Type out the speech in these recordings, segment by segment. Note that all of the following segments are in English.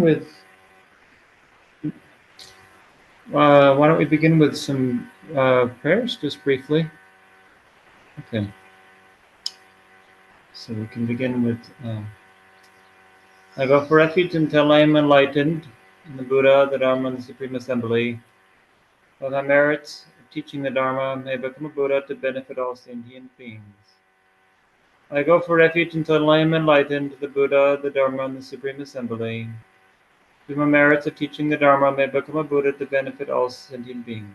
with why don't we begin with some prayers, just briefly? Okay. So we can begin with I go for refuge until I am enlightened in the Buddha, the Dharma, and the Supreme Assembly. By my merits of teaching the Dharma, may I become a Buddha to benefit all sentient beings. I go for refuge until I am enlightened, the Buddha, the Dharma, and the Supreme Assembly. Through my merits of teaching the Dharma, may I become a Buddha to benefit all sentient beings.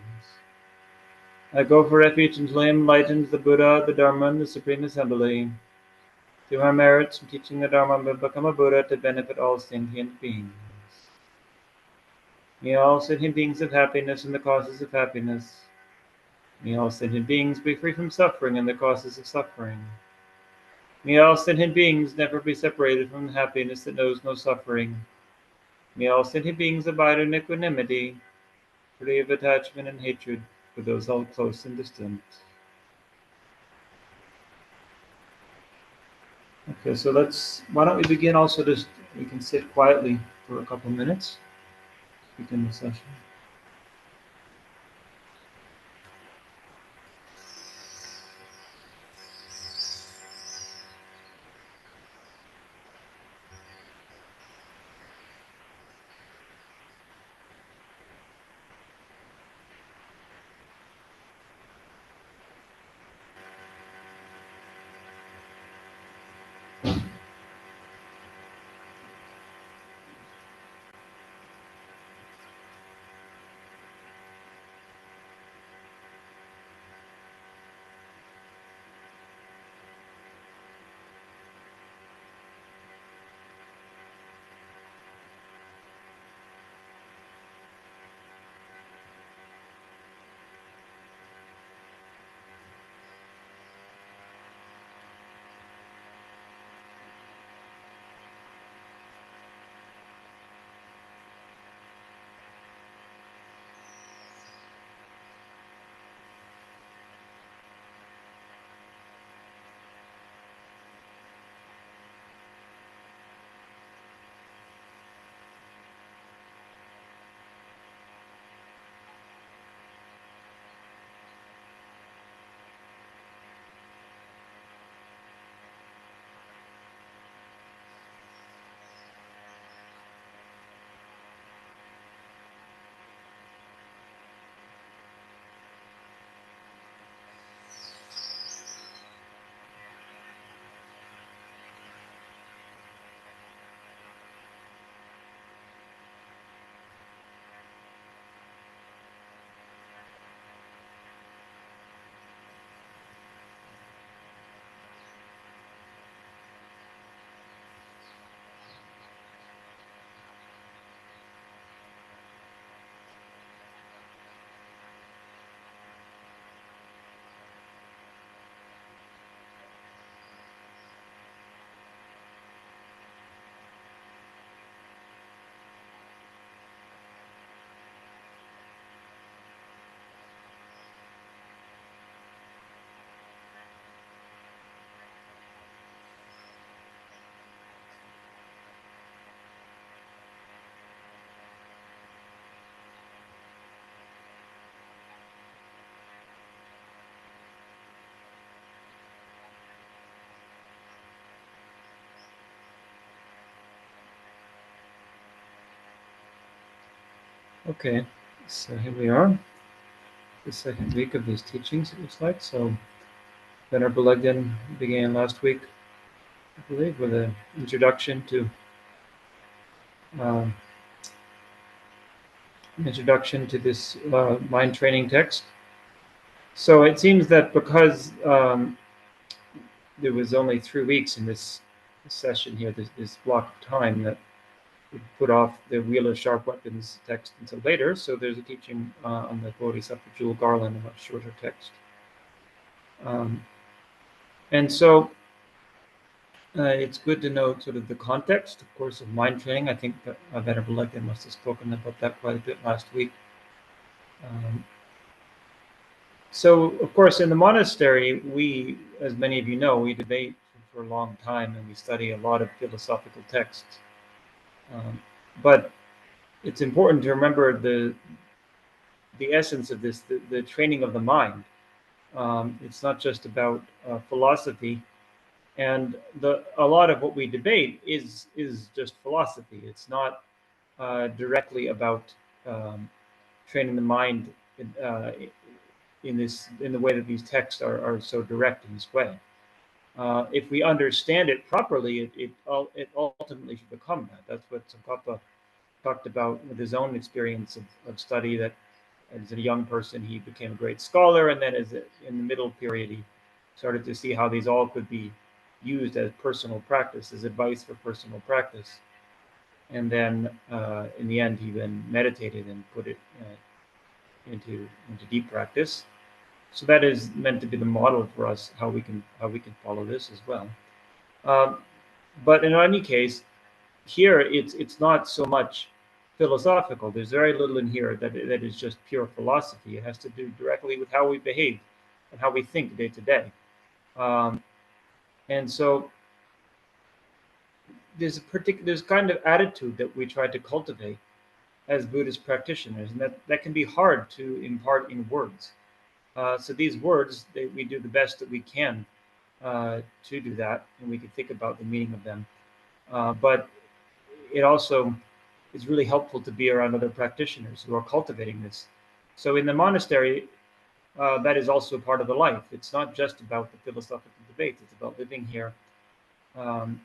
I go for refuge until I am enlightened, the Buddha, the Dharma, and the Supreme Assembly. Through my merits in teaching the Dharma, may I become a Buddha to benefit all sentient beings. May all sentient beings have happiness and the causes of happiness. May all sentient beings be free from suffering and the causes of suffering. May all sentient beings never be separated from the happiness that knows no suffering. May all sentient beings abide in equanimity, free of attachment and hatred for those all close and distant. Okay, so why don't we begin also just, we can sit quietly for a couple minutes, begin the session. Okay, so here we are, the second week of these teachings, it looks like. So Venerable Legden began last week, I believe, with an um, introduction to this mind training text. So it seems that because there was only 3 weeks in this session here, this block of time, that we put off the Wheel of Sharp Weapons text until later. So there's a teaching on the Bodhisattva Jewel Garland, a much shorter text. And so it's good to know sort of the context, of course, of mind training. I think that Venerable Legden must have spoken about that quite a bit last week. So, of course, in the monastery, we, as many of you know, we debate for a long time and we study a lot of philosophical texts. But it's important to remember the essence of this, the training of the mind. It's not just about philosophy, and a lot of what we debate is just philosophy. It's not directly about um, training the mind in the way that these texts are so direct in this way. If we understand it properly, it ultimately should become that. That's what Tsongkhapa talked about with his own experience of study. That as a young person, he became a great scholar, and then in the middle period, he started to see how these all could be used as personal practice, as advice for personal practice. And then, in the end, he then meditated and put it into deep practice. So that is meant to be the model for us how we can follow this as well. Um, but in any case, here it's not so much philosophical. There's very little in here that is just pure philosophy. It has to do directly with how we behave and how we think day to day. Um, and so there's kind of attitude that we try to cultivate as Buddhist practitioners, and that can be hard to impart in words. So these words, we do the best that we can to do that, and we can think about the meaning of them. But it also is really helpful to be around other practitioners who are cultivating this. So in the monastery, that is also part of the life. It's not just about the philosophical debates. It's about living here um,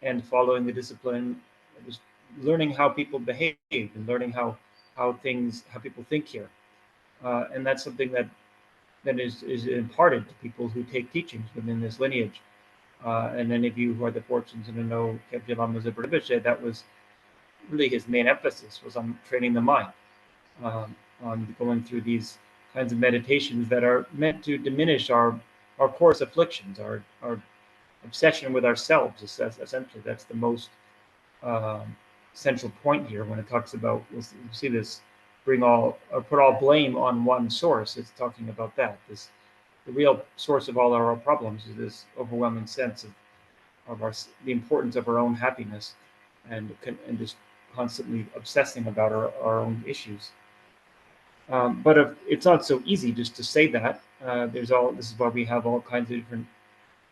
and following the discipline, just learning how people behave and learning how people think here. And that's something that is imparted to people who take teachings within this lineage. And any of you who are the fortunes to know Kebje Lama Rinpoche, that was really his main emphasis was on training the mind, on going through these kinds of meditations that are meant to diminish our coarse afflictions, our obsession with ourselves. Essentially, that's the most um, central point here when it talks about. We'll see this bring all or put all blame on one source. It's talking about that. This the real source of all our problems is this overwhelming sense of the importance of our own happiness and just constantly obsessing about our own issues. But it's not so easy just to say that. This is why we have all kinds of different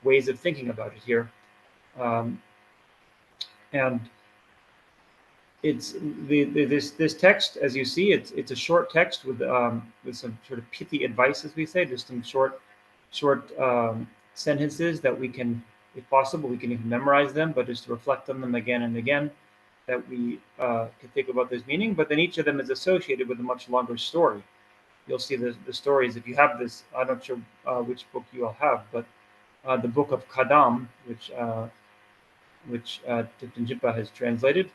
ways of thinking about it here. Um, and it's this text, as you see, it's a short text with some sort of pithy advice, as we say, just some short sentences that we can, if possible, we can even memorize them, but just to reflect on them again and again, that we can think about this meaning. But then each of them is associated with a much longer story. You'll see the stories. If you have this, I'm not sure which book you all have, but the book of Kadam, which Thupten Jinpa has translated,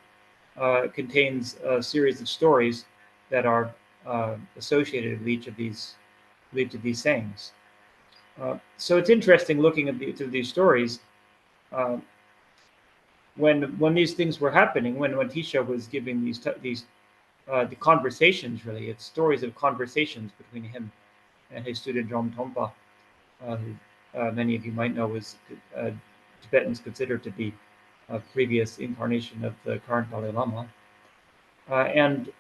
contains a series of stories that are associated with each of these sayings. So it's interesting looking at through these stories. Uh, when these things were happening, when Tisha was giving these the conversations, really, it's stories of conversations between him and his student Rom Tompa, who many of you might know was Tibetans considered to be a previous incarnation of the current Dalai Lama. And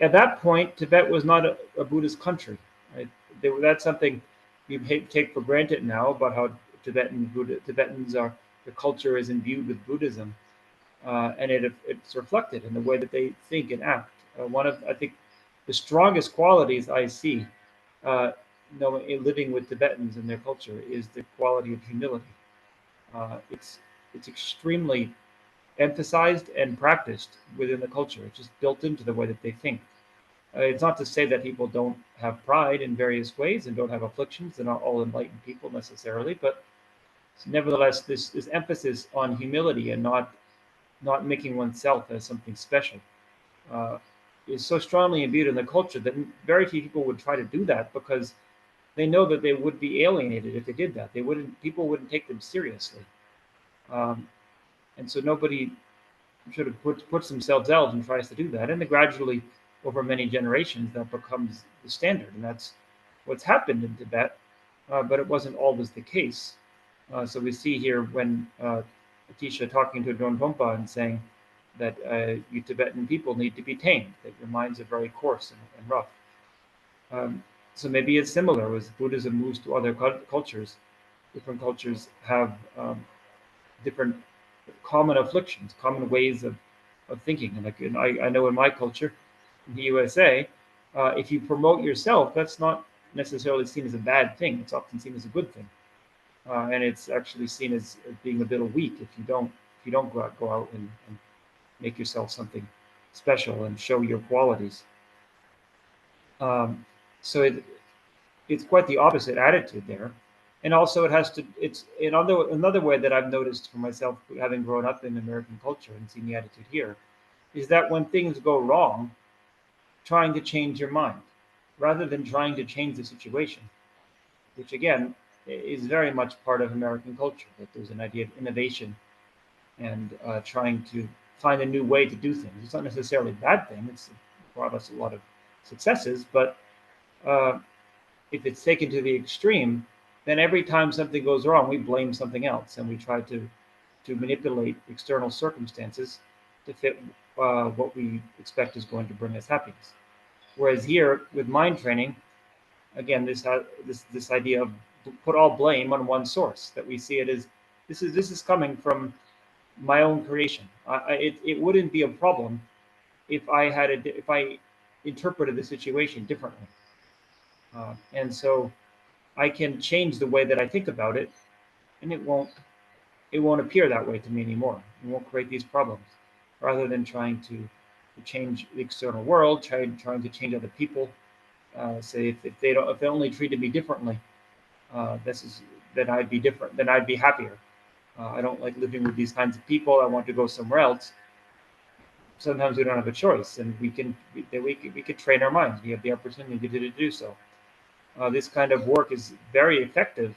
at that point, Tibet was not a Buddhist country. Right? That's something we take for granted now about how Tibetans are the culture is imbued with Buddhism, and it's reflected in the way that they think and act. One of I think the strongest qualities I see, in living with Tibetans and their culture, is the quality of humility. It's extremely emphasized and practiced within the culture. It's just built into the way that they think. It's not to say that people don't have pride in various ways and don't have afflictions. They're not all enlightened people necessarily, but nevertheless, this emphasis on humility and not making oneself as something special uh, is so strongly imbued in the culture that very few people would try to do that because they know that they would be alienated if they did that. People wouldn't take them seriously, um, and so nobody sort of puts themselves out and tries to do that. And then gradually, over many generations, that becomes the standard, and that's what's happened in Tibet. But it wasn't always the case. So we see here when Atisha talking to Don Pompa and saying, that you Tibetan people need to be tamed, that your minds are very coarse and rough. So maybe it's similar as Buddhism moves to other cultures. Different cultures have different common afflictions, common ways of thinking. And like I know in my culture, in the USA, if you promote yourself, that's not necessarily seen as a bad thing. It's often seen as a good thing, and it's actually seen as being a little weak if you don't go out and make yourself something special and show your qualities. So it's quite the opposite attitude there. And also it has to it's another way that I've noticed for myself, having grown up in American culture and seen the attitude here, is that when things go wrong, trying to change your mind rather than trying to change the situation, which again is very much part of American culture, that there's an idea of innovation and trying to find a new way to do things. It's not necessarily a bad thing. It's brought us a lot of successes, but uh, if it's taken to the extreme, then every time something goes wrong, we blame something else and we try to manipulate external circumstances to fit what we expect is going to bring us happiness. Whereas here with mind training, again, this idea of put all blame on one source, that we see it as this is coming from my own creation. It wouldn't be a problem if I interpreted the situation differently, and so I can change the way that I think about it, and it won't appear that way to me anymore. It won't create these problems. Rather than trying to change the external world, trying to change other people, say if they don't if they only treated me differently, this is then I'd be different. Then I'd be happier. I don't like living with these kinds of people. I want to go somewhere else. Sometimes we don't have a choice, and we can train our minds. We have the opportunity to do so. This kind of work is very effective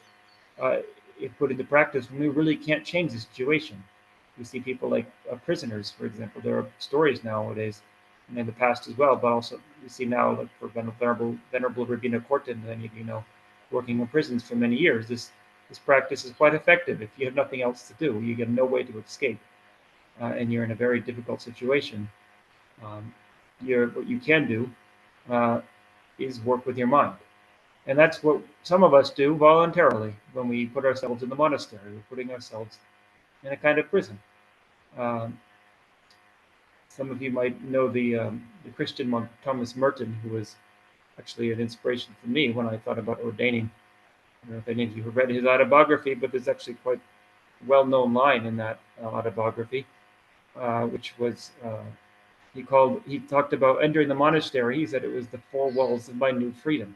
uh, if put into practice when we really can't change the situation. We see people like prisoners, for example. There are stories nowadays, and in the past as well, but also we see now, like for Venerable Rabina Kortin, many of you know, working in prisons for many years. This practice is quite effective. If you have nothing else to do, you get no way to escape, and you're in a very difficult situation. Um, what you can do uh, is work with your mind. And that's what some of us do voluntarily when we put ourselves in the monastery. We're putting ourselves in a kind of prison. Um, some of you might know the Christian monk Thomas Merton, who was actually an inspiration for me when I thought about ordaining. I don't know if any of you have read his autobiography, but there's actually quite a well-known line in that autobiography, which was he talked about entering the monastery. He said it was the four walls of my new freedom.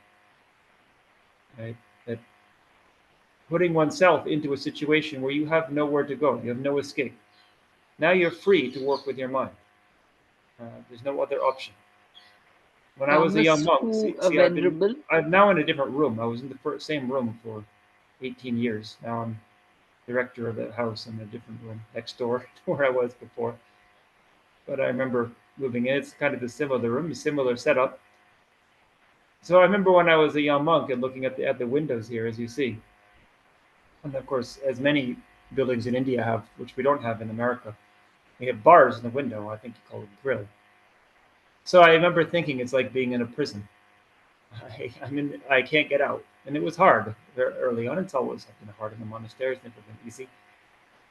Right? That putting oneself into a situation where you have nowhere to go, you have no escape. Now you're free to work with your mind. There's no other option. When I was a young Thomas monk, who, I'm venerable. now in a different room. I was in the same room for 18 years. Now I'm director of the house in a different room next door to where I was before. But I remember moving in. It's kind of a similar room, a similar setup. So I remember when I was a young monk and looking at the windows here, as you see, and of course, as many buildings in India have, which we don't have in America, they have bars in the window. I think you call it grill. So I remember thinking it's like being in a prison. I can't get out, and it was hard very early on. It's always been hard in the monasteries, never been easy.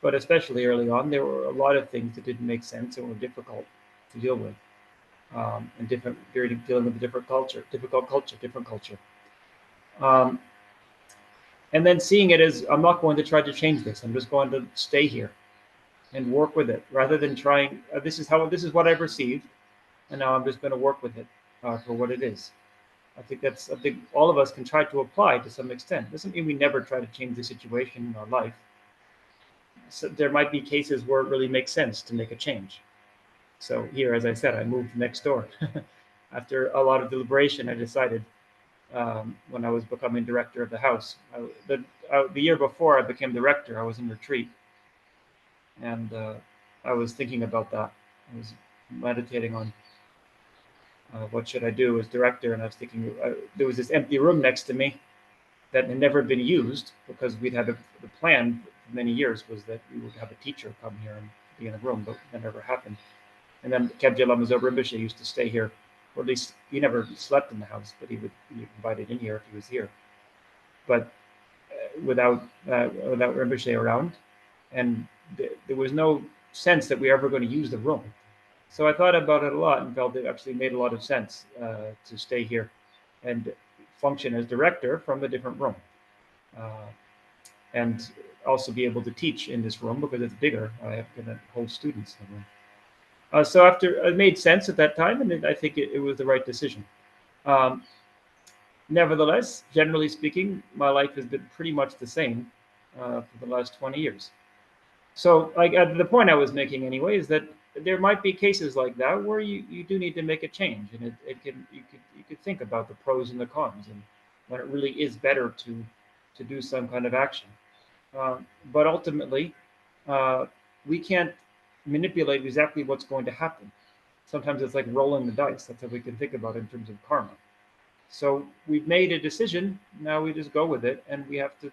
But especially early on, there were a lot of things that didn't make sense and were difficult to deal with, and dealing with a difficult culture, different culture. Um, and then seeing it as I'm not going to try to change this. I'm just going to stay here and work with it rather than trying. This is what I've received, and now I'm just going to work with it for what it is. I think that's a big. All of us can try to apply to some extent. Doesn't mean we never try to change the situation in our life. So there might be cases where it really makes sense to make a change. So here, as I said, I moved next door. After a lot of deliberation, I decided when I was becoming director of the house. The year before I became director, I was in retreat, and I was thinking about that. I was meditating on what should I do as director, and I was thinking there was this empty room next to me that had never been used because we'd had the plan for many years was that we would have a teacher come here and be in a room, but that never happened. And then Kebje Lama Zob Rinpoche used to stay here, or at least he never slept in the house, but he would be invited in here if he was here. But without Rinpoche around, and there was no sense that we were ever going to use the room. So I thought about it a lot and felt it actually made a lot of sense to stay here and function as director from a different room. And also be able to teach in this room because it's bigger. I have to hold students in the room. So after it made sense at that time, and I think it was the right decision. Nevertheless, generally speaking, my life has been pretty much the same for the last 20 years. So the point I was making anyway is that there might be cases like that where you do need to make a change, and you could think about the pros and the cons, and when it really is better to do some kind of action. But ultimately, we can't manipulate exactly what's going to happen. Sometimes it's like rolling the dice. That's how we can think about it in terms of karma. So we've made a decision. Now we just go with it, and we have to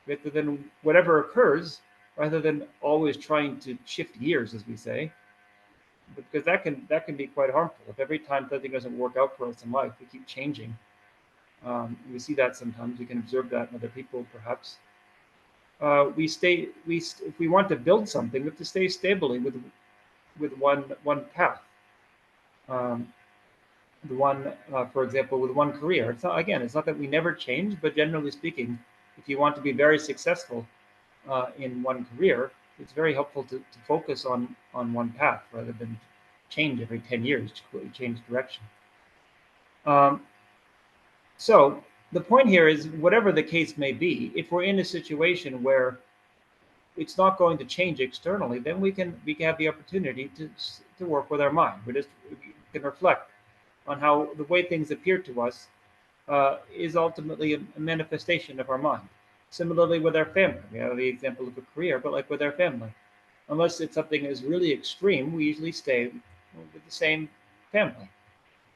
then whatever occurs, rather than always trying to shift gears, as we say, because that can be quite harmful. If every time something doesn't work out for us in life, we keep changing. We see that sometimes. We can observe that in other people, perhaps. If we want to build something, we have to stay stably with one path. The one, for example, with one career. It's not that we never change, but generally speaking, if you want to be very successful in one career, it's very helpful to focus on one path rather than change every 10 years, to change direction. So the point here is, whatever the case may be, if we're in a situation where it's not going to change externally, then we can have the opportunity to work with our mind. We can reflect on how the way things appear to us is ultimately a manifestation of our mind. Similarly with our family, we have the example of a career, but like with our family, unless it's something that is really extreme, we usually stay with the same family.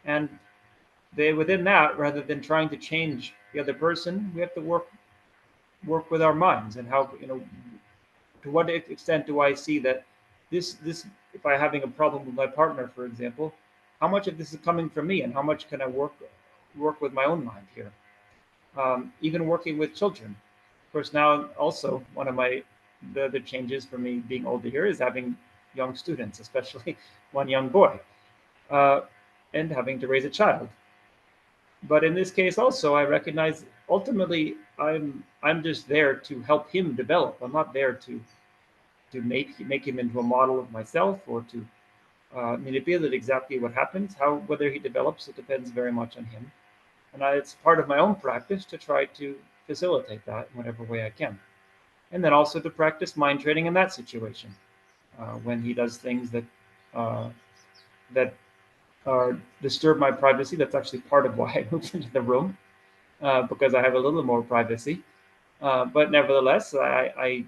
And within that, rather than trying to change the other person, we have to work with our minds, and how, to what extent do I see that this if I'm having a problem with my partner, for example, how much of this is coming from me, and how much can I work with my own mind here? Even working with children. Of course, now also one of the other changes for me being older here is having young students, especially one young boy, and having to raise a child. But in this case also, I recognize ultimately I'm just there to help him develop. I'm not there to make him into a model of myself, or to manipulate exactly what happens. Whether he develops, it depends very much on him. And it's part of my own practice to try to facilitate that in whatever way I can. And then also to practice mind training in that situation, when he does things that that disturb my privacy. That's actually part of why I moved into the room, because I have a little more privacy. But nevertheless, I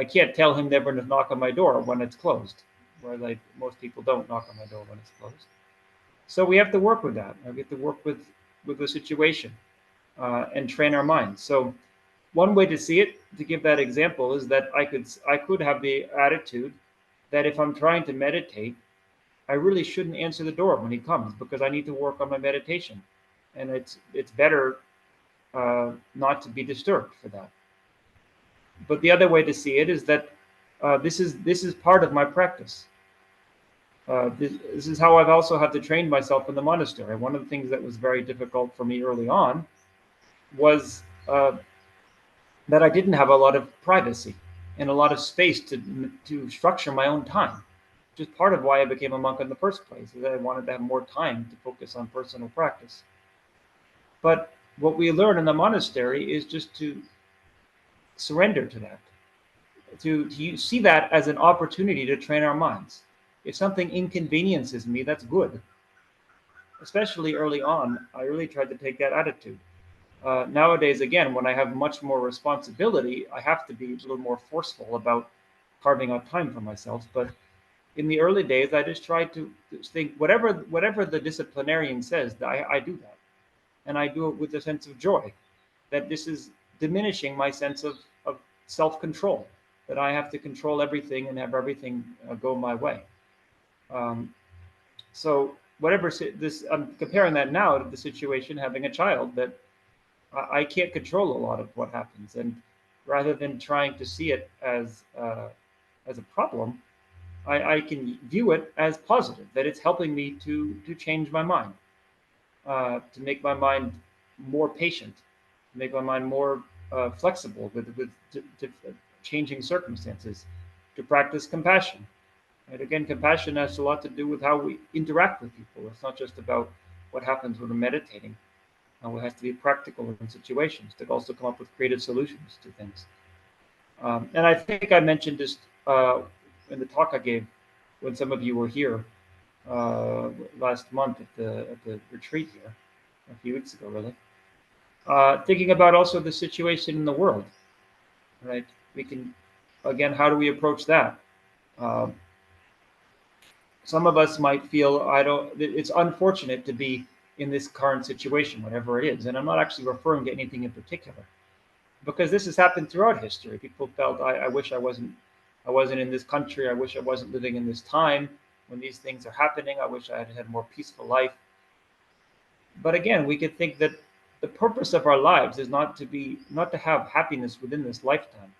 can't tell him never to knock on my door when it's closed, whereas most people don't knock on my door when it's closed. So we have to work with that. We have to work with the situation, and train our minds. So one way to see it, to give that example, is that I could have the attitude that if I'm trying to meditate, I really shouldn't answer the door when he comes, because I need to work on my meditation, and it's better not to be disturbed for that. But the other way to see it is that this is part of my practice. This is how I've also had to train myself in the monastery. One of the things that was very difficult for me early on was that I didn't have a lot of privacy and a lot of space to structure my own time, which is part of why I became a monk in the first place, is that I wanted to have more time to focus on personal practice. But what we learn in the monastery is just to surrender to that, to see that as an opportunity to train our minds. If something inconveniences me, that's good. Especially early on, I really tried to take that attitude. Nowadays, again, when I have much more responsibility, I have to be a little more forceful about carving out time for myself. But in the early days, I just tried to think whatever the disciplinarian says, I do that, and I do it with a sense of joy. That this is diminishing my sense of self-control. That I have to control everything and have everything go my way. Um, so whatever this, I'm comparing that now to the situation having a child that I can't control a lot of what happens, and rather than trying to see it as a problem, I can view it as positive, that it's helping me to change my mind, to make my mind more patient, to make my mind more flexible with changing circumstances, to practice compassion. And again, compassion has a lot to do with how we interact with people. It's not just about what happens when we're meditating. It has to be practical in situations to also come up with creative solutions to things. And I think I mentioned this in the talk I gave when some of you were here last month at the retreat here, a few weeks ago, really. Thinking about also the situation in the world, right? We can, again, how do we approach that? Um, some of us might feel I don't. It's unfortunate to be in this current situation, whatever it is, and I'm not actually referring to anything in particular, because this has happened throughout history. People felt I wish I wasn't in this country. I wish I wasn't living in this time when these things are happening. I wish I had had a more peaceful life. But again, we could think that the purpose of our lives is not to have happiness within this lifetime.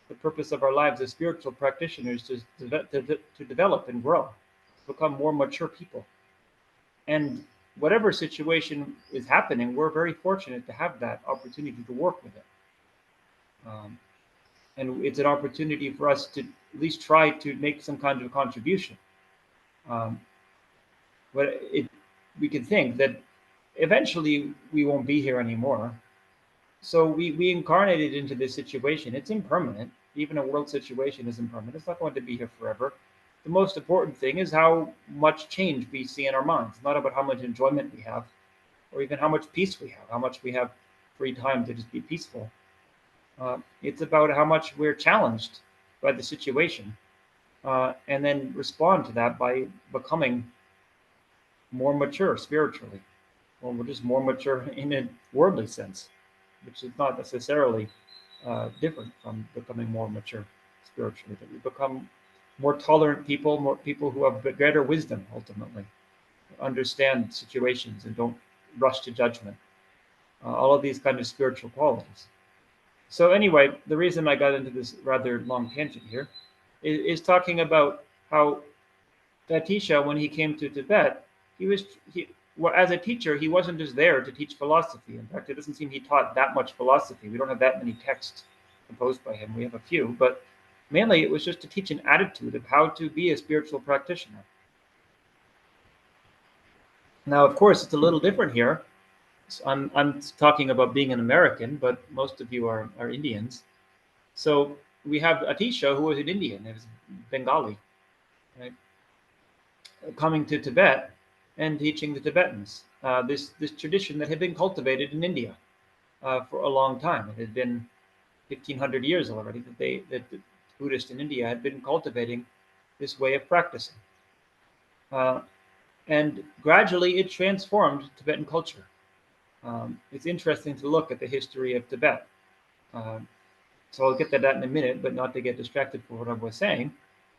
The purpose of our lives as spiritual practitioners is to develop and grow, to become more mature people. And whatever situation is happening, we're very fortunate to have that opportunity to work with it. Um, and it's an opportunity for us to at least try to make some kind of contribution. Um, but we can think that eventually we won't be here anymore. So we incarnated into this situation. It's impermanent. Even a world situation is impermanent. It's not going to be here forever. The most important thing is how much change we see in our minds. It's not about how much enjoyment we have, or even how much peace we have, how much we have free time to just be peaceful. It's about how much we're challenged by the situation, and then respond to that by becoming more mature spiritually, or we're just more mature in a worldly sense, which is not necessarily different from becoming more mature spiritually. That we become more tolerant people, more people who have greater wisdom ultimately, understand situations and don't rush to judgment. All of these kind of spiritual qualities. So anyway, the reason I got into this rather long tangent here is talking about how Tatisha, when he came to Tibet, he well, as a teacher, he wasn't just there to teach philosophy. In fact, it doesn't seem he taught that much philosophy. We don't have that many texts composed by him. We have a few, but mainly it was just to teach an attitude of how to be a spiritual practitioner. Now, of course, it's a little different here. So I'm talking about being an American, but most of you are Indians. So we have Atisha, who was an Indian, he was Bengali, right, coming to Tibet and teaching the Tibetans this tradition that had been cultivated in India for a long time. It had been 1,500 years already that the Buddhists in India had been cultivating this way of practicing, uh, and gradually it transformed Tibetan culture. It's interesting to look at the history of Tibet. Um, so I'll get to that in a minute, but not to get distracted from what I was saying.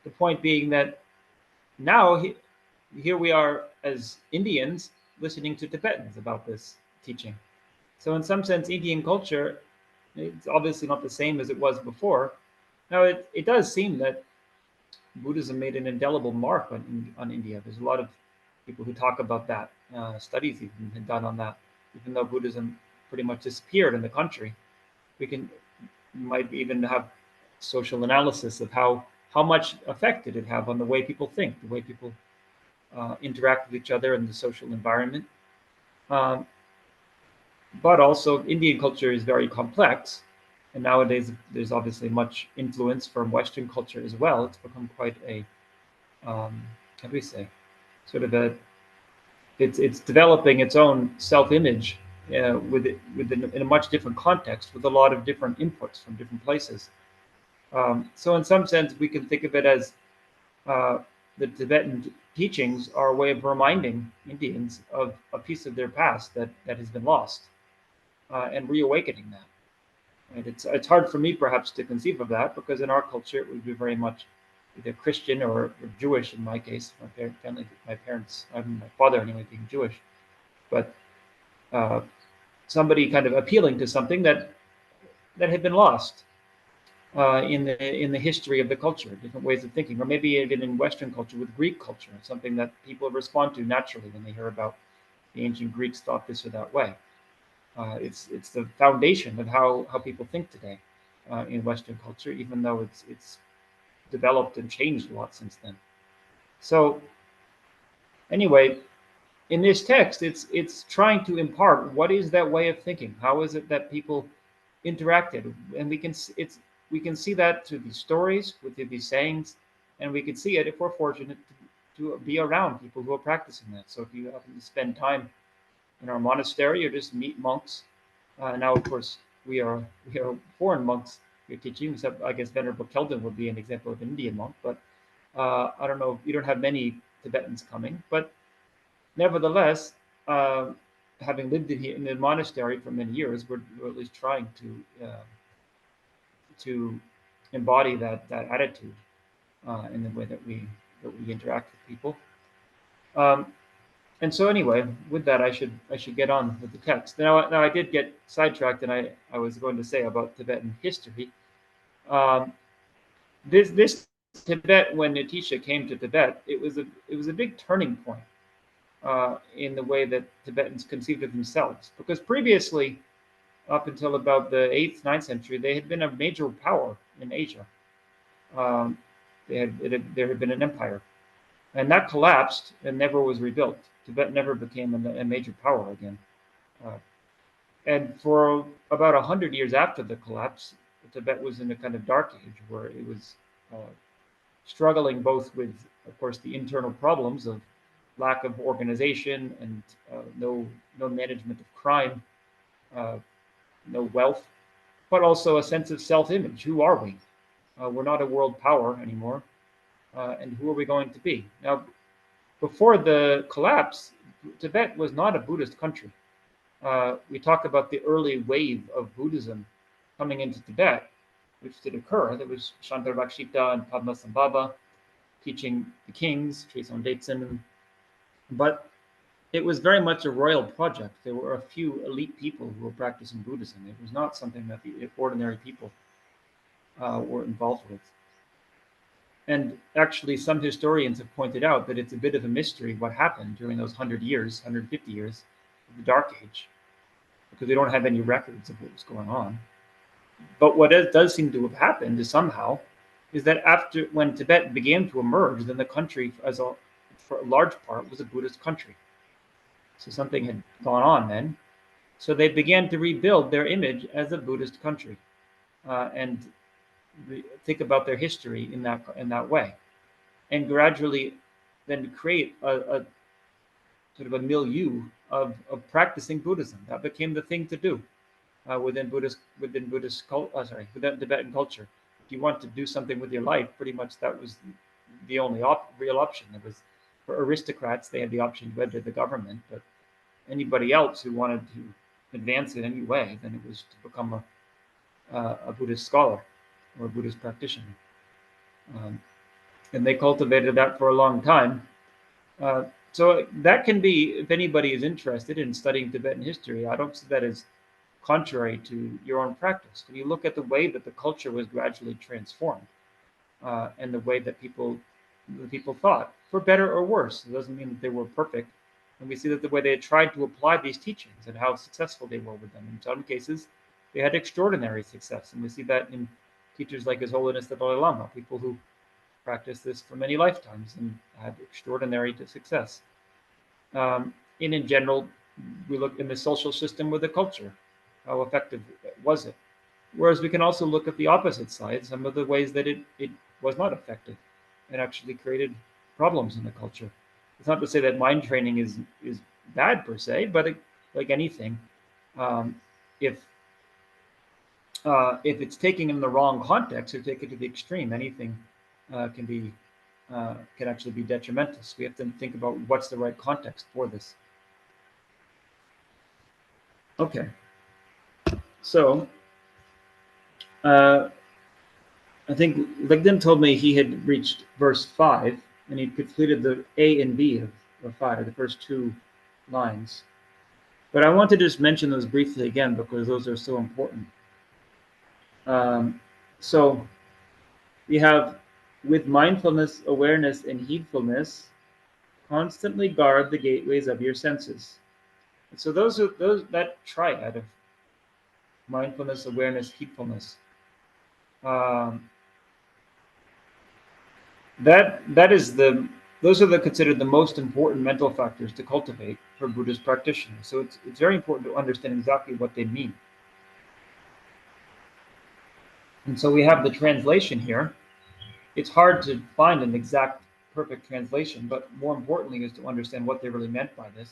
The point being that now here we are as Indians listening to Tibetans about this teaching. So in some sense, Indian culture, it's obviously not the same as it was before. Now it does seem that Buddhism made an indelible mark on India. There's a lot of people who talk about that. Studies even been done on that. Even though Buddhism pretty much disappeared in the country, we can might even have social analysis of how much effect did it have on the way people think, the way people interact with each other in the social environment. Um, but also, Indian culture is very complex, and nowadays there's obviously much influence from Western culture as well. It's become quite a how do we say, sort of a it's developing its own self-image in a much different context with a lot of different inputs from different places. So in some sense, we can think of it as uh, the Tibetan teachings are a way of reminding Indians of a piece of their past that has been lost, and reawakening that. And it's hard for me perhaps to conceive of that because in our culture it would be very much either Christian or Jewish in my case. My parents, my father anyway, being Jewish, but uh, somebody kind of appealing to something that had been lost in the history of the culture, different ways of thinking, or maybe even in Western culture with Greek culture, something that people respond to naturally when they hear about the ancient Greeks thought this or that way. It's the foundation of how people think today in Western culture, even though it's developed and changed a lot since then. So anyway, in this text, it's trying to impart what is that way of thinking. How is it that people interacted, and we can see that through these stories, with these sayings, and we can see it if we're fortunate to be around people who are practicing that. So if you happen to spend time in our monastery or just meet monks, now of course we are foreign monks you're teaching, except I guess Venerable Keldon would be an example of an Indian monk, but I don't know, you don't have many Tibetans coming, but nevertheless, uh, having lived in the monastery for many years, we're at least trying to embody that attitude in the way that we interact with people. Um, and so anyway, with that, I should get on with the text. Now I did get sidetracked, and I was going to say about Tibetan history. Um, this Tibet, when Nitisha came to Tibet, it was a big turning point in the way that Tibetans conceived of themselves, because previously, up until about the 8th, 9th century, they had been a major power in Asia. Um, there had been an empire, and that collapsed and never was rebuilt. Tibet never became a major power again. Uh, and for about 100 years after the collapse, Tibet was in a kind of dark age where it was struggling both with, of course, the internal problems of lack of organization and no management of crime, uh, no wealth, but also a sense of self-image. Who are we? We're not a world power anymore, and who are we going to be? Now, before the collapse, Tibet was not a Buddhist country. We talk about the early wave of Buddhism coming into Tibet, which did occur. There was Shantarakshita and Padmasambhava teaching the kings, Trisong Detsen, but it was very much a royal project. There were a few elite people who were practicing Buddhism. It was not something that the ordinary people were involved with. And actually, some historians have pointed out that it's a bit of a mystery what happened during those 100 years, 150 years of the Dark Age, because we don't have any records of what was going on. But what does seem to have happened is somehow is that after when Tibet began to emerge, then the country, for a large part, was a Buddhist country. So something had gone on then. So they began to rebuild their image as a Buddhist country, and think about their history in that way, and gradually then create a sort of a milieu of practicing Buddhism. That became the thing to do within Tibetan culture. If you want to do something with your life, pretty much that was the only real option. There was, for aristocrats, they had the option to enter the government, but anybody else who wanted to advance in any way, then it was to become a Buddhist scholar or a Buddhist practitioner. And they cultivated that for a long time. So that can be, if anybody is interested in studying Tibetan history, I don't see that as contrary to your own practice. When you look at the way that the culture was gradually transformed, and the way that the people thought, for better or worse, it doesn't mean that they were perfect. And we see that the way they had tried to apply these teachings and how successful they were with them. In some cases, they had extraordinary success, and we see that in teachers like His Holiness the Dalai Lama, people who practiced this for many lifetimes and had extraordinary success. And in general, we look in the social system with the culture. How effective was it? Whereas we can also look at the opposite side, some of the ways that it was not effective and actually created problems in the culture. It's not to say that mind training is bad per se, but like anything, um, if if it's taken in the wrong context or taken to the extreme, anything can be can actually be detrimental. So we have to think about what's the right context for this. Okay, so uh, I think Ligden told me he had reached verse 5 and he'd completed the A and B of 5, the first two lines. But I want to just mention those briefly again because those are so important. So we have, with mindfulness, awareness, and heedfulness, constantly guard the gateways of your senses. And so those that triad of mindfulness, awareness, heedfulness. Um, that is those are considered the most important mental factors to cultivate for Buddhist practitioners. So it's very important to understand exactly what they mean. And so we have the translation here. It's hard to find an exact perfect translation, but more importantly is to understand what they really meant by this.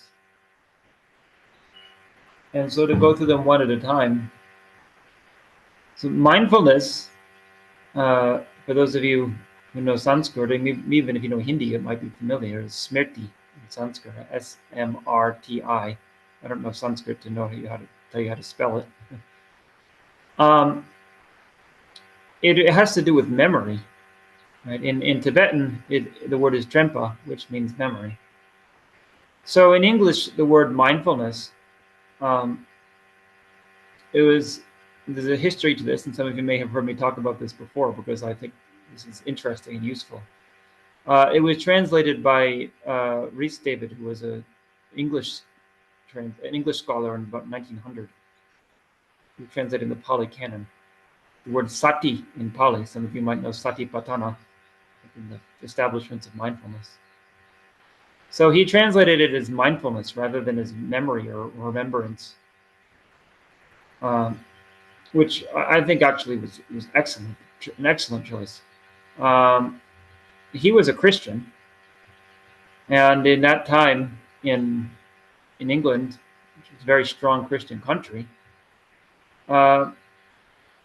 And so to go through them one at a time. So mindfulness, for those of you who know Sanskrit, and even if you know Hindi, it might be familiar. It's smrti in Sanskrit, S-M-R-T-I. I don't know Sanskrit to know how to tell you how to spell it. Um, it has to do with memory, right? In Tibetan, the word is trempa, which means memory. So in English, the word mindfulness, um, there's a history to this, and some of you may have heard me talk about this before because I think this is interesting and useful. It was translated by Rhys David, who was an English scholar in about 1900, who translated the Pali Canon. The word sati in Pali, some of you might know satipatthana, in the establishments of mindfulness. So he translated it as mindfulness rather than as memory or remembrance, which I think actually was excellent, an excellent choice. He was a Christian, and in that time in England, which was a very strong Christian country, uh,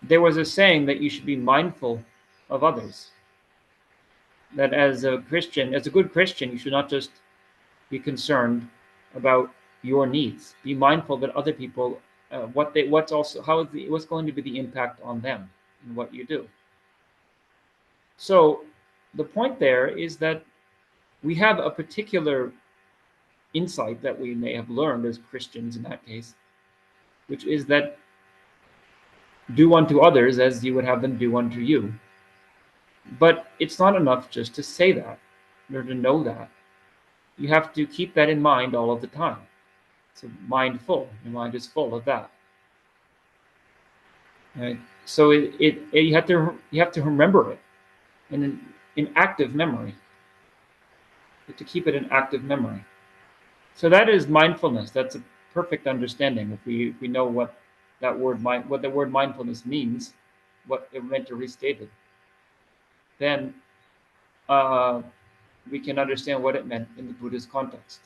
there was a saying that you should be mindful of others. That as a Christian, as a good Christian, you should not just be concerned about your needs. Be mindful that other people, what's going to be the impact on them in what you do. So the point there is that we have a particular insight that we may have learned as Christians in that case, which is that do unto others as you would have them do unto you. But it's not enough just to say that or to know that. You have to keep that in mind all of the time. So mindful, your mind is full of that. Right? So you have to remember it in active memory. You have to keep it in active memory. So that is mindfulness. That's a perfect understanding. If we know what the word mindfulness means, what it meant to restate it, then we can understand what it meant in the Buddhist context,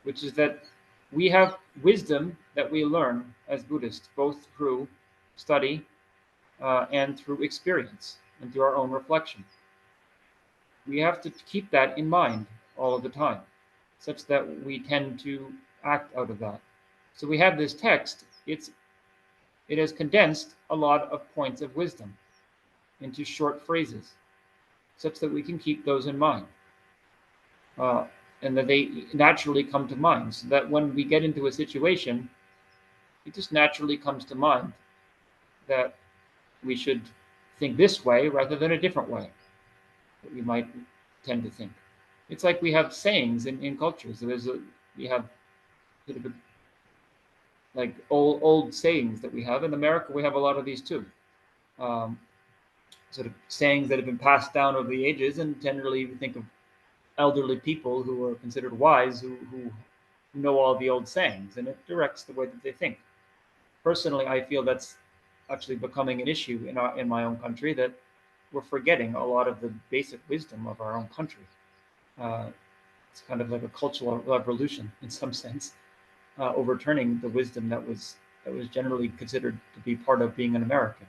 which is that we have wisdom that we learn as Buddhists, both through study and through experience and through our own reflection. We have to keep that in mind all of the time, such that we tend to act out of that. So we have this text. It has condensed a lot of points of wisdom into short phrases, such that we can keep those in mind. And that they naturally come to mind, so that when we get into a situation, it just naturally comes to mind that we should think this way rather than a different way that we might tend to think. It's like we have sayings in cultures. We have sort of like old sayings that we have. In America, we have a lot of these too. Sort of sayings that have been passed down over the ages, and generally we think of elderly people who are considered wise who know all the old sayings, and it directs the way that they think. Personally, I feel that's actually becoming an issue in my own country, that we're forgetting a lot of the basic wisdom of our own country. It's kind of like a cultural revolution in some sense, overturning the wisdom that was generally considered to be part of being an American.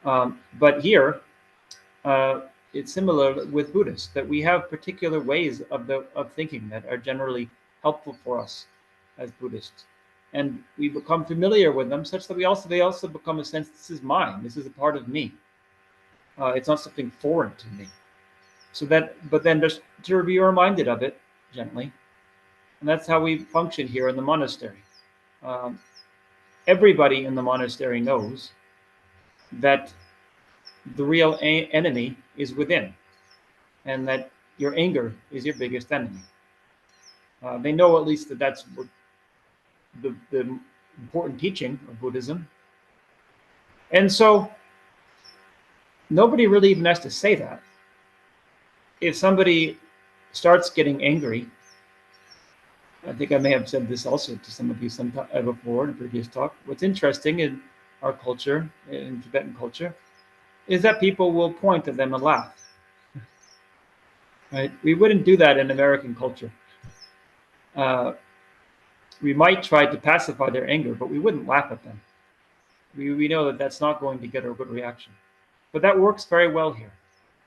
But here, it's similar with Buddhists, that we have particular ways of thinking that are generally helpful for us as Buddhists, and we become familiar with them such that they also become a sense, this is mine, this is a part of me. It's not something foreign to me. But then just to be reminded of it gently, and that's how we function here in the monastery. Um, Everybody in the monastery knows that the real enemy is within, and that your anger is your biggest enemy. They know at least that that's what the important teaching of Buddhism. And so nobody really even has to say that. If somebody starts getting angry, I think I may have said this also to some of you sometime before in a previous talk. What's interesting in our culture, in Tibetan culture, is that people will point at them and laugh. Right? We wouldn't do that in American culture. We might try to pacify their anger, but we wouldn't laugh at them. We know that that's not going to get a good reaction. But that works very well here.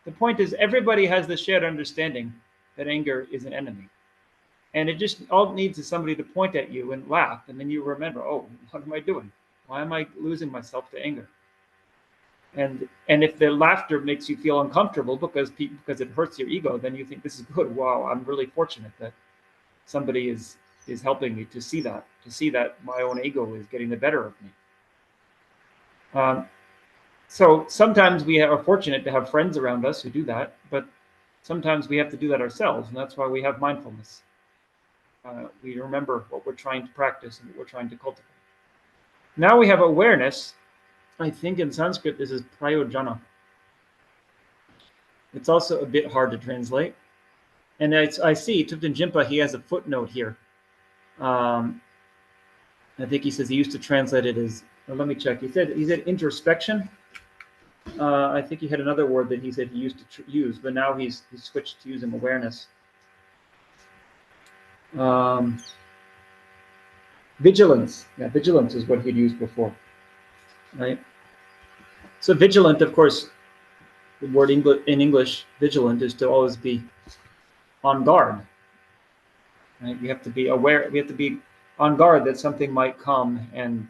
The point is, everybody has the shared understanding that anger is an enemy. And it just all it needs is somebody to point at you and laugh, and then you remember, oh, what am I doing? Why am I losing myself to anger? And if the laughter makes you feel uncomfortable because it hurts your ego, then you think this is good. Wow, I'm really fortunate that somebody is helping me to see that my own ego is getting the better of me. So sometimes we are fortunate to have friends around us who do that, but sometimes we have to do that ourselves, and that's why we have mindfulness. We remember what we're trying to practice and what we're trying to cultivate. Now we have awareness. I think in Sanskrit this is prayojana. It's also a bit hard to translate. And I see Thupten Jinpa, he has a footnote here. I think he says he used to translate it as, let me check. He said introspection. I think he had another word that he said he used to use, but now he's switched to using awareness. Vigilance. Yeah, vigilance is what he'd used before. Right? So vigilant, of course, the word in English, vigilant, is to always be on guard. Right? We have to be aware. We have to be on guard that something might come and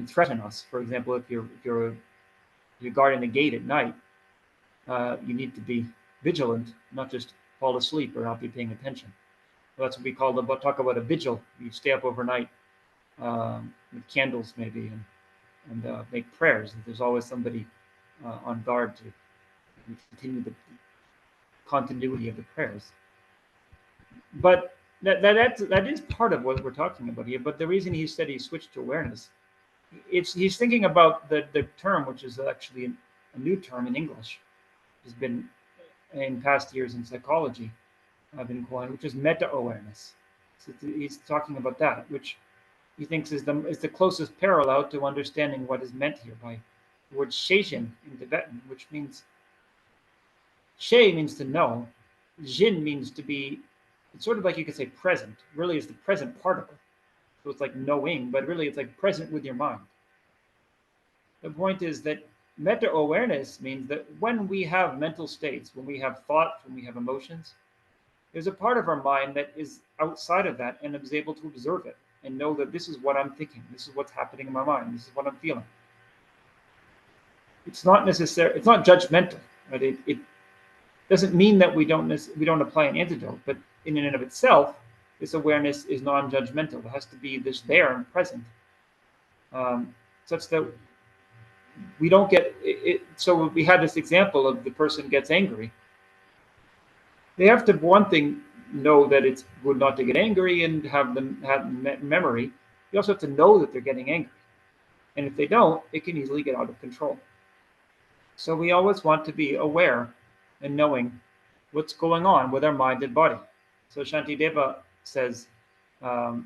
threaten us. For example, if you're guarding the gate at night, you need to be vigilant, not just fall asleep or not be paying attention. So that's what we talk about a vigil. You stay up overnight with candles maybe and make prayers. There's always somebody on guard to continue the continuity of the prayers. But that is part of what we're talking about here. But the reason he said he switched to awareness, he's thinking about the term, which is actually a new term in English, has been in past years in psychology, been coined, which is meta-awareness. So he's talking about that, which he thinks is the closest parallel to understanding what is meant here by the word sheishin in Tibetan, which means she means to know, jin means to be. It's sort of like you could say present. Really, is the present particle. So it's like knowing, but really it's like present with your mind. The point is that meta-awareness means that when we have mental states, when we have thoughts, when we have emotions, there's a part of our mind that is outside of that and is able to observe it and know that this is what I'm thinking, this is what's happening in my mind, this is what I'm feeling. It's not necessary. It's not judgmental. Right? It doesn't mean that we don't apply an antidote, but in and of itself, this awareness is non-judgmental. It has to be this there and present, such that we don't get it. So we had this example of the person gets angry. They have to, one thing, know that it's good not to get angry and have memory. You also have to know that they're getting angry, and if they don't, it can easily get out of control. So we always want to be aware and knowing what's going on with our mind and body. So Shantideva says, Ludan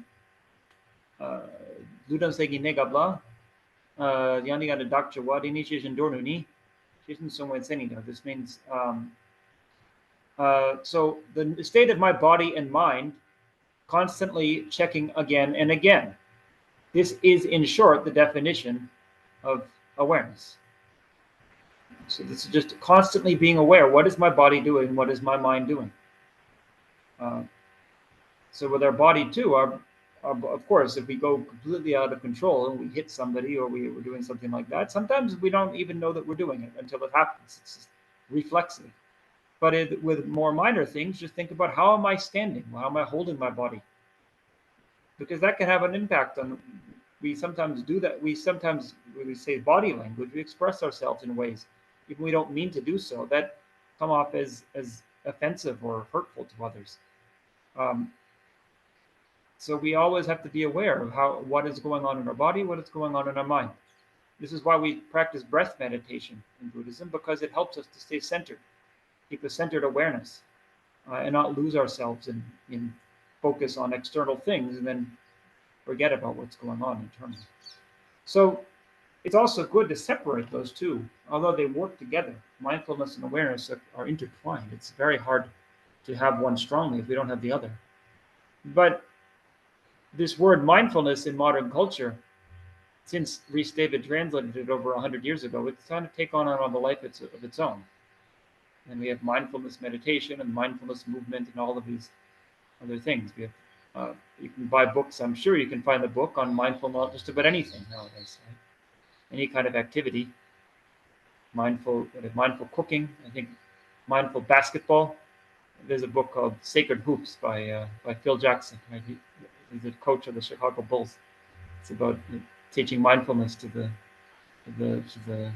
segi negabla, yani gada doctor wadi ni shishin dornuni, shishin songwen senida. This means, so the state of my body and mind constantly checking again and again. This is, in short, the definition of awareness. So this is just constantly being aware. What is my body doing? What is my mind doing? So with our body too, Of course, if we go completely out of control and we hit somebody or we're doing something like that, sometimes we don't even know that we're doing it until it happens. It's just reflexive. But with more minor things, just think about, how am I standing? How am I holding my body? Because that can have an impact on. We sometimes do that. We sometimes, when we say body language, we express ourselves in ways, even we don't mean to do so, that come off as offensive or hurtful to others. Um, so we always have to be aware of what is going on in our body, what is going on in our mind. This is why we practice breath meditation in Buddhism, because it helps us to stay centered, keep a centered awareness, and not lose ourselves in focus on external things and then forget about what's going on internally. So it's also good to separate those two, although they work together. Mindfulness and awareness are intertwined. It's very hard to have one strongly if we don't have the other. But this word mindfulness in modern culture, since Rhys David translated it over 100 years ago, it's kind of taken on a life of its own. And we have mindfulness meditation and mindfulness movement and all of these other things. We have, you can buy books. I'm sure you can find a book on mindfulness, just about anything nowadays. Right? Any kind of activity, mindful cooking. I think mindful basketball. There's a book called Sacred Hoops by Phil Jackson. Right? He's the coach of the Chicago Bulls. It's about teaching mindfulness to the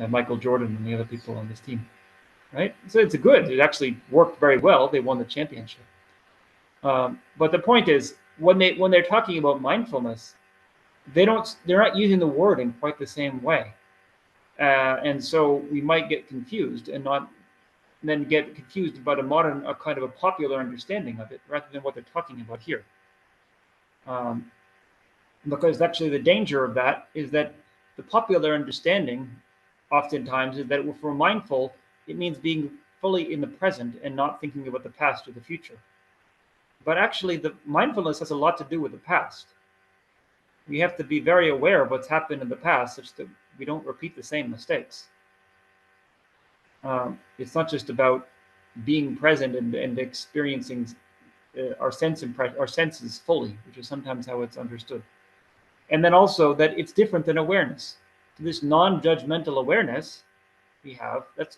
Michael Jordan and the other people on this team. Right? So it's good. It actually worked very well. They won the championship. But the point is, when they're talking about mindfulness, they're not using the word in quite the same way, and so we might get confused and not then get confused about a kind of a popular understanding of it rather than what they're talking about here. Because actually the danger of that is that the popular understanding oftentimes is that if we're mindful, it means being fully in the present and not thinking about the past or the future. But actually, the mindfulness has a lot to do with the past. We have to be very aware of what's happened in the past, such that we don't repeat the same mistakes. It's not just about being present and experiencing our senses fully, which is sometimes how it's understood. And then also that it's different than awareness. This non-judgmental awareness we have, that's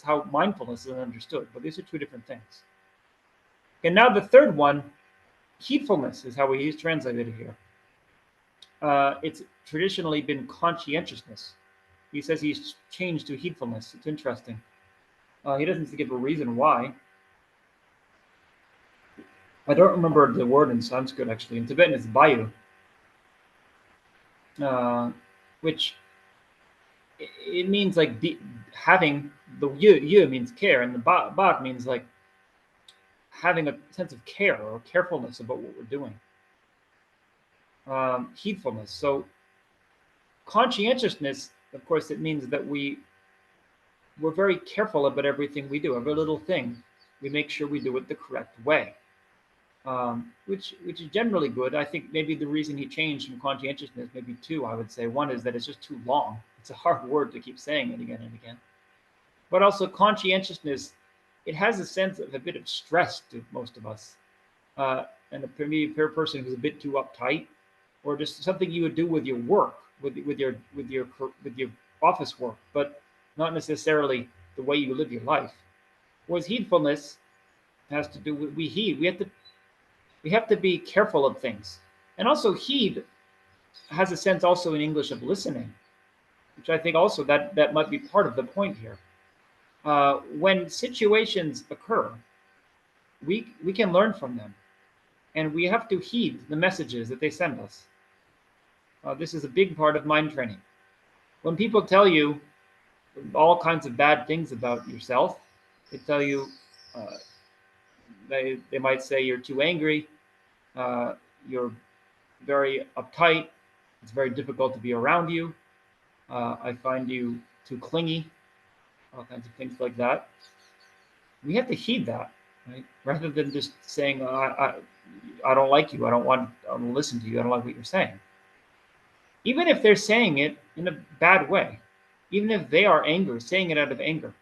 how mindfulness is understood. But these are two different things. And now the third one, heedfulness, is how he's translated it here. It's traditionally been conscientiousness. He says he's changed to heedfulness. It's interesting. He doesn't give a reason why. I don't remember the word in Sanskrit, actually. In Tibetan, it's bayu, which it means like having, the yu means care, and the ba means like having a sense of care or carefulness about what we're doing. Heedfulness. So conscientiousness, of course, it means that we're very careful about everything we do. Every little thing, we make sure we do it the correct way, which is generally good. I think maybe the reason he changed from conscientiousness, maybe two, I would say. One is that it's just too long. It's a hard word to keep saying it again and again. But also conscientiousness, it has a sense of a bit of stress to most of us. And maybe a person who's a bit too uptight, or just something you would do with your work, with your office work, but not necessarily the way you live your life. Whereas heedfulness has to do with we have to be careful of things. And also heed has a sense also in English of listening, which I think also that might be part of the point here. When situations occur, we can learn from them, and we have to heed the messages that they send us. This is a big part of mind training. When people tell you all kinds of bad things about yourself, they tell you, they might say you're too angry, you're very uptight, it's very difficult to be around you, I find you too clingy, all kinds of things like that. We have to heed that, right? Rather than just saying, I don't like you, I don't want to listen to you, I don't like what you're saying. Even if they're saying it in a bad way, even if they are angry, saying it out of anger,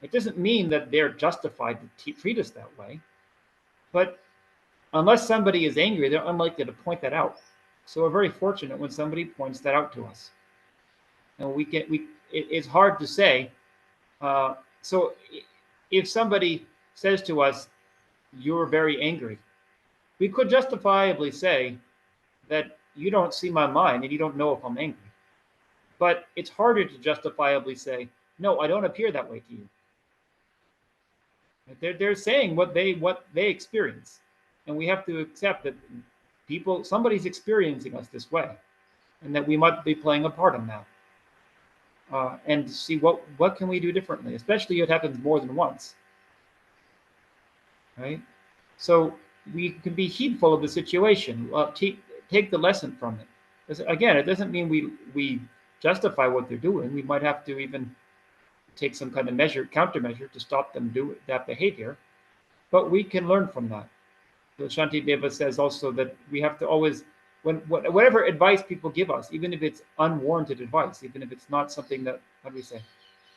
it doesn't mean that they're justified to treat us that way. But unless somebody is angry, they're unlikely to point that out. So we're very fortunate when somebody points that out to us. And it's hard to say. So if somebody says to us, "You're very angry," we could justifiably say that you don't see my mind and you don't know if I'm angry. But it's harder to justifiably say, "No, I don't appear that way to you." They're saying what they experience, and we have to accept that somebody's experiencing us this way, and that we might be playing a part in that. And see what can we do differently, especially if it happens more than once, right? So we can be heedful of the situation, take the lesson from it. Again, it doesn't mean we justify what they're doing. We might have to even take some kind of countermeasure to stop them do that behavior, but we can learn from that. So Shantideva says also that we have to always, whatever advice people give us, even if it's unwarranted advice, even if it's not something that, how do we say,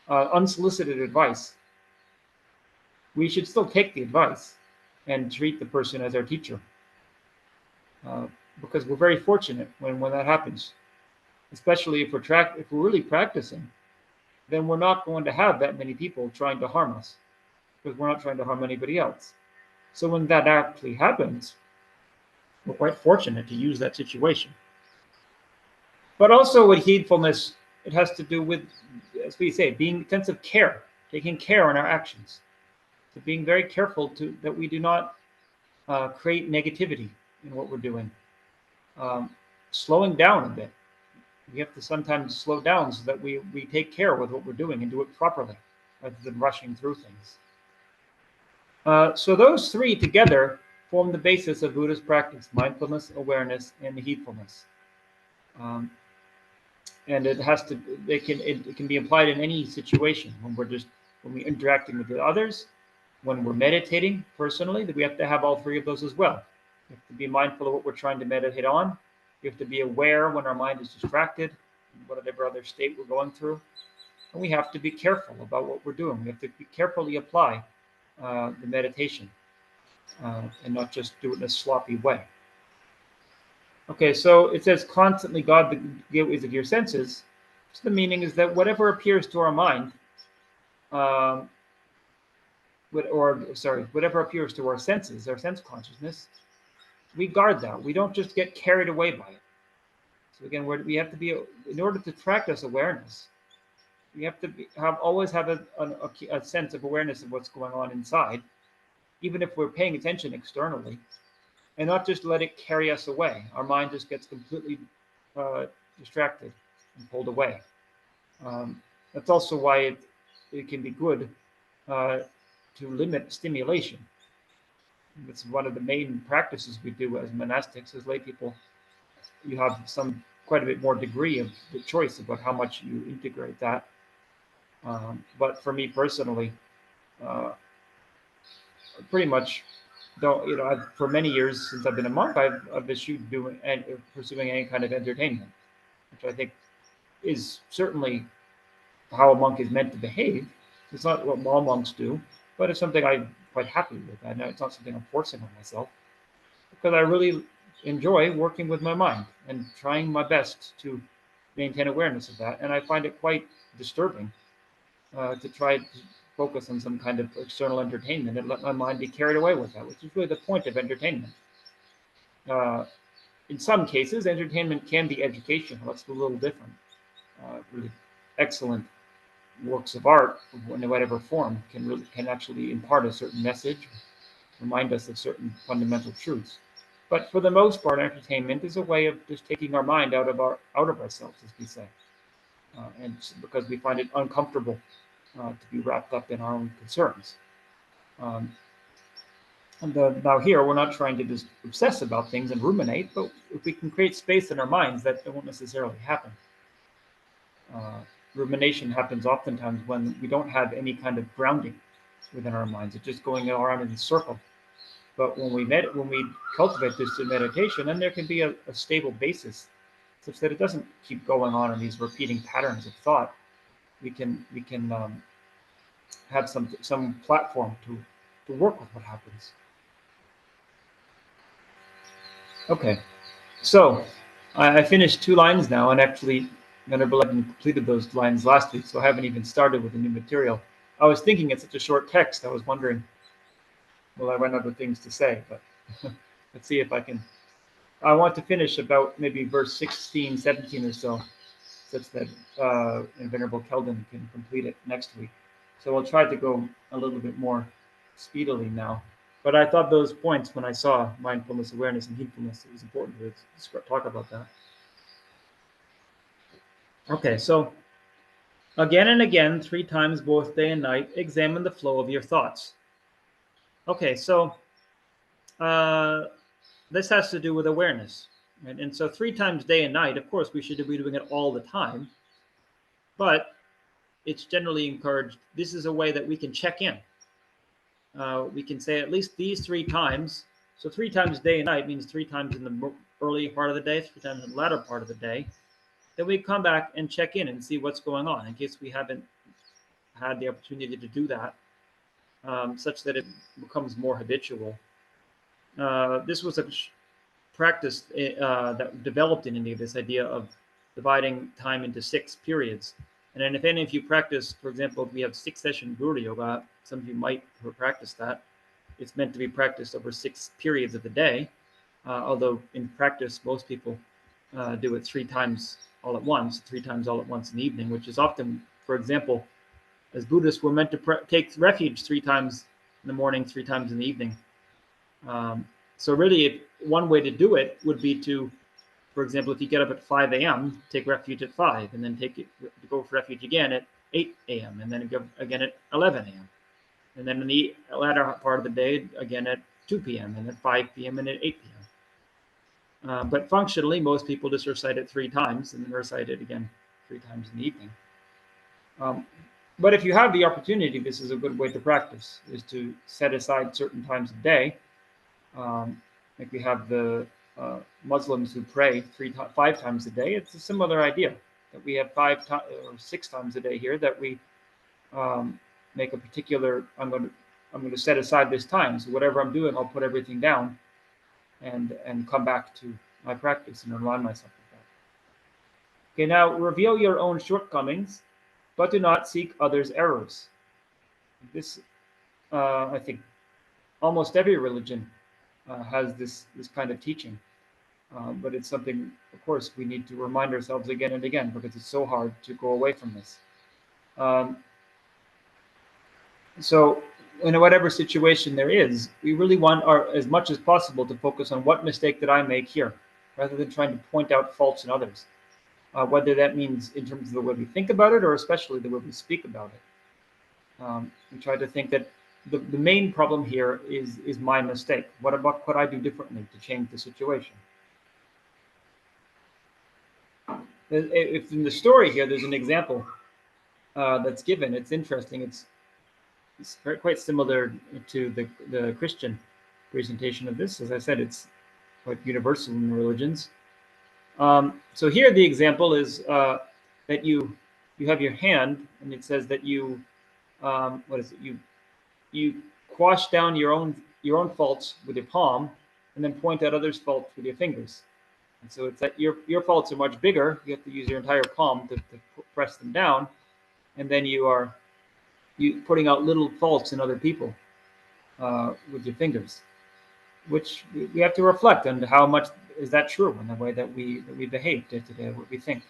unsolicited advice, we should still take the advice and treat the person as our teacher, because we're very fortunate when that happens, especially if we're really practicing. Then we're not going to have that many people trying to harm us, because we're not trying to harm anybody else. So when that actually happens, we're quite fortunate to use that situation. But also with heedfulness, it has to do with, as we say, being sense of care, taking care in our actions. So being very careful that we do not create negativity in what we're doing. Slowing down a bit. We have to sometimes slow down so that we take care with what we're doing and do it properly, rather than rushing through things. So those three together form the basis of Buddhist practice: mindfulness, awareness, and heedfulness. And it can be applied in any situation when we're interacting with the others, when we're meditating personally, that we have to have all three of those as well. We have to be mindful of what we're trying to meditate on. We have to be aware when our mind is distracted, whatever other state we're going through. And we have to be careful about what we're doing. We have to carefully apply the meditation, and not just do it in a sloppy way. Okay, so it says constantly guard the gateways of your senses. So the meaning is that whatever appears to our mind, whatever appears to our senses, our sense consciousness, we guard that. We don't just get carried away by it. So again, we have to be, in order to practice awareness, we have to always have a sense of awareness of what's going on inside, even if we're paying attention externally, and not just let it carry us away. Our mind just gets completely distracted and pulled away. That's also why it can be good to limit stimulation. It's one of the main practices we do as monastics, as lay people. You have quite a bit more degree of the choice about how much you integrate that. But for me personally, pretty much for many years since I've been a monk, I've eschewed pursuing any kind of entertainment, which I think is certainly how a monk is meant to behave. It's not what all monks do, but it's something I'm quite happy with. I know it's not something I'm forcing on myself, because I really enjoy working with my mind and trying my best to maintain awareness of that. And I find it quite disturbing to try to focus on some kind of external entertainment and let my mind be carried away with that, which is really the point of entertainment. In some cases, entertainment can be educational. That's a little different. Really excellent works of art, in whatever form, can actually impart a certain message, remind us of certain fundamental truths. But for the most part, entertainment is a way of just taking our mind out of ourselves, as we say, and because we find it uncomfortable to be wrapped up in our own concerns. Now here, we're not trying to just obsess about things and ruminate, but if we can create space in our minds, that won't necessarily happen. Rumination happens oftentimes when we don't have any kind of grounding within our minds. It's just going around in a circle. But when we cultivate this in meditation, then there can be a stable basis, such that it doesn't keep going on in these repeating patterns of thought. We can have some platform to work with what happens. Okay, so I finished 2 lines now, and actually, Venerable hadn't completed those lines last week, so I haven't even started with the new material. I was thinking it's such a short text, I was wondering, will I run out of things to say? But let's see if I can. I want to finish about maybe verse 16, 17 or so, such that Venerable Keldon can complete it next week. So I'll try to go a little bit more speedily now. But I thought those points, when I saw mindfulness, awareness, and heedfulness, it was important to talk about that. Okay, so again and again, 3 times both day and night, examine the flow of your thoughts. Okay, so uh, this has to do with awareness. Right? And so 3 times day and night, of course, we should be doing it all the time, but it's generally encouraged. This is a way that we can check in. We can say at least these 3 times. So 3 times day and night means 3 times in the early part of the day, 3 times in the latter part of the day. Then we come back and check in and see what's going on in case we haven't had the opportunity to do that, such that it becomes more habitual. This was a practice that developed in India, this idea of dividing time into 6 periods. And then if any of you practice, for example, if we have 6-session Guru Yoga, some of you might practice that. It's meant to be practiced over 6 periods of the day, although in practice, most people do it 3 times all at once, 3 times all at once in the evening, which is often, for example, as Buddhists, we're meant to take refuge 3 times in the morning, 3 times in the evening. So really, one way to do it would be to, for example, if you get up at 5 a.m., take refuge at 5, and then go for refuge again at 8 a.m., and then go again at 11 a.m. And then in the latter part of the day, again at 2 p.m., and at 5 p.m., and at 8 p.m. But functionally, most people just recite it 3 times, and then recite it again 3 times in the evening. But if you have the opportunity, this is a good way to practice, is to set aside certain times of day. Like we have the Muslims who pray 5 times a day. It's a similar idea that we have 6 times a day here that we make a particular. I'm going to set aside this time. So whatever I'm doing, I'll put everything down and come back to my practice and align myself with that. Okay, now reveal your own shortcomings, but do not seek others' errors. This, I think, almost every religion has this kind of teaching, but it's something, of course, we need to remind ourselves again and again because it's so hard to go away from this. So, in whatever situation there is, we really want as much as possible to focus on what mistake did I make here, rather than trying to point out faults in others. Whether that means in terms of the way we think about it, or especially the way we speak about it. We try to think that the main problem here is my mistake. What about could I do differently to change the situation? If in the story here, there's an example that's given. It's interesting. It's quite similar to the Christian presentation of this. As I said, it's quite universal in religions. So here the example is that you have your hand, and it says that you what is it? You quash down your own faults with your palm, and then point out others' faults with your fingers. And so it's that your faults are much bigger. You have to use your entire palm to press them down, and then you putting out little faults in other people with your fingers, which we have to reflect on how much is that true in the way that we behave day to day, what we think.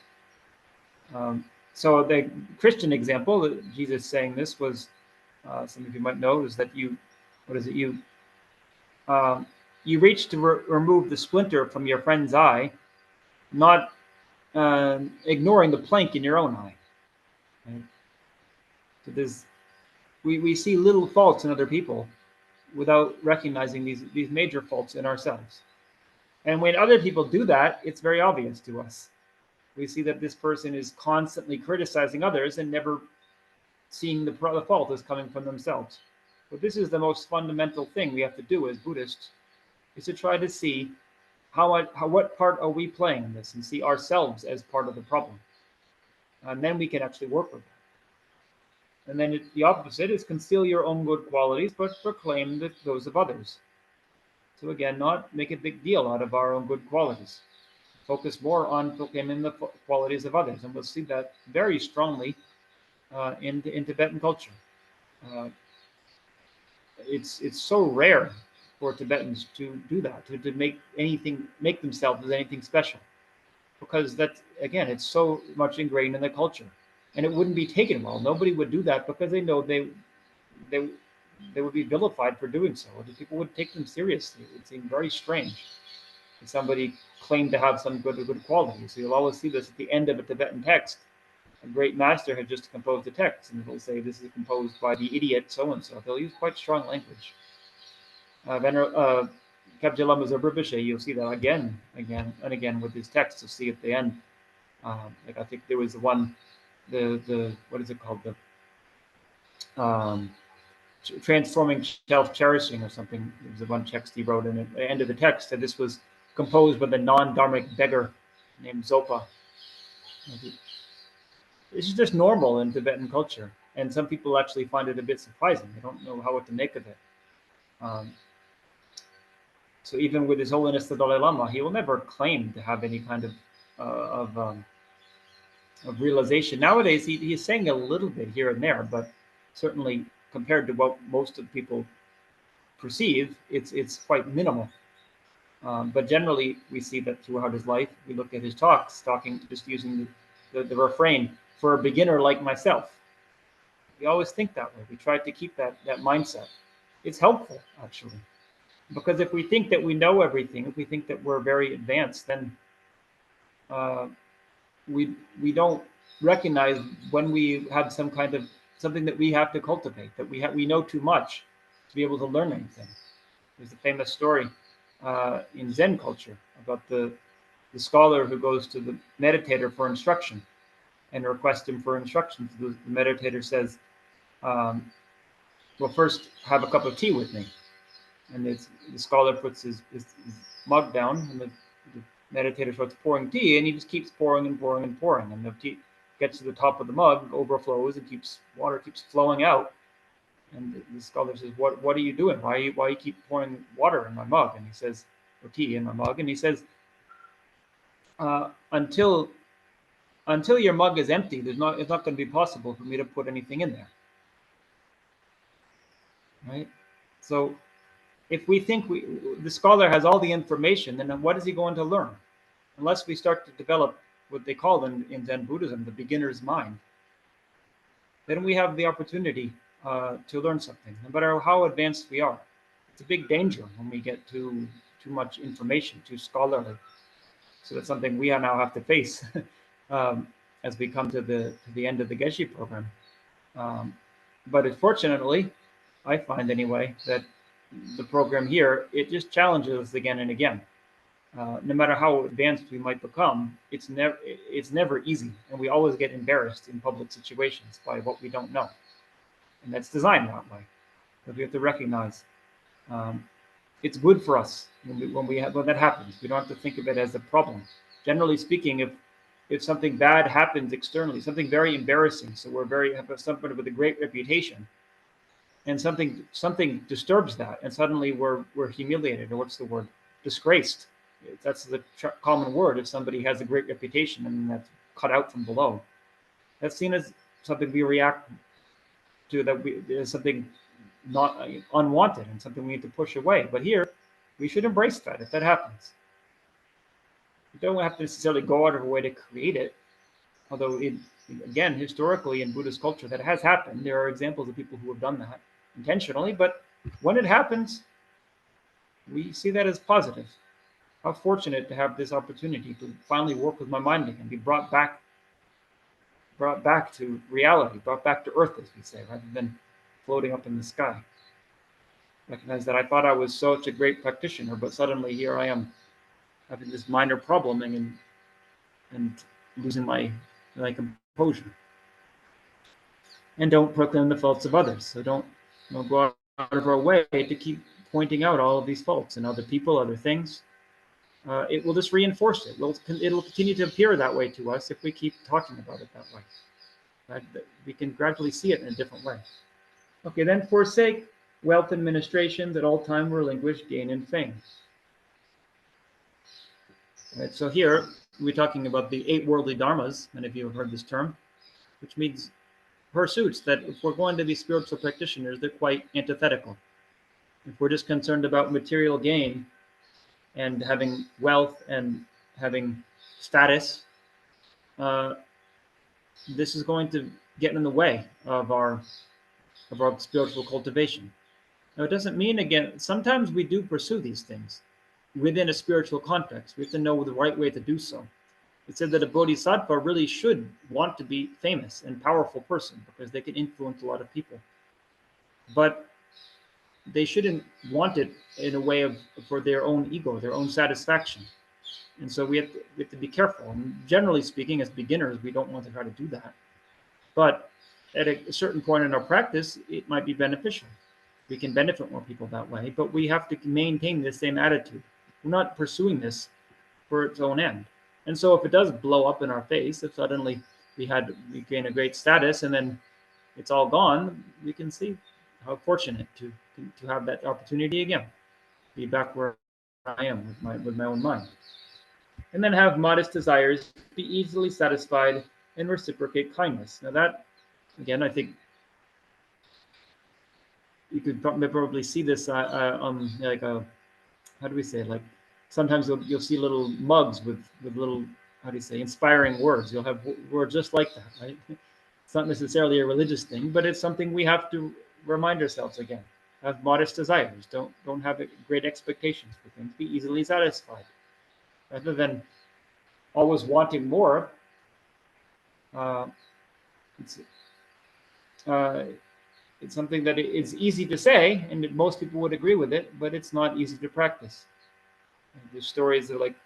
So the Christian example, Jesus saying this was, some of you might know, is that you reach to remove the splinter from your friend's eye, not ignoring the plank in your own eye. Right? So we see little faults in other people without recognizing these major faults in ourselves. And when other people do that, it's very obvious to us. We see that this person is constantly criticizing others and never seeing the fault as coming from themselves. But this is the most fundamental thing we have to do as Buddhists, is to try to see what part are we playing in this, and see ourselves as part of the problem. And then we can actually work with that. And then the opposite is conceal your own good qualities, but proclaim those of others. So again, not make a big deal out of our own good qualities. Focus more on proclaiming the qualities of others, and we'll see that very strongly in Tibetan culture. Uh, it's so rare for Tibetans to do that, to make themselves as anything special, because that again, it's so much ingrained in the culture, and it wouldn't be taken well. Nobody would do that because they know they they would be vilified for doing so. People would take them seriously. It would seem very strange if somebody claimed to have some good quality. So you'll always see this at the end of a Tibetan text. A great master had just composed a text, and it'll say this is composed by the idiot so and so. They'll use quite strong language. Kapjalama's Abrubishe, you'll see that again and again with his text. You'll see at the end. Like I think there was the one, the what is it called, the transforming self-cherishing or something. There was the one text he wrote, and at the end of the text that this was composed by the non-dharmic beggar named Zopa. This is just normal in Tibetan culture, and some people actually find it a bit surprising. They don't know what to make of it. Um, so even with His Holiness the Dalai Lama, he will never claim to have any kind of realization. Nowadays, he is saying a little bit here and there, but certainly compared to what most of people perceive, it's quite minimal. But generally, we see that throughout his life, we look at his talks, talking just using the refrain for a beginner like myself. We always think that way. We try to keep that mindset. It's helpful, actually, because if we think that we know everything, if we think that we're very advanced, then we don't recognize when we have some kind of something that we have to cultivate, that we know too much to be able to learn anything. There's a famous story in Zen culture about the scholar who goes to the meditator for instruction and requests him for instructions. The meditator says, well, first have a cup of tea with me. And the scholar puts his mug down, and the meditator starts pouring tea, and he just keeps pouring and pouring and pouring. And the tea gets to the top of the mug, overflows, and water keeps flowing out. And the scholar says, "What are you doing? Why you keep pouring water in my mug?" And he says, or tea in my mug, and he says, "Until your mug is empty, it's not going to be possible for me to put anything in there." Right? So if we think the scholar has all the information, then what is he going to learn? Unless we start to develop what they call in Zen Buddhism the beginner's mind, then we have the opportunity to learn something, no matter how advanced we are. It's a big danger when we get too much information, too scholarly. So that's something we now have to face as we come to the end of the Geshe program. But fortunately, I find anyway that the program here, it just challenges us again and again. No matter how advanced we might become, it's never easy, and we always get embarrassed in public situations by what we don't know, and that's designed that way. But we have to recognize it's good for us when that happens. We don't have to think of it as a problem. Generally speaking, if something bad happens externally, something very embarrassing, so have somebody with a great reputation, and something disturbs that, and suddenly we're humiliated, or what's the word, disgraced. That's the common word if somebody has a great reputation and that's cut out from below. That's seen as something we react to, as something not unwanted and something we need to push away. But here, we should embrace that if that happens. We don't have to necessarily go out of our way to create it, although again, historically in Buddhist culture, that has happened. There are examples of people who have done that intentionally, but when it happens, we see that as positive. How fortunate to have this opportunity to finally work with my mind again, be brought back to reality, brought back to earth, as we say, rather than floating up in the sky. Recognize that I thought I was such a great practitioner, but suddenly here I am having this minor problem and losing my composure. And don't proclaim the faults of others. So don't go out of our way to keep pointing out all of these faults in other people, other things. It will just reinforce it. It'll continue to appear that way to us if we keep talking about it that way. We can gradually see it in a different way. Okay, then forsake wealth administrations at all time relinquish gain and fame. Right, so here we're talking about the 8 worldly dharmas, many of you have heard this term, which means pursuits that if we're going to be spiritual practitioners, they're quite antithetical. If we're just concerned about material gain and having wealth and having status, uh, this is going to get in the way of our spiritual cultivation. Now, it doesn't mean, again, sometimes we do pursue these things within a spiritual context. We have to know the right way to do so. It said that a bodhisattva really should want to be famous and powerful person because they can influence a lot of people. But they shouldn't want it in a way of for their own ego, their own satisfaction. And so we have to be careful. And generally speaking, as beginners, we don't want to try to do that. But at a certain point in our practice, it might be beneficial. We can benefit more people that way, but we have to maintain the same attitude. We're not pursuing this for its own end. And so if it does blow up in our face, if suddenly we gain a great status and then it's all gone, we can see how fortunate to have that opportunity again, be back where I am with my own mind. And then have modest desires, be easily satisfied, and reciprocate kindness. Now that, again, I think you could probably see this like a, how do we say it? Like sometimes you'll see little mugs with little, how do you say, inspiring words. You'll have words just like that, right? It's not necessarily a religious thing, but it's something we have to remind ourselves again. Have modest desires. Don't have great expectations for things. Be easily satisfied, rather than always wanting more. It's it's something that it's easy to say, and that most people would agree with it, but it's not easy to practice. And there's stories that, like,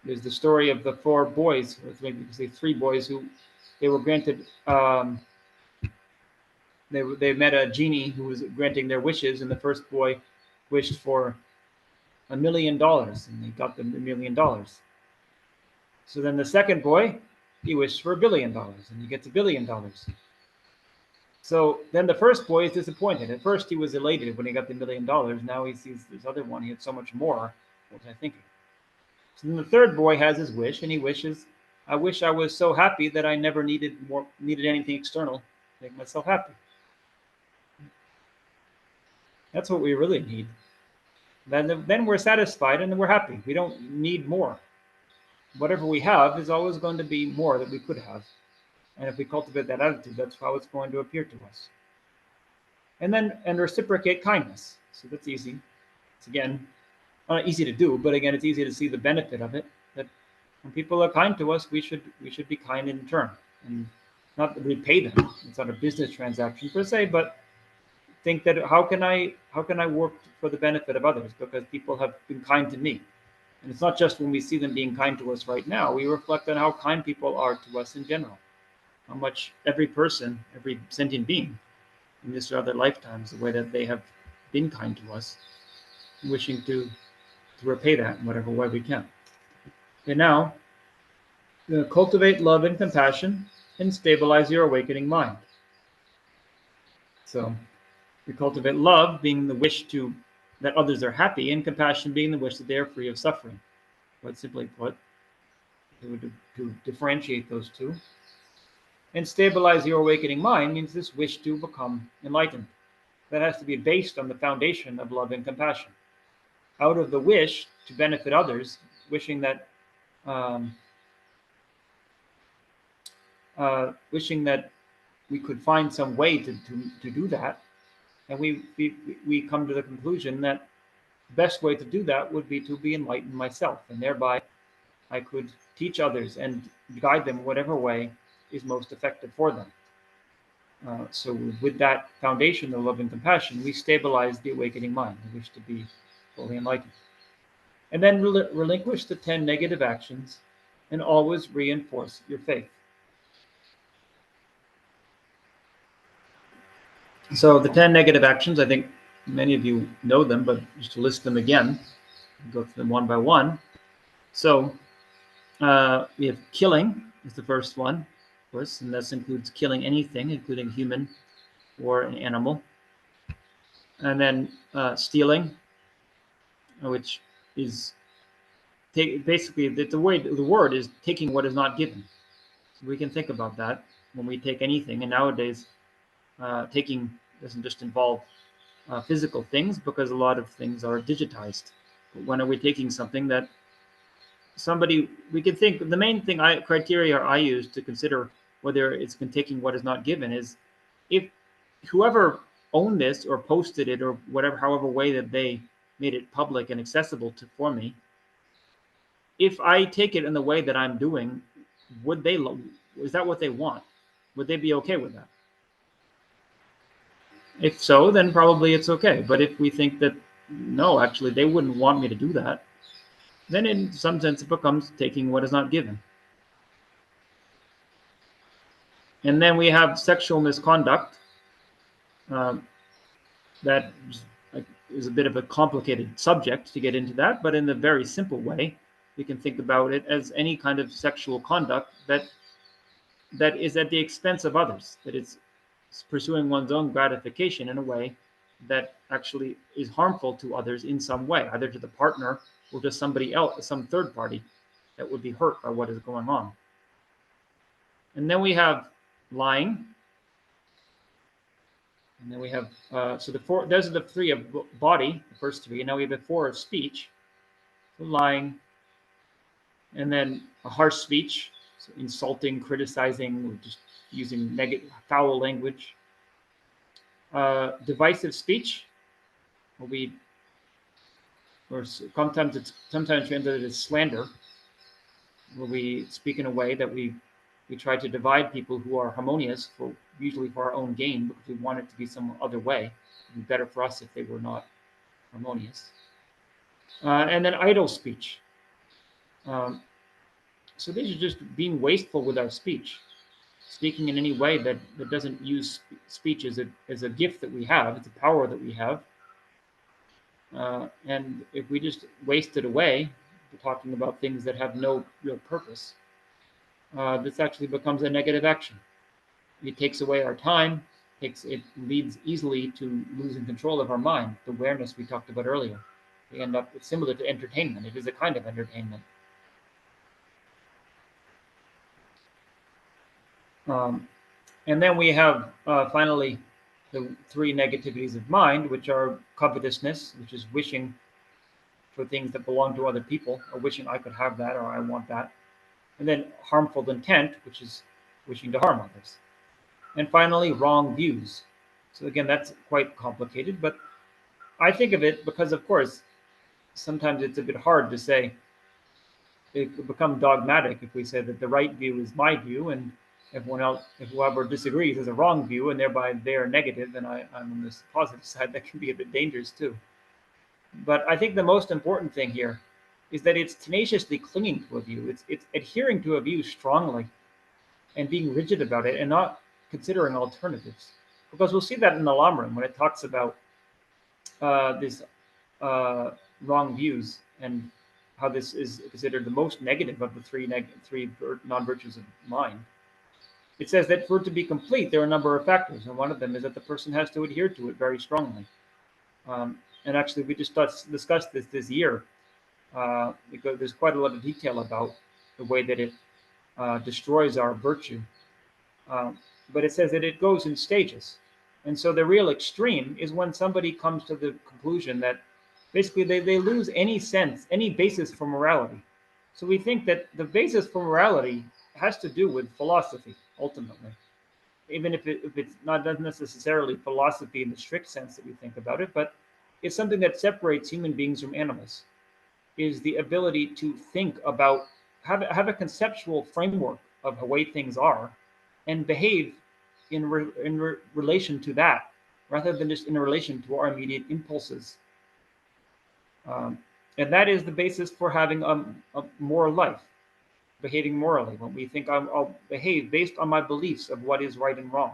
there's the story of the 4 boys, or maybe you could say 3 boys, who they were granted. They met a genie who was granting their wishes, and the first boy wished for $1 million, and they got them $1 million. So then the second boy, he wished for $1 billion, and he gets $1 billion. So then the first boy is disappointed. At first he was elated when he got the $1 million. Now he sees this other one, he had so much more. What was I thinking? So then the third boy has his wish, and he wishes, I wish I was so happy that I never needed anything external to make myself happy. That's what we really need. Then we're satisfied and then we're happy. We don't need more. Whatever we have is always going to be more that we could have. And if we cultivate that attitude, that's how it's going to appear to us. And reciprocate kindness. So that's easy. It's, again, not easy to do, but again, it's easy to see the benefit of it. That when people are kind to us, we should be kind in turn, and not repay them. It's not a business transaction per se, but think that how can I work for the benefit of others, because people have been kind to me. And it's not just when we see them being kind to us right now. We reflect on how kind people are to us in general, how much every person, every sentient being in this or other lifetimes, the way that they have been kind to us, wishing to repay that in whatever way we can. Okay, now cultivate love and compassion and stabilize your awakening mind. So we cultivate love, being the wish that others are happy, and compassion being the wish that they are free of suffering. Quite simply put, to differentiate those two. And stabilize your awakening mind means this wish to become enlightened. That has to be based on the foundation of love and compassion. Out of the wish to benefit others, wishing that we could find some way to do that, and we come to the conclusion that the best way to do that would be to be enlightened myself, and thereby I could teach others and guide them whatever way is most effective for them. So with that foundation of love and compassion, we stabilize the awakening mind, the wish to be fully enlightened. And then relinquish the 10 negative actions and always reinforce your faith. So the 10 negative actions, I think many of you know them, but just to list them again, go through them one by one. So we have killing is the first one, of course, and this includes killing anything, including human or an animal. And then stealing, which is basically the word is taking what is not given. So we can think about that when we take anything. And nowadays, taking doesn't just involve physical things, because a lot of things are digitized. But when are we taking something that somebody we can think? The main thing criteria I use to consider whether it's been taking what is not given is if whoever owned this or posted it or whatever, however way that they made it public and accessible to for me, if I take it in the way that I'm doing, would they is that what they want? Would they be okay with that? If so, then probably it's okay. But if we think that no, actually they wouldn't want me to do that, then in some sense it becomes taking what is not given. And then we have sexual misconduct. Um, that is a bit of a complicated subject to get into that, but in a very simple way, we can think about it as any kind of sexual conduct that is at the expense of others, that it's pursuing one's own gratification in a way that actually is harmful to others in some way, either to the partner or to somebody else, some third party that would be hurt by what is going on. And then we have lying. And then we have, so the four, those are the three of body, the first three. And now we have the four of speech, so lying, and then a harsh speech, so insulting, criticizing, or just using negative, foul language. Divisive speech, we or sometimes translated as slander, where we speak in a way that we try to divide people who are harmonious, for usually for our own gain, because we want it to be some other way. It would be better for us if they were not harmonious. And then idle speech. Um, so these are just being wasteful with our speech, speaking in any way that doesn't use speech as a gift that we have, it's a power that we have. And if we just waste it away, talking about things that have no real purpose, this actually becomes a negative action. It takes away our time. It leads easily to losing control of our mind. The awareness we talked about earlier. We end up, it's similar to entertainment. It is a kind of entertainment. Um, and then we have finally the three negativities of mind, which are covetousness, which is wishing for things that belong to other people, or wishing I could have that or I want that. And then harmful intent, which is wishing to harm others. And finally, wrong views. So again, that's quite complicated, but I think of it because, of course, sometimes it's a bit hard to say. It could become dogmatic if we say that the right view is my view, and everyone else, if whoever disagrees, has a wrong view, and thereby they are negative, and I'm on this positive side. That can be a bit dangerous too. But I think the most important thing here is that it's tenaciously clinging to a view. It's adhering to a view strongly and being rigid about it and not considering alternatives. Because we'll see that in the Lamrim when it talks about these wrong views and how this is considered the most negative of the three non-virtues of mind. It says that for it to be complete, there are a number of factors, and one of them is that the person has to adhere to it very strongly. And actually, we just discussed this year because there's quite a lot of detail about the way that it destroys our virtue. Um, but it says that it goes in stages. And so the real extreme is when somebody comes to the conclusion that basically they lose any sense, any basis for morality. So we think that the basis for morality has to do with philosophy, ultimately. Even if it's not doesn't necessarily philosophy in the strict sense that we think about it, but it's something that separates human beings from animals, is the ability to think about, have a conceptual framework of the way things are and behave in relation to that rather than just in relation to our immediate impulses. Um, and that is the basis for having a moral life, behaving morally. When we think I'll behave based on my beliefs of what is right and wrong.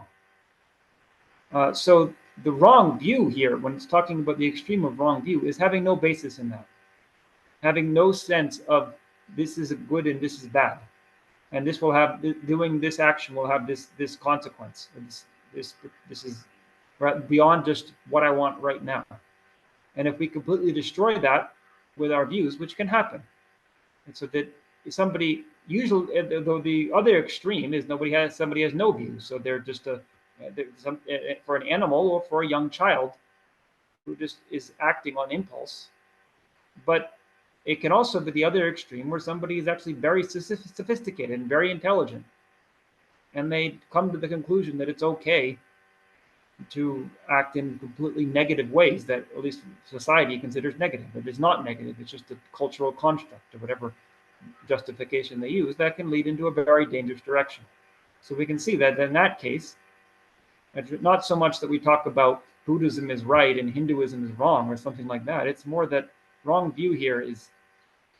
So the wrong view here, when it's talking about the extreme of wrong view, is having no basis in that, having no sense of this is good and this is bad, and this will have doing this action will have this consequence. This is right, beyond just what I want right now. And if we completely destroy that with our views, which can happen, and so that somebody usually, though the other extreme is somebody has no views, so they're just for an animal or for a young child who just is acting on impulse. But it can also be the other extreme where somebody is actually very sophisticated and very intelligent, and they come to the conclusion that it's okay to act in completely negative ways that at least society considers negative. It is not negative, it's just a cultural construct or whatever justification they use that can lead into a very dangerous direction. So we can see that in that case, not so much that we talk about Buddhism is right and Hinduism is wrong or something like that. It's more that wrong view here is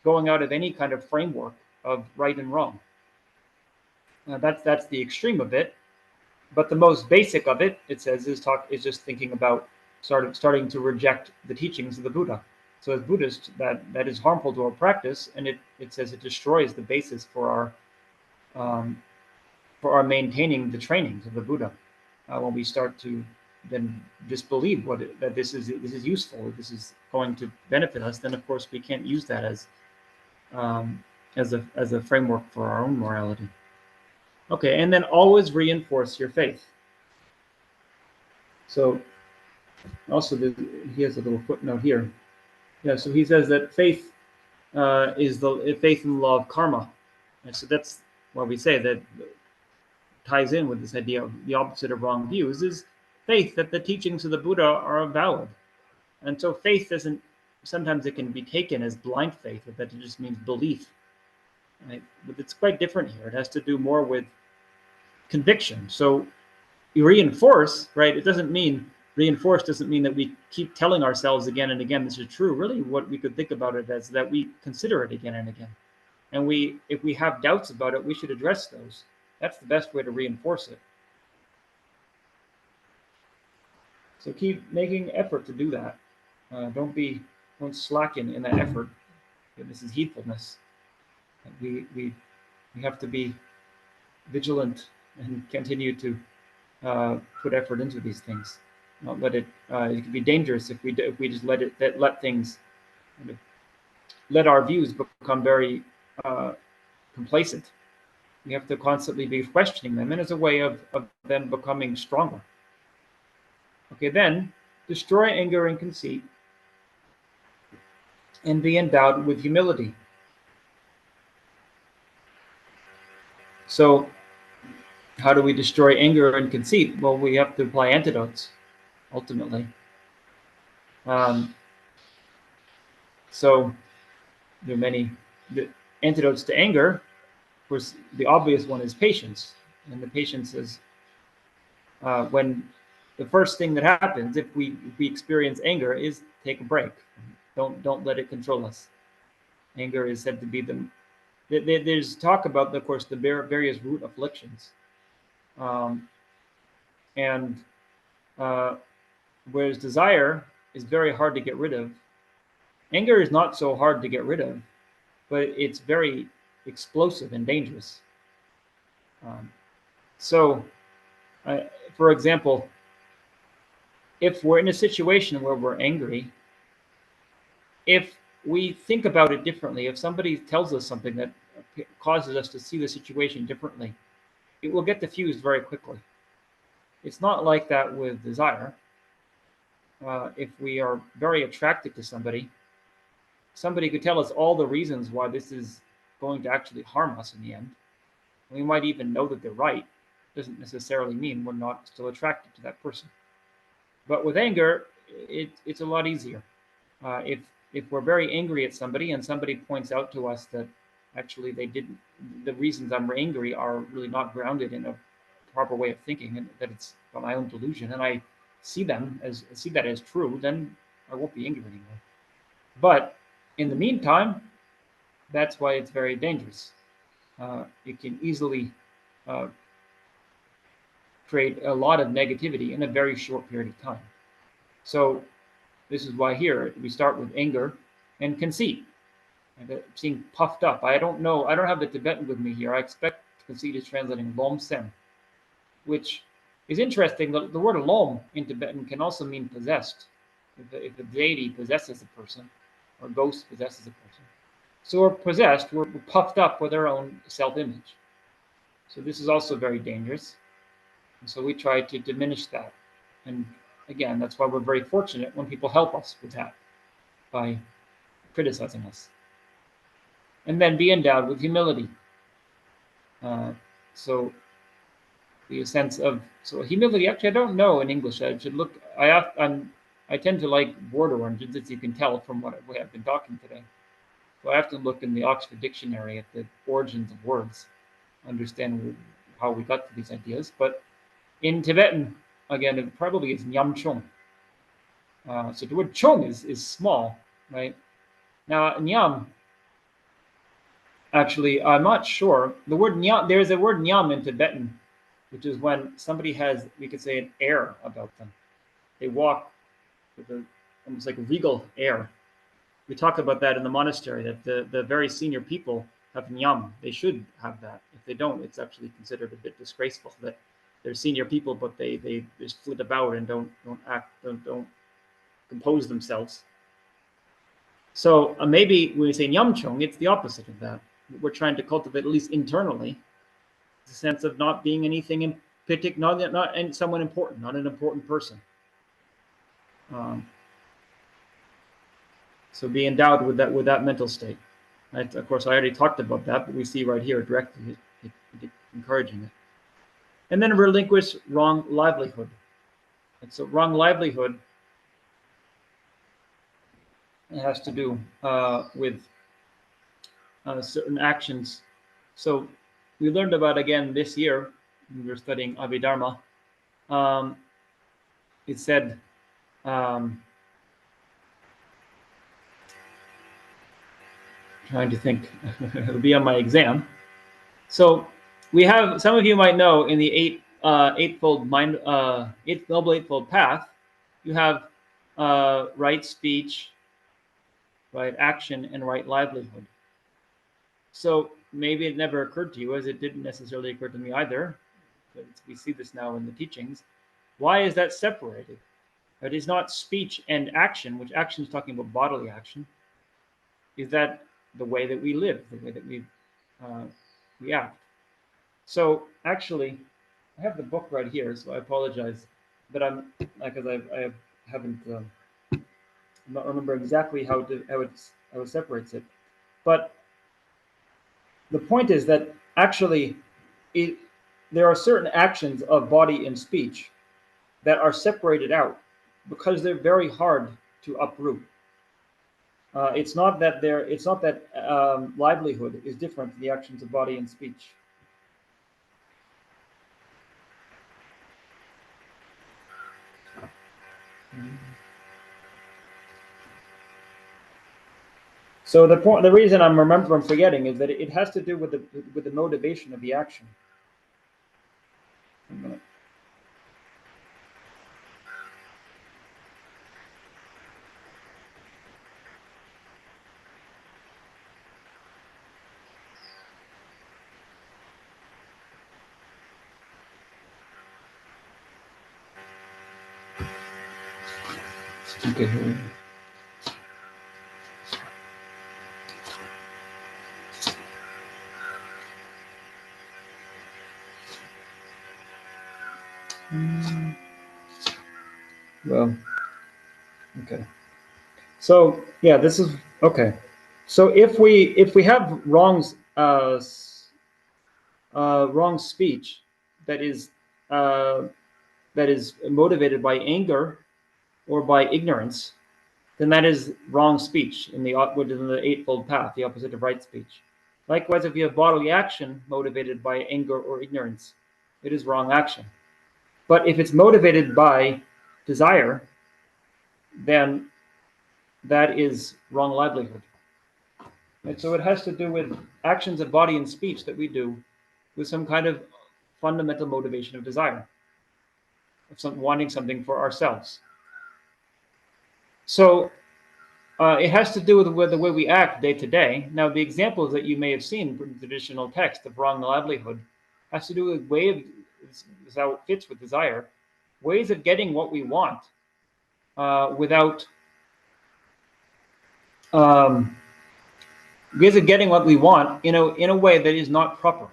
going out of any kind of framework of right and wrong. That's the extreme of it. But the most basic of it, it says, is just thinking about starting to reject the teachings of the Buddha. So as Buddhists, that is harmful to our practice, and it says it destroys the basis for our maintaining the trainings of the Buddha. When we start to then disbelieve that this is useful, this is going to benefit us, then of course we can't use that as a framework for our own morality. Okay, and then always reinforce your faith. So also he has a little footnote here. Yeah, so he says that faith is the faith in the law of karma. And so that's why we say that ties in with this idea of the opposite of wrong views is faith that the teachings of the Buddha are valid. And so faith doesn't, sometimes it can be taken as blind faith, that it just means belief. Right? But it's quite different here. It has to do more with conviction. So you reinforce, right? It doesn't mean, reinforce doesn't mean that we keep telling ourselves again and again this is true. Really, what we could think about it as that we consider it again and again. And if we have doubts about it, we should address those. That's the best way to reinforce it. So keep making effort to do that. Don't slacken in that effort. This is heedfulness. We have to be vigilant and continue to put effort into these things. Not let it. It can be dangerous if we just let things, let our views become very complacent. We have to constantly be questioning them, and as a way of them becoming stronger. Okay, then destroy anger and conceit, and be endowed with humility. So, how do we destroy anger and conceit? Well, we have to apply antidotes, ultimately. So, there are many antidotes to anger. Of course, the obvious one is patience, and the patience is when the first thing that happens if we experience anger is take a break. Don't let it control us. Anger is said to be there's talk about, of course, the various root afflictions, and whereas desire is very hard to get rid of, anger is not so hard to get rid of, but it's very explosive and dangerous. So, for example, if we're in a situation where we're angry, if we think about it differently, if somebody tells us something that causes us to see the situation differently, it will get diffused very quickly. It's not like that with desire. If we are very attracted to somebody could tell us all the reasons why this is going to actually harm us in the end. We might even know that they're right. Doesn't necessarily mean we're not still attracted to that person. But with anger, it's a lot easier. If we're very angry at somebody and somebody points out to us that actually the reasons I'm angry are really not grounded in a proper way of thinking, and that it's my own delusion, and I see that as true, then I won't be angry anymore. But in the meantime, that's why it's very dangerous. It can easily create a lot of negativity in a very short period of time. So this is why here we start with anger and conceit. And seeing puffed up. I don't know. I don't have the Tibetan with me here. I expect conceit is translating lom sem, which It's interesting that the word lom in Tibetan can also mean possessed. If a deity possesses a person, or ghost possesses a person. So we're possessed, we're puffed up with our own self-image. So this is also very dangerous. And so we try to diminish that. And again, that's why we're very fortunate when people help us with that by criticizing us. And then be endowed with humility. So the sense of humility. Actually, I don't know in English. I should look. I tend to like word origins, as you can tell from what I've been talking today. So I have to look in the Oxford Dictionary at the origins of words, understand how we got to these ideas. But in Tibetan, again, it probably is nyam chung. So the word chung is small, right? Now nyam, actually, I'm not sure. The word nyam, there's a word nyam in Tibetan, which is when somebody has, we could say, an air about them. They walk with almost like a regal air. We talk about that in the monastery, that the very senior people have nyam. They should have that. If they don't, it's actually considered a bit disgraceful that they're senior people, but they just flit about and don't compose themselves. So maybe when we say nyamchong, it's the opposite of that. We're trying to cultivate, at least internally, the sense of not being anything in particular, not someone important, not an important person. So be endowed with that mental state. Right? Of course, I already talked about that, but we see right here directly it encouraging it. And then relinquish wrong livelihood. And so wrong livelihood, it has to do with certain actions. So we learned about, again, this year, when we were studying Abhidharma, it said, trying to think, it'll be on my exam. So we have, some of you might know, in the eightfold noble eightfold path, you have right speech, right action, and right livelihood. So maybe it never occurred to you, as it didn't necessarily occur to me either, but we see this now in the teachings. Why is that separated? It is not speech and action, which action is talking about bodily action. Is that the way that we live, the way that we act? So actually, I have the book right here, so I apologize, but I'm because I haven't I don't remember exactly how it separates it, but the point is that actually there are certain actions of body and speech that are separated out because they're very hard to uproot. It's not that livelihood is different from the actions of body and speech. So the reason I'm forgetting is that it has to do with the motivation of the action. Okay. Well, okay. So yeah, this is okay. So if we have wrong speech that is motivated by anger or by ignorance, then that is wrong speech within the eightfold path, the opposite of right speech. Likewise, if you have bodily action motivated by anger or ignorance, it is wrong action. But if it's motivated by desire, then that is wrong livelihood. And so it has to do with actions of body and speech that we do with some kind of fundamental motivation of desire, of wanting something for ourselves. So it has to do with the way we act day to day. Now, the examples that you may have seen from the traditional text of wrong livelihood has to do with is how it fits with desire, ways of getting what we want without um, ways of getting what we want in a way that is not proper.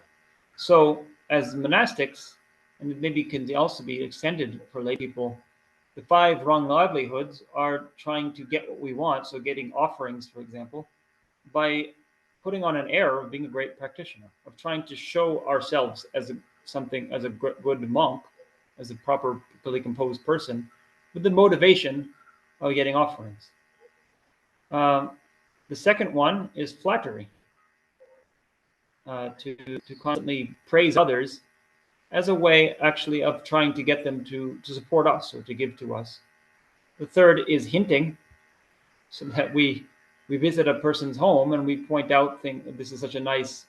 So as monastics, and it maybe can also be extended for lay people, the 5 wrong livelihoods are trying to get what we want. So getting offerings, for example, by putting on an air of being a great practitioner, of trying to show ourselves as a good monk, as a properly composed person, with the motivation of getting offerings. The second one is flattery, to constantly praise others as a way actually of trying to get them to support us or to give to us. The third is hinting, so that we visit a person's home and we point out things. This is such a nice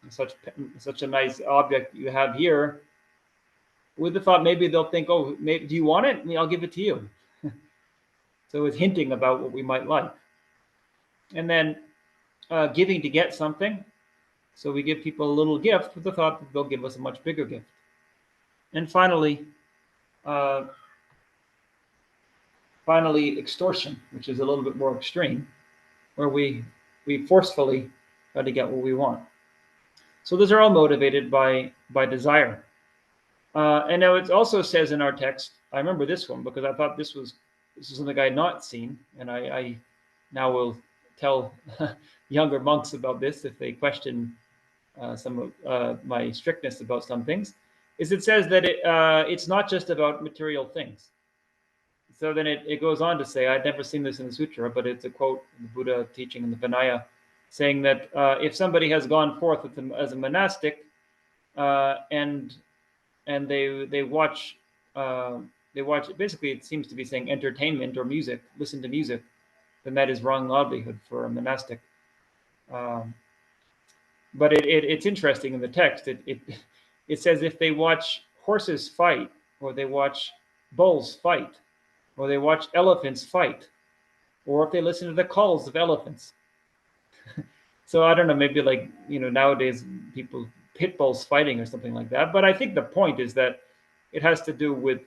such a nice object you have here, with the thought maybe they'll think, oh, maybe, do you want it? I'll give it to you. So it's hinting about what we might like. And then giving to get something. So we give people a little gift with the thought that they'll give us a much bigger gift. And finally, extortion, which is a little bit more extreme, where we forcefully try to get what we want. So those are all motivated by desire. And now it also says in our text, I remember this one because I thought this is something I had not seen, and I now will tell younger monks about this if they question some of my strictness about some things. Is it says that it's not just about material things. So then it goes on to say, I'd never seen this in the sutra, but it's a quote in the Buddha teaching in the Vinaya, saying that if somebody has gone forth as a monastic and they watch basically, it seems to be saying entertainment or music, listen to music, then that is wrong livelihood for a monastic. But it's interesting in the text. It says if they watch horses fight, or they watch bulls fight, or they watch elephants fight, or if they listen to the calls of elephants. So I don't know, maybe like, nowadays people pit bulls fighting or something like that. But I think the point is that it has to do with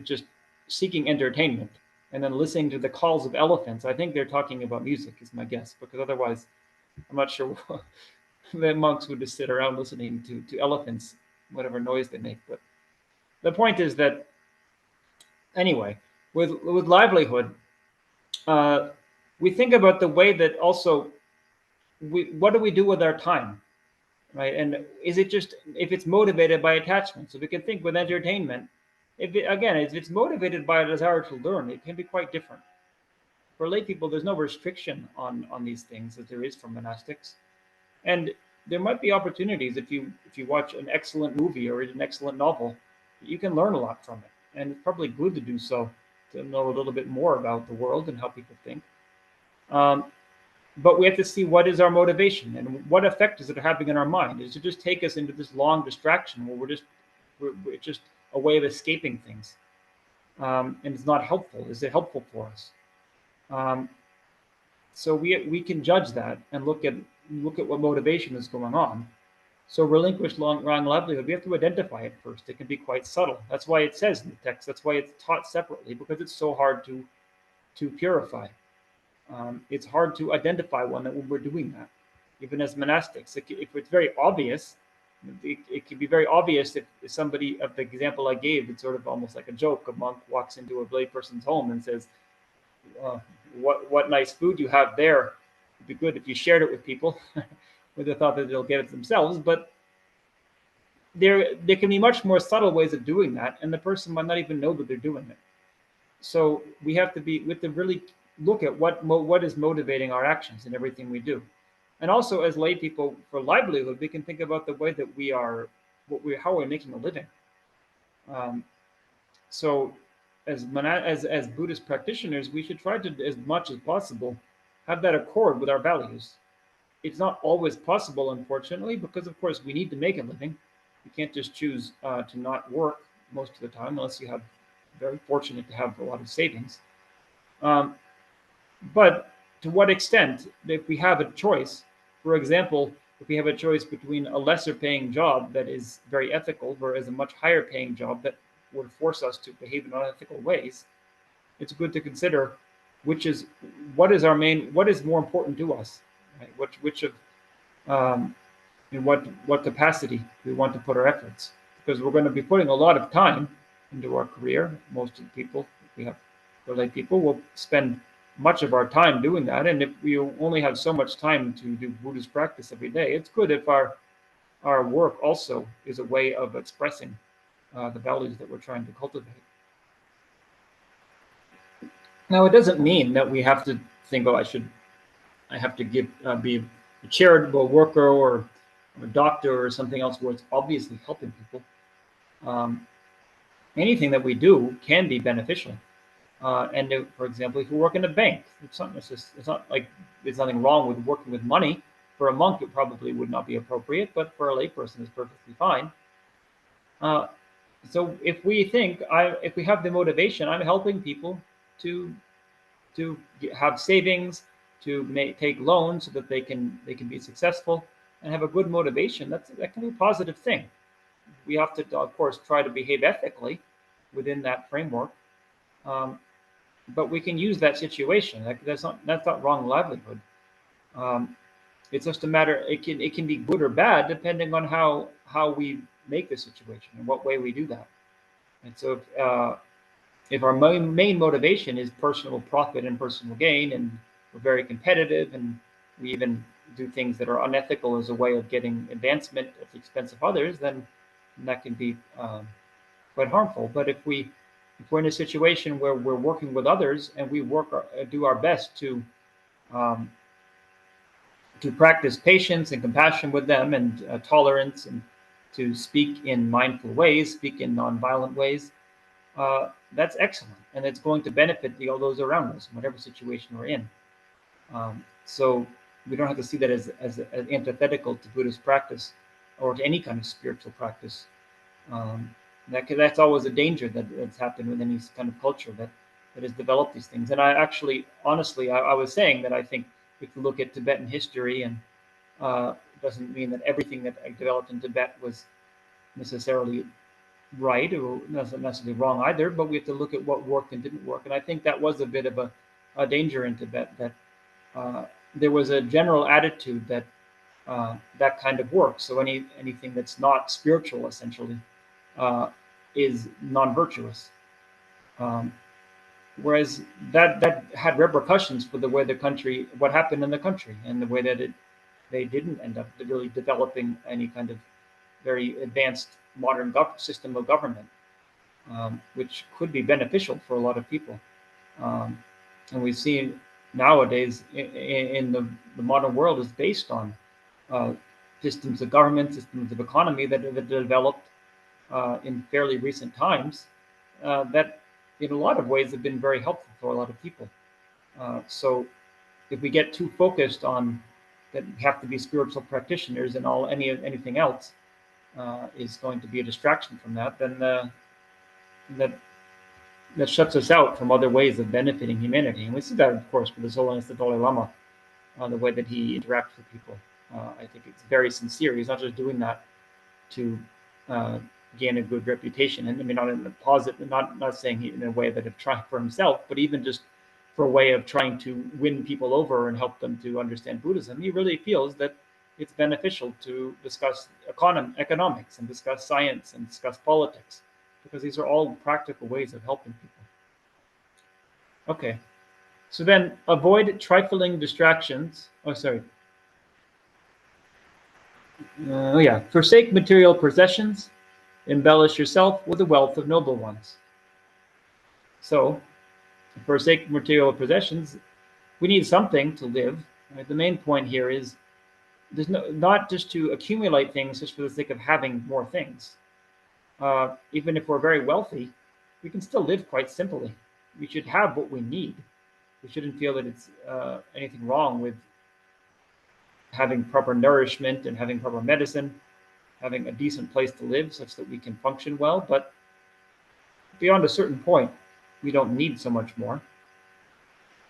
just seeking entertainment and then listening to the calls of elephants. I think they're talking about music, is my guess, because otherwise I'm not sure the monks would just sit around listening to elephants, whatever noise they make. But the point is that, anyway, with livelihood, we think about the way that also what do we do with our time, right? And is it just, if it's motivated by attachment? So we can think with entertainment, if it's motivated by a desire to learn, it can be quite different. For lay people, there's no restriction on these things as there is for monastics, and there might be opportunities if you watch an excellent movie or read an excellent novel, you can learn a lot from it, and it's probably good to do so, to know a little bit more about the world and how people think. But we have to see what is our motivation and what effect is it having in our mind. Is it just take us into this long distraction where we're just a way of escaping things, and it's not helpful? Is it helpful for us? So we can judge that and look at what motivation is going on. So relinquish wrong livelihood, we have to identify it first. It can be quite subtle. That's why it says in the text. That's why it's taught separately, because it's so hard to purify. It's hard to identify when we're doing that, even as monastics. If it's very obvious, it can be very obvious if somebody, of the example I gave, it's sort of almost like a joke. A monk walks into a lay person's home and says, what nice food you have there. It'd be good if you shared it with people with the thought that they'll get it themselves. But there can be much more subtle ways of doing that, and the person might not even know that they're doing it. So we have to really look at what is motivating our actions in everything we do. And also, as lay people, for livelihood, we can think about the way that how we're making a living. So as Buddhist practitioners, we should try to, as much as possible, have that accord with our values. It's not always possible, unfortunately, because of course we need to make a living. You can't just choose to not work most of the time, unless you have very fortunate to have a lot of savings. But to what extent, if we have a choice, for example, if we have a choice between a lesser paying job that is very ethical, whereas a much higher paying job that would force us to behave in unethical ways, it's good to consider which is what is more important to us, right? Which of um, in what capacity we want to put our efforts, because we're going to be putting a lot of time into our career. Most of the people, if we have lay people, will spend much of our time doing that, and if we only have so much time to do Buddhist practice every day, it's good if our work also is a way of expressing the values that we're trying to cultivate. Now, it doesn't mean that we have to think, oh, I have to be a charitable worker or a doctor or something else where it's obviously helping people. Um, Anything that we do can be beneficial. For example, if you work in a bank, it's not like there's nothing wrong with working with money. For a monk, it probably would not be appropriate, but for a layperson, it's perfectly fine. Uh, so if we think, if we have the motivation, I'm helping people to have savings, to take loans so that they can be successful and have a good motivation. That can be a positive thing. We have to, of course, try to behave ethically within that framework. Um, but we can use that situation. That's not wrong livelihood. Um, it's just a matter. It can be good or bad depending on how we make the situation and what way we do that. And so if our main motivation is personal profit and personal gain, and we're very competitive, and we even do things that are unethical as a way of getting advancement at the expense of others, then that can be quite harmful. But if we're in a situation where we're working with others and we do our best um, to practice patience and compassion with them, and tolerance, and to speak in mindful ways, speak in nonviolent ways, that's excellent, and it's going to benefit all those around us in whatever situation we're in. So we don't have to see that as antithetical to Buddhist practice or to any kind of spiritual practice. That's always a danger that's happened with any kind of culture that has developed these things. And I actually, honestly, I was saying that I think if you look at Tibetan history, and it doesn't mean that everything that developed in Tibet was necessarily right or not necessarily wrong either, but we have to look at what worked and didn't work. And I think that was a bit of a danger in Tibet, that there was a general attitude that that kind of works. So anything that's not spiritual, essentially, uh, is non-virtuous. Um, Whereas that had repercussions for the way what happened in the country, and the way that they didn't end up really developing any kind of very advanced modern system of government, which could be beneficial for a lot of people. Um, and we see nowadays in the modern world is based on uh, systems of government, systems of economy that developed in fairly recent times, that in a lot of ways have been very helpful for a lot of people. So if we get too focused on that we have to be spiritual practitioners, and anything else is going to be a distraction from that, then that that shuts us out from other ways of benefiting humanity. And we see that, of course, with His Holiness the Dalai Lama, the way that he interacts with people. I think it's very sincere. He's not just doing that to uh, gain a good reputation, and I mean, not in a positive, not saying he, in a way that of trying for himself, but even just for a way of trying to win people over and help them to understand Buddhism. He really feels that it's beneficial to discuss economics, and discuss science, and discuss politics, because these are all practical ways of helping people. Okay, so then avoid trifling distractions. Oh, sorry. Oh, yeah. Forsake material possessions. Embellish yourself with the wealth of noble ones. So, forsake material possessions. We need something to live. Right? The main point here is not just to accumulate things just for the sake of having more things. Even if we're very wealthy, we can still live quite simply. We should have what we need. We shouldn't feel that it's anything wrong with having proper nourishment and having proper medicine, having a decent place to live such that we can function well. But beyond a certain point, we don't need so much more.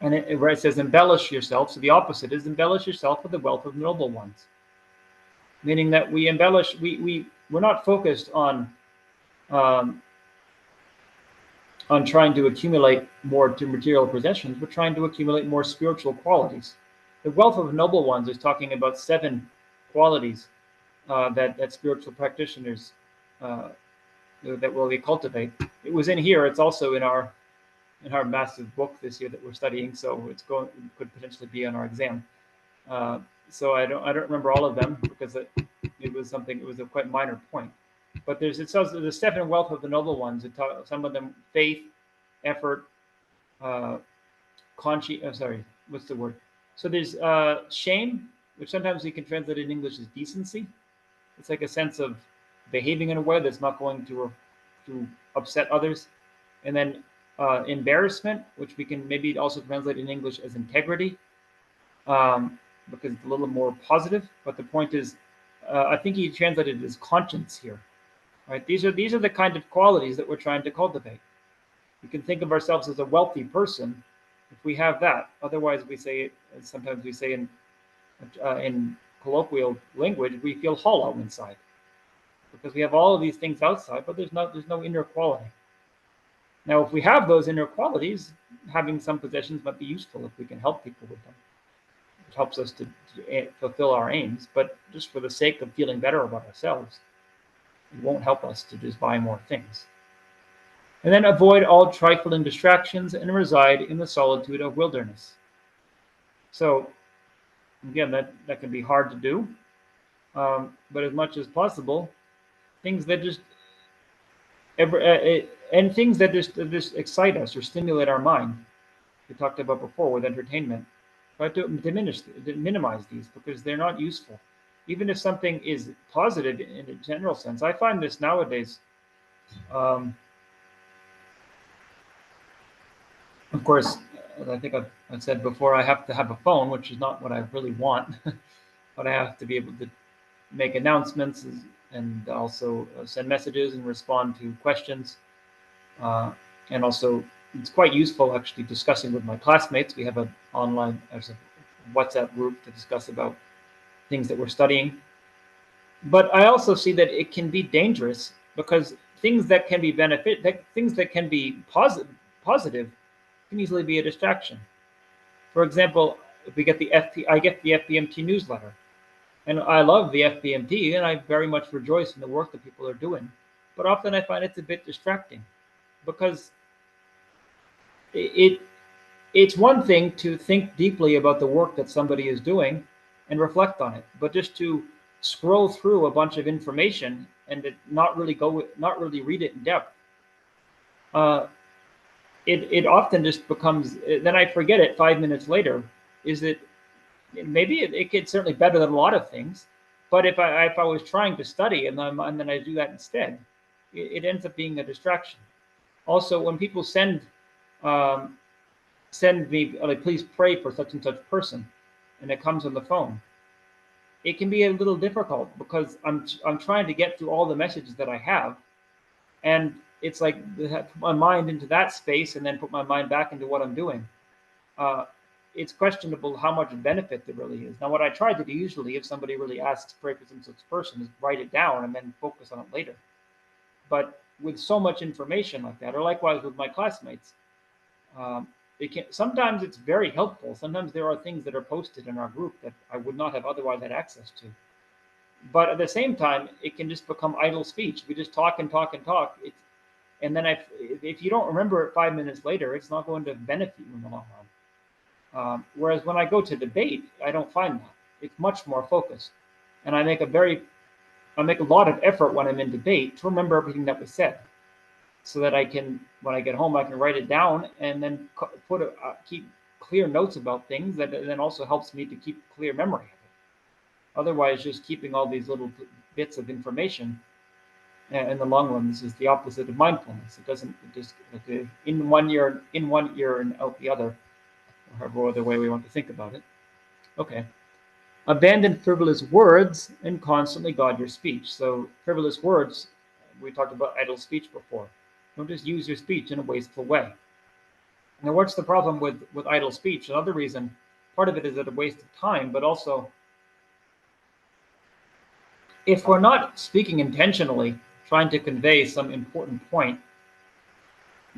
And where it says embellish yourself, so the opposite is embellish yourself with the wealth of noble ones. meaning that we embellish. We're not focused um, on trying to accumulate more to material possessions. We're trying to accumulate more spiritual qualities. The wealth of noble ones is talking about 7 qualities that spiritual practitioners uh, that will cultivate. It was in here. It's also in our massive book this year that we're studying. So it could potentially be on our exam. Uh, so I don't remember all of them because it was something. It was a quite minor point. But it says the 7 wealth of the noble ones. Some of them faith, effort, uh, sorry, what's the word? So there's shame, which sometimes we can translate in English as decency. It's like a sense of behaving in a way that's not going to upset others. And then embarrassment, which we can maybe also translate in English as integrity, because it's a little more positive. But the point is, I think he translated it as conscience here. Right? These are the kind of qualities that we're trying to cultivate. We can think of ourselves as a wealthy person if we have that. Otherwise, sometimes we say in colloquial language, we feel hollow inside because we have all of these things outside, but there's no inner quality. Now, if we have those inner qualities, having some possessions might be useful if we can help people with them. It helps us to fulfill our aims, but just for the sake of feeling better about ourselves, it won't help us to just buy more things. And then avoid all trifling distractions and reside in the solitude of wilderness. So, again, that can be hard to do, but as much as possible, things that just and things that just excite us or stimulate our mind. We talked about before with entertainment. Try to minimize these because they're not useful. Even if something is positive in a general sense, I find this nowadays. Um, of course, as I think I've said before, I have to have a phone, which is not what I really want, but I have to be able to make announcements and also send messages and respond to questions. Uh, and also, it's quite useful actually discussing with my classmates. We have an online there's a WhatsApp group to discuss about things that we're studying. But I also see that it can be dangerous because things that can be positive can easily be a distraction. For example, if we get I get the FBMT newsletter, and I love the FBMT, and I very much rejoice in the work that people are doing. But often I find it's a bit distracting because it it's one thing to think deeply about the work that somebody is doing and reflect on it, but just to scroll through a bunch of information and not really read it in depth, uh, it often just becomes. Then I forget it 5 minutes later. Is it maybe it gets certainly better than a lot of things, but if I was trying to study and then I do that instead, it ends up being a distraction. Also, when people um, send me like please pray for such and such person, and it comes on the phone, it can be a little difficult because I'm trying to get through all the messages that I have, and it's like put my mind into that space and then put my mind back into what I'm doing. Uh, it's questionable how much benefit there really is. Now, what I try to do usually, if somebody really asks pray for some such person, is write it down and then focus on it later. But with so much information like that, or likewise with my classmates, um, sometimes it's very helpful. Sometimes there are things that are posted in our group that I would not have otherwise had access to. But at the same time, it can just become idle speech. We just talk and talk and talk. And then if you don't remember it 5 minutes later, it's not going to benefit you in the long run. Whereas when I go to debate, I don't find that. It's much more focused, and I make a lot of effort when I'm in debate to remember everything that was said, so that I can, when I get home, I can write it down and then keep clear notes about things that then also helps me to keep clear memory of it. Otherwise, just keeping all these little bits of information, in the long run, this is the opposite of mindfulness. It doesn't it just in one ear and out the other, or however other way we want to think about it. Okay. Abandon frivolous words and constantly guard your speech. So frivolous words, we talked about idle speech before. Don't just use your speech in a wasteful way. Now, what's the problem with idle speech? Another reason, part of it is that a waste of time, but also if we're not speaking intentionally, trying to convey some important point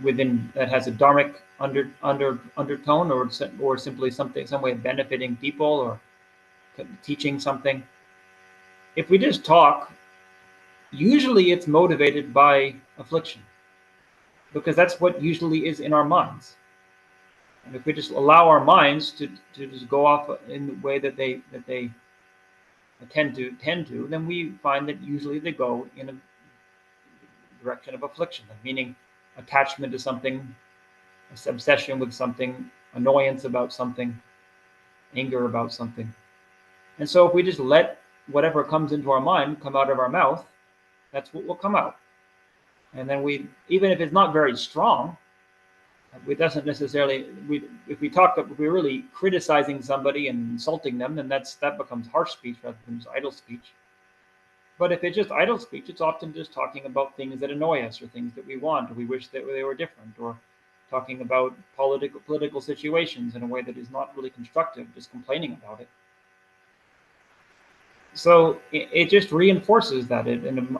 within that has a dharmic undertone, or simply some way of benefiting people or teaching something, if we just talk, usually it's motivated by affliction, because that's what usually is in our minds. And if we just allow our minds to just go off in the way that they tend to, then we find that usually they go in a direction of affliction, meaning attachment to something, obsession with something, annoyance about something, anger about something. And so if we just let whatever comes into our mind come out of our mouth, that's what will come out. And then we, even if it's not very strong, it doesn't necessarily, if we're really criticizing somebody and insulting them, then that becomes harsh speech rather than just idle speech. But if it's just idle speech, it's often just talking about things that annoy us, or things that we want, or we wish that they were different, or talking about political situations in a way that is not really constructive, just complaining about it. So it just reinforces that in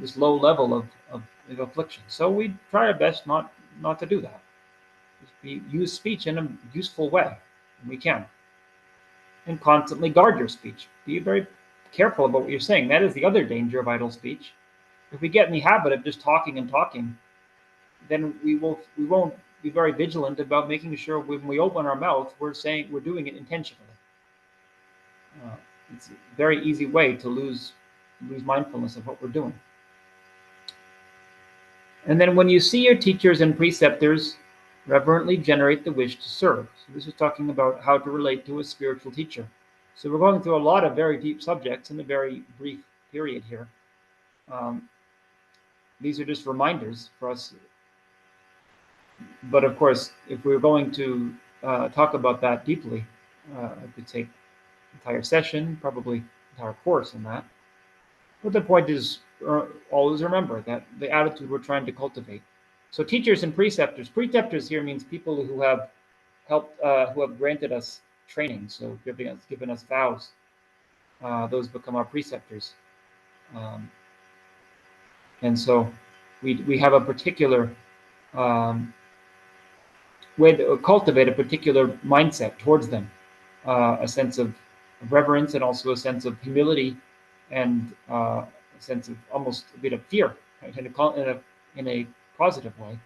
this low level of affliction. So we try our best not to do that. Use speech in a useful way when we can, and constantly guard your speech. Be very careful about what you're saying. That is the other danger of idle speech. If we get in the habit of just talking and talking, then we won't be very vigilant about making sure when we open our mouth, we're doing it intentionally. It's a very easy way to lose mindfulness of what we're doing. And then when you see your teachers and preceptors, reverently generate the wish to serve. So this is talking about how to relate to a spiritual teacher. So we're going through a lot of very deep subjects in a very brief period here. These are just reminders for us. But of course, if we're going to talk about that deeply, it could take entire session, probably entire course in that. But the point is, always remember that the attitude we're trying to cultivate. So teachers and preceptors. Preceptors here means people who have helped, who have granted us training. So given us vows. Those become our preceptors. And so we have a particular way to cultivate a particular mindset towards them, a sense of reverence, and also a sense of humility, and a sense of almost a bit of fear, right? In a positive way,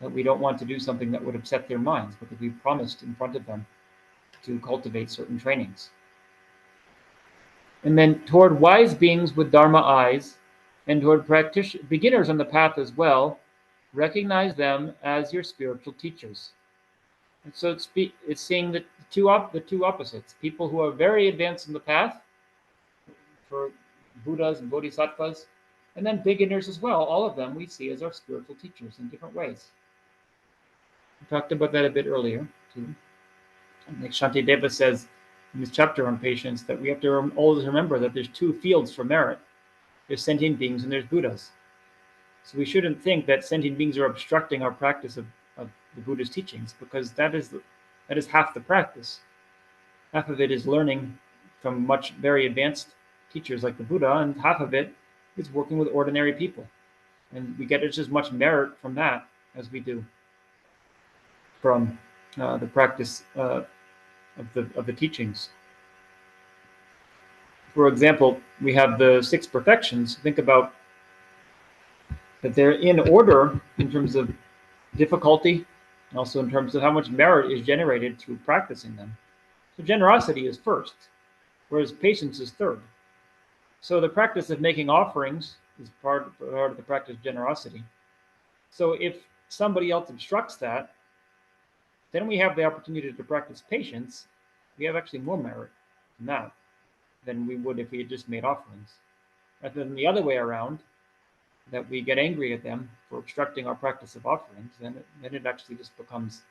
that we don't want to do something that would upset their minds, because we promised in front of them to cultivate certain trainings. And then toward wise beings with Dharma eyes, and toward beginners on the path as well, recognize them as your spiritual teachers. And so it's seeing the two opposites: people who are very advanced in the path, for Buddhas and Bodhisattvas, and then beginners as well. All of them we see as our spiritual teachers in different ways. We talked about that a bit earlier too. Like Shantideva says in his chapter on patience, that we have to always remember that there's two fields for merit. There's sentient beings and there's Buddhas. So we shouldn't think that sentient beings are obstructing our practice of the Buddha's teachings, because that is half the practice. Half of it is learning from very advanced teachers like the Buddha, and half of it is working with ordinary people. And we get just as much merit from that as we do from the practice of the teachings. For example, we have the 6 perfections. Think about that they're in order in terms of difficulty, and also in terms of how much merit is generated through practicing them. So generosity is first, whereas patience is third. So the practice of making offerings is part of the practice of generosity. So if somebody else obstructs that, then we have the opportunity to practice patience. We have actually more merit in that than we would if we had just made offerings. Rather than the other way around, that we get angry at them for obstructing our practice of offerings, then it actually just becomes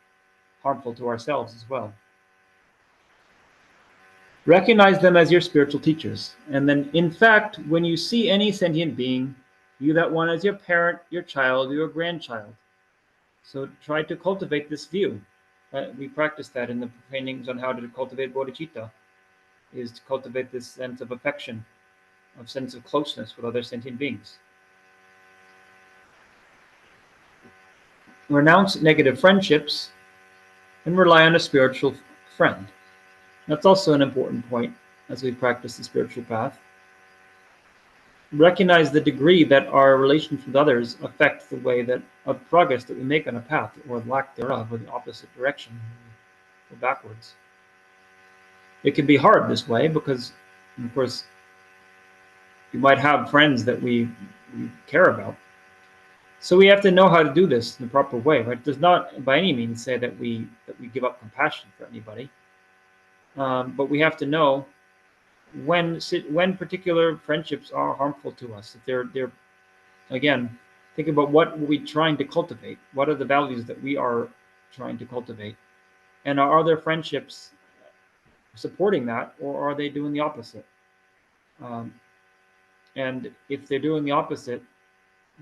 harmful to ourselves as well. Recognize them as your spiritual teachers. And then, in fact, when you see any sentient being, view that one as your parent, your child, or your grandchild. So try to cultivate this view. We practice that in the trainings on how to cultivate bodhicitta, is to cultivate this sense of affection of sense of closeness with other sentient beings. Renounce negative friendships and rely on a spiritual friend. That's also an important point as we practice the spiritual path. Recognize the degree that our relations with others affect the way that of progress that we make on a path, or lack thereof, or the opposite direction, or backwards. It can be hard this way because, of course, you might have friends that we care about. So we have to know how to do this in the proper way, right? It does not by any means say that we give up compassion for anybody, but we have to know when particular friendships are harmful to us. If they're again, think about what we're trying to cultivate. What are the values that we are trying to cultivate, and are there friendships supporting that, or are they doing the opposite? And if they're doing the opposite,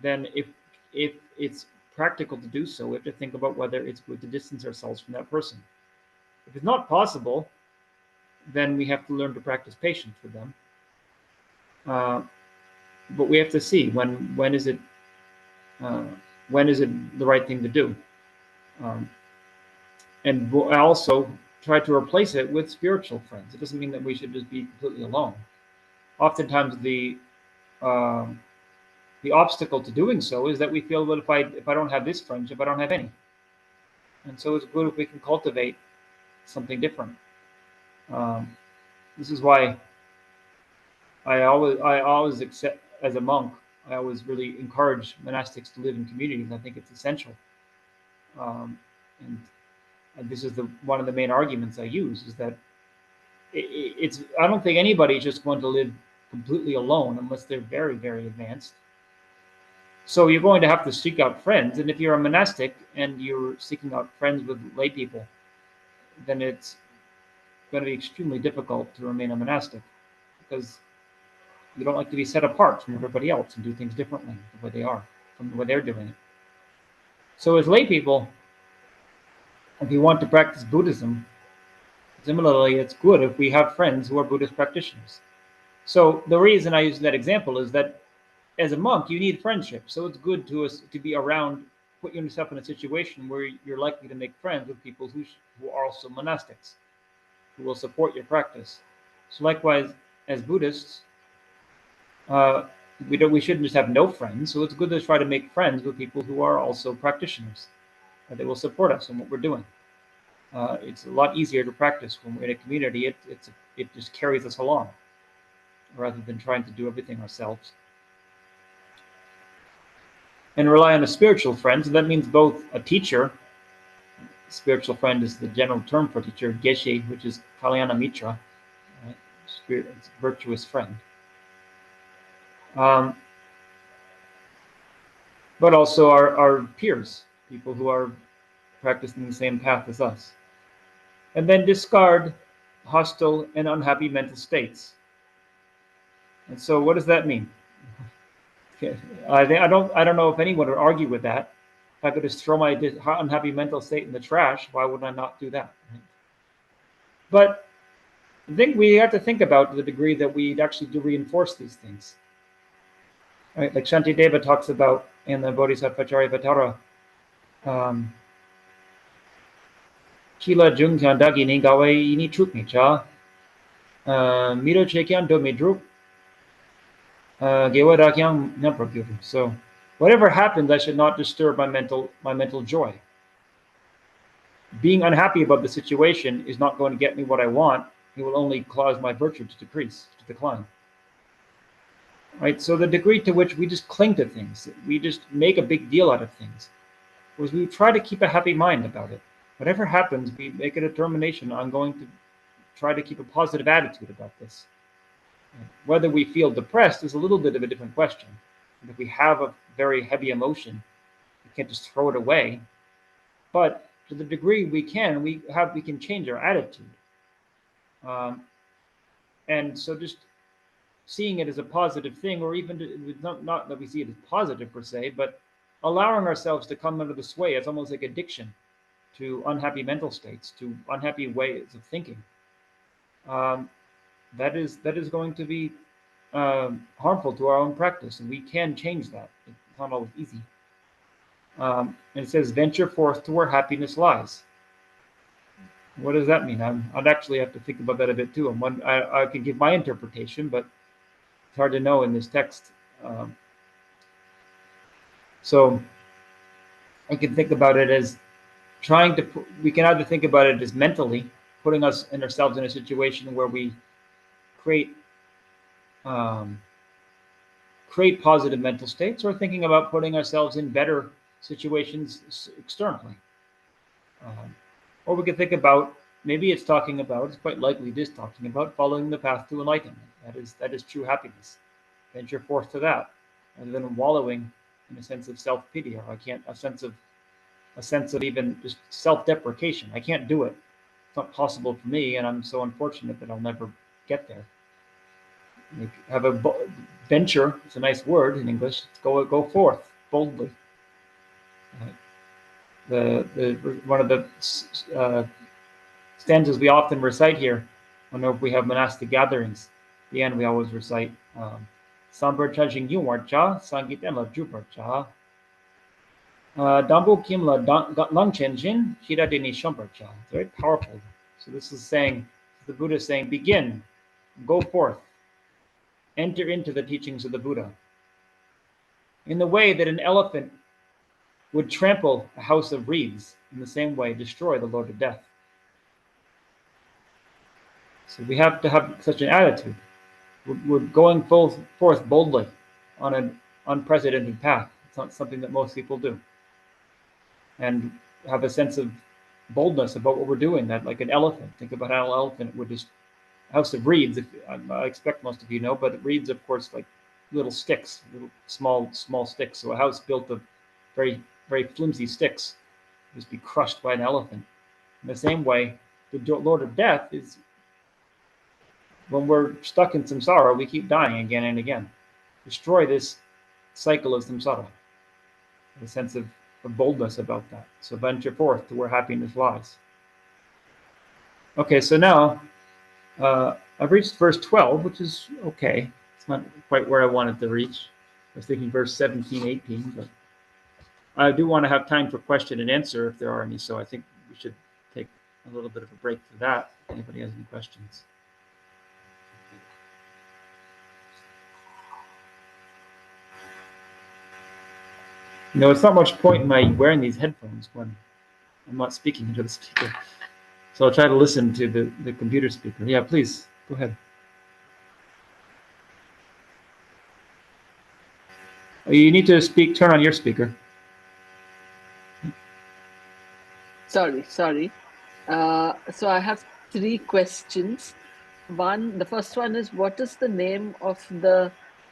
then if it's practical to do so, we have to think about whether it's good to distance ourselves from that person. If it's not possible, then we have to learn to practice patience with them. But we have to see when is it the right thing to do, and we'll also try to replace it with spiritual friends. It doesn't mean that we should just be completely alone. Oftentimes, the obstacle to doing so is that we feel, well, if I don't have this friendship, I don't have any. And so it's good if we can cultivate something different. This is why I always accept, as a monk, I always really encourage monastics to live in communities. I think it's essential. And this is one of the main arguments I use, is that I don't think anybody's just going to live completely alone unless they're very, very advanced. So you're going to have to seek out friends, and if you're a monastic and you're seeking out friends with lay people, then it's going to be extremely difficult to remain a monastic, because you don't like to be set apart from everybody else and do things differently the way they are, from the way they're doing it. So as lay people, if you want to practice Buddhism, similarly, it's good if we have friends who are Buddhist practitioners. So the reason I use that example is that as a monk, you need friendship. So it's good to be around, put yourself in a situation where you're likely to make friends with people who are also monastics, who will support your practice. So likewise, as Buddhists, we shouldn't just have no friends. So it's good to try to make friends with people who are also practitioners, and they will support us in what we're doing. It's a lot easier to practice when we're in a community. It just carries us along, rather than trying to do everything ourselves. And rely on a spiritual friend. So that means both a teacher. Spiritual friend is the general term for teacher. Gache, which is Kalyana Mitra, right? Spirit, it's a virtuous friend. But also our peers, people who are practicing the same path as us. And then discard hostile and unhappy mental states. And so what does that mean? I don't know if anyone would argue with that. If I could just throw my unhappy mental state in the trash, why would I not do that? Right? But I think we have to think about the degree that we actually do reinforce these things. Right? Like Shantideva talks about in the Bodhisattva Charyavatara, Chila Jungkyan Dagi Ningawe Ini Trukni Cha, Miro Chekyan Do Midrup, so whatever happens, I should not disturb my mental joy. Being unhappy about the situation is not going to get me what I want. It will only cause my virtue to decline. Right? So the degree to which we just cling to things, we just make a big deal out of things, whereas we try to keep a happy mind about it. Whatever happens, we make a determination, I'm going to try to keep a positive attitude about this. Whether we feel depressed is a little bit of a different question. And if we have a very heavy emotion, we can't just throw it away. But to the degree we can, we can change our attitude. And so just seeing it as a positive thing, or even not that we see it as positive per se, but allowing ourselves to come under the sway, it's almost like addiction to unhappy mental states, to unhappy ways of thinking. That is going to be harmful to our own practice, and we can change that. It's not always easy. And it says, venture forth to where happiness lies. What does that mean? I'd actually have to think about that a bit too. I can give my interpretation, but it's hard to know in this text. Um, so I can think about it as we can either think about it as mentally, putting us and ourselves in a situation where we create um, create positive mental states, or thinking about putting ourselves in better situations externally. Um, or we could think about, maybe it's talking about, it's quite likely it is talking about following the path to enlightenment. That is true happiness. Venture forth to that, rather than wallowing in a sense of self pity, or a sense of even just self deprecation. I can't do it. It's not possible for me, and I'm so unfortunate that I'll never get there. Like, have a venture. It's a nice word in English. Go forth boldly. Uh, the one of the uh, stanzas we often recite here, whenever we have monastic gatherings. At the end, we always recite Sambar Chajing Yuwarcha, Sangit La Jubarcha, Dambu Kimla Lang Chenjin, Shira Dini Shumbarcha. It's very powerful. So this is saying, the Buddha is saying, begin, go forth, enter into the teachings of the Buddha. In the way that an elephant would trample a house of reeds, in the same way destroy the Lord of Death. So we have to have such an attitude. We're going forth boldly on an unprecedented path. It's not something that most people do. And have a sense of boldness about what we're doing, that like an elephant. Think about how an elephant would just, house of reeds, I expect most of you know, but reeds, of course, like little sticks, little small sticks. So a house built of very, very flimsy sticks would just be crushed by an elephant. In the same way, the Lord of Death is, when we're stuck in samsara, we keep dying again and again. Destroy this cycle of samsara. A sense of boldness about that. So venture forth to where happiness lies. Okay, so now I've reached verse 12, which is okay. It's not quite where I wanted to reach. I was thinking verse 17, 18, but I do want to have time for question and answer if there are any. So I think we should take a little bit of a break for that. If anybody has any questions. You know, it's not much point in my wearing these headphones when I'm not speaking into the speaker. So I'll try to listen to the computer speaker. Yeah, please, go ahead. You need to turn on your speaker. Sorry. So I have three questions. The first one is, what is the name of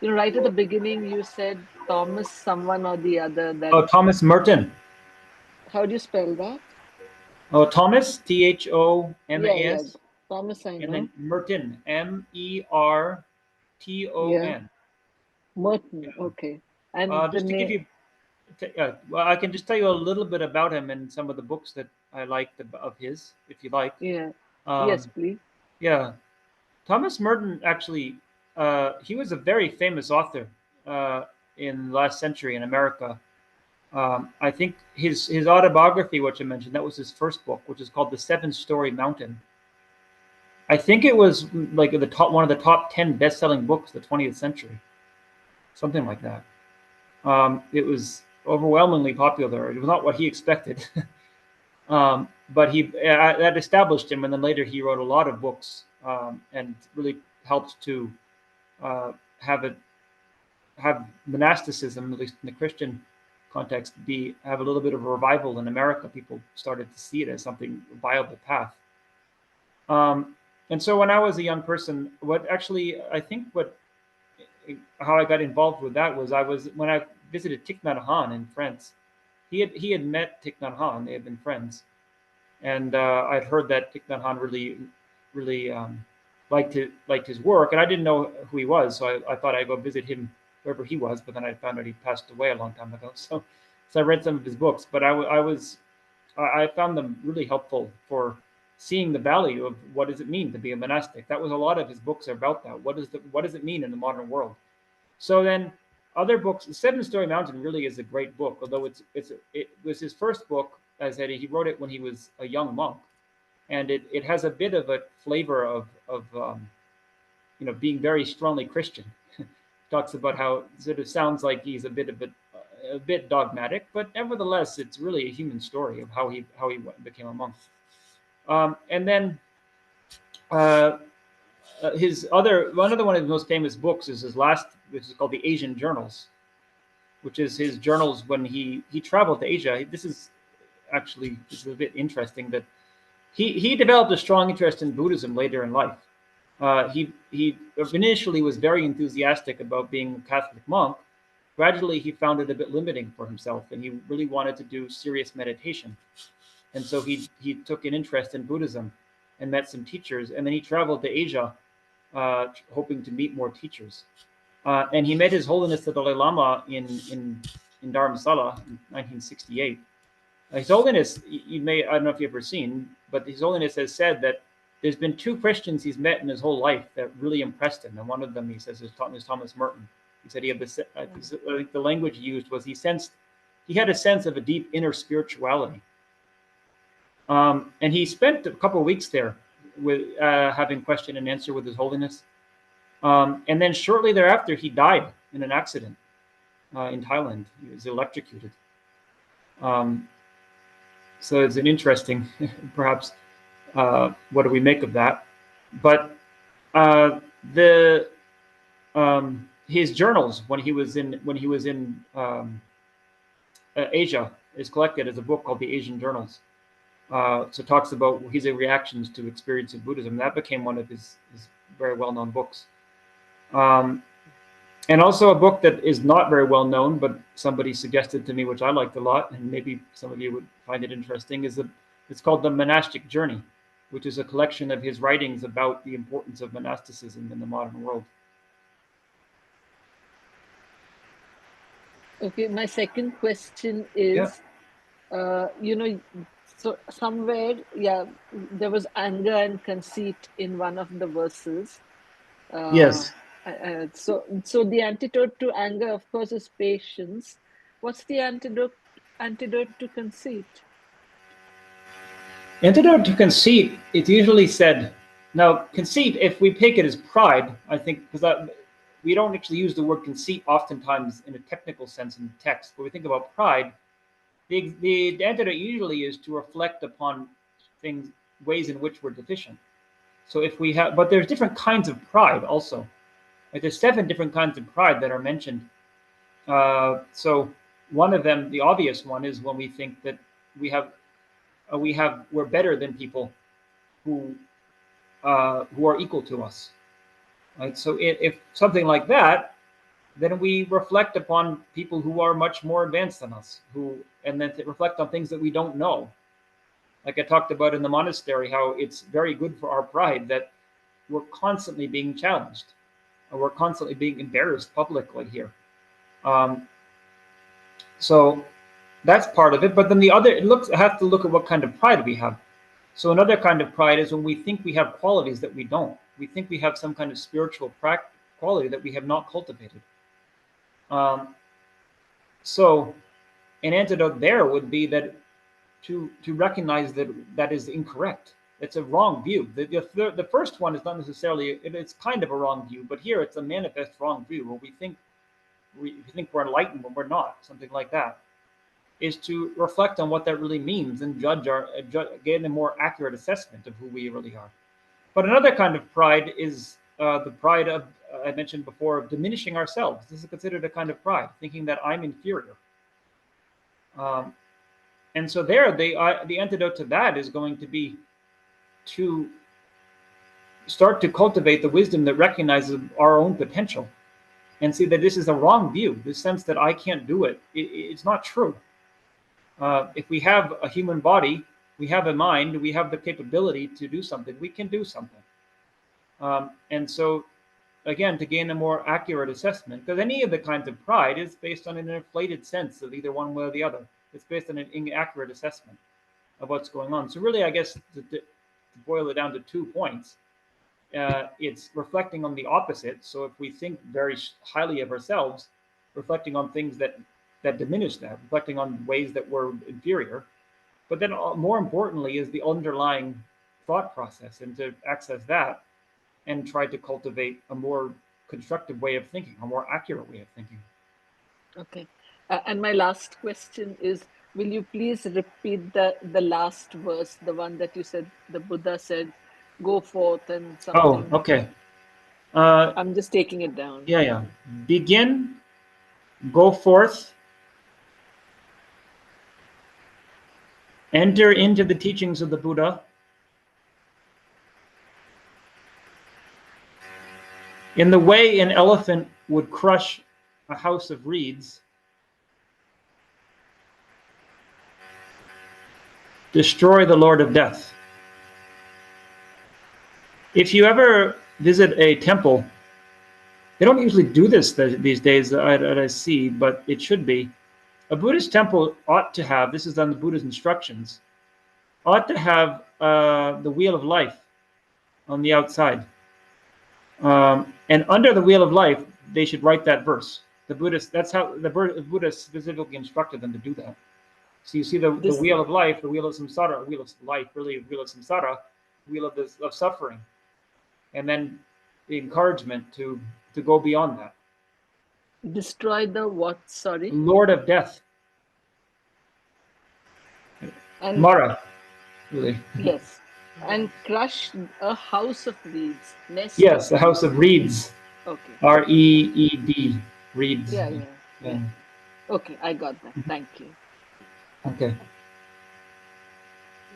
right at the beginning, you said Thomas someone or the other, that, Oh, Thomas Merton. how do you spell that? Oh, Thomas, Yeah, Thomas, Thomas I and know. then Merton, Merton. Yeah, Merton, okay. And the Just to give name, you, well, I can just tell you a little bit about him and some of the books that I liked of his, if you like. yeah, yes, Um, please. yeah, Thomas Merton actually, he was a very famous author uh, in the last century in America. I think his autobiography, which I mentioned, that was his first book, which is called The Seven-Story Mountain. I think it was like one of the top 10 best-selling books of the 20th century, something like that. It was overwhelmingly popular. It was not what he expected, but that established him. And then later he wrote a lot of books and really helped to uh, have it have monasticism, at least in the Christian context, have a little bit of a revival in America. People started to see it as something viable path. Um, and so when I was a young person, what actually I think what how I got involved with that was when I visited Thich Nhat Hanh in France. He had met Thich Nhat Hanh; they had been friends, and I'd heard that Thich Nhat Hanh really liked his work, and I didn't know who he was, so I thought I'd go visit him wherever he was. But then I found out he passed away a long time ago. So I read some of his books, but I found them really helpful for seeing the value of what does it mean to be a monastic. That was a lot of his books are about that. What does it mean in the modern world? So then other books, Seven Story Mountain really is a great book, although it was his first book. As I said, he wrote it when he was a young monk, and it has a bit of a flavor of being very strongly Christian. Talks about how it sort of sounds like he's a bit dogmatic, but nevertheless, it's really a human story of how he became a monk. And then uh, his other one of his most famous books is his last, which is called the Asian Journals, which is his journals when he traveled to Asia. This is a bit interesting that he developed a strong interest in Buddhism later in life. He initially was very enthusiastic about being a Catholic monk. Gradually, he found it a bit limiting for himself, and he really wanted to do serious meditation. And so he took an interest in Buddhism and met some teachers, and then he traveled to Asia, hoping to meet more teachers. And he met His Holiness the Dalai Lama in Dharamsala in 1968. His Holiness, I don't know if you've ever seen, but His Holiness has said that there's been two Christians he's met in his whole life that really impressed him, and one of them, he says, is Thomas Merton. He said I think the language he used was he had a sense of a deep inner spirituality. And he spent a couple of weeks there with having question and answer with His Holiness. And then shortly thereafter, he died in an accident in Thailand. He was electrocuted. So it's an interesting, perhaps, what do we make of that? But his journals when he was in Asia is collected as a book called the Asian Journals. So it talks about his reactions to experience of Buddhism. That became one of his very well-known books. And also a book that is not very well known, but somebody suggested to me, which I liked a lot, and maybe some of you would find it interesting, it's called The Monastic Journey, which is a collection of his writings about the importance of monasticism in the modern world. Okay, my second question is, so somewhere, there was anger and conceit in one of the verses. Yes. So the antidote to anger, of course, is patience. What's the antidote to conceit? Antidote to conceit, it's usually said, now conceit, if we take it as pride, I think, because we don't actually use the word conceit oftentimes in a technical sense in the text. When we think about pride, the antidote usually is to reflect upon ways in which we're deficient. So but there's different kinds of pride also. Like there's 7 different kinds of pride that are mentioned. So one of them, the obvious one, is when we think that we're better than people who are equal to us. Right. So if something like that, then we reflect upon people who are much more advanced than us, and then reflect on things that we don't know. Like I talked about in the monastery, how it's very good for our pride that we're constantly being challenged, or we're constantly being embarrassed publicly here. So that's part of it. But then I have to look at what kind of pride we have. So another kind of pride is when we think we have qualities that we don't. We think we have some kind of spiritual quality that we have not cultivated. So an antidote there would be that to recognize that is incorrect. It's a wrong view. The first one is not necessarily, it's kind of a wrong view, but here it's a manifest wrong view where we think we're enlightened when we're not, something like that, is to reflect on what that really means and get a more accurate assessment of who we really are. But another kind of pride is the pride of, I mentioned before, of diminishing ourselves. This is considered a kind of pride, thinking that I'm inferior. And so the antidote to that is going to be to start to cultivate the wisdom that recognizes our own potential and see that this is a wrong view, this sense that I can't do it. It's not true. If we have a human body, we have a mind, we have the capability to do something, we can do something. And so, again, to gain a more accurate assessment, because any of the kinds of pride is based on an inflated sense of either one way or the other. It's based on an inaccurate assessment of what's going on. So really, I guess, to to boil it down to 2 points, it's reflecting on the opposite. So if we think very highly of ourselves, reflecting on things that diminish that, reflecting on ways that we're inferior. But then more importantly is the underlying thought process, and to access that and try to cultivate a more constructive way of thinking, a more accurate way of thinking. Okay. And my last question is, will you please repeat the last verse, the one that you said, the Buddha said, go forth and Oh, something. okay. Uh, I'm just taking it down. yeah, yeah. Begin, go forth, enter into the teachings of the Buddha. In the way an elephant would crush a house of reeds, destroy the Lord of Death. If you ever visit a temple, they don't usually do this these days that I see, but it should be. A Buddhist temple ought to have, this is on the Buddha's instructions, ought to have the wheel of life on the outside. And under the wheel of life, they should write that verse. The Buddhists, that's how the Buddha specifically instructed them to do that. So you see the This wheel of life, the wheel of samsara, wheel of life, really, wheel of samsara, wheel of suffering, and then the encouragement to go beyond that. destroy the what? Sorry. Lord of Death, And Mara, really. yes. And crush a house of reeds, nest of Yes, the House reeds. of Reeds, Okay. REED, Reeds. Yeah, yeah, Yeah. yeah. Okay, I got that. Thank you. Okay.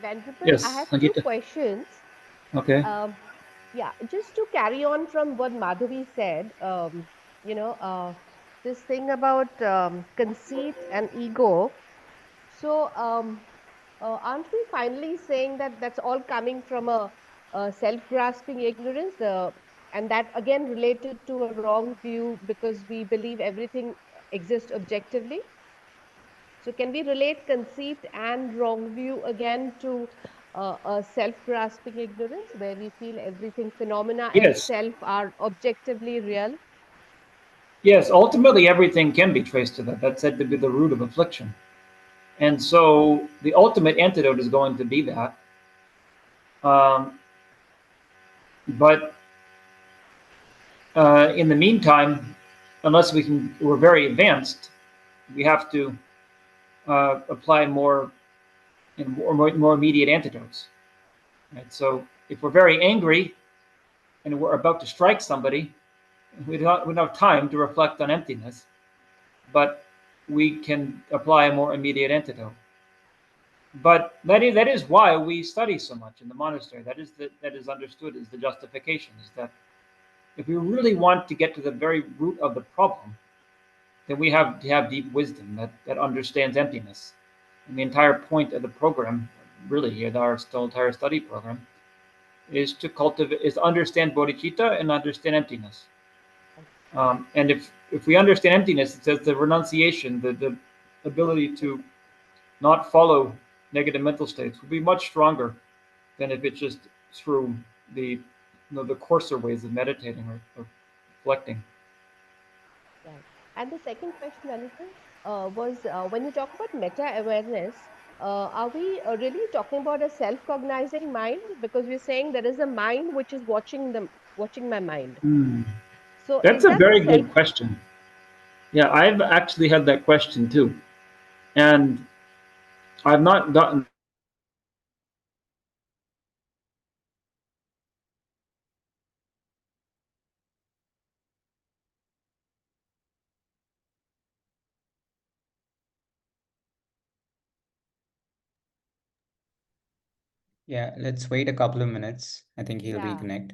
Venerable, I Yes, have two Hagita. questions. Okay. Um, yeah, just to carry on from what Madhavi said, this thing about conceit and ego. So, aren't we finally saying that that's all coming from a self-grasping ignorance, and that again related to a wrong view because we believe everything exists objectively? So can we relate conceit and wrong view again to a self-grasping ignorance where we feel everything phenomena and Yes. self are objectively real? Yes, ultimately everything can be traced to that. That's said to be the root of affliction. And so the ultimate antidote is going to be that. Um, but in the meantime, unless we're very advanced, we have to apply more and more immediate antidotes. Right? So if we're very angry and we're about to strike somebody, we don't have time to reflect on emptiness, but we can apply a more immediate antidote. But that is why we study so much in the monastery. That is understood as the justification, is that if we really want to get to the very root of the problem, then we have to have deep wisdom that understands emptiness. And the entire point of the program, really, our still entire study program, is to understand bodhicitta and understand emptiness. And if we understand emptiness, it says the renunciation, the ability to not follow negative mental states will be much stronger than if it's just through the coarser ways of meditating or reflecting. Right. And the second question, Venerable, was when you talk about meta awareness, are we really talking about a self-cognizing mind? Because we're saying there is a mind which is watching my mind. Hmm. So That's is a that the very self? good question. Yeah, I've actually had that question too, and I've not gotten. Yeah, let's wait a couple of minutes. I think he'll Yeah, reconnect.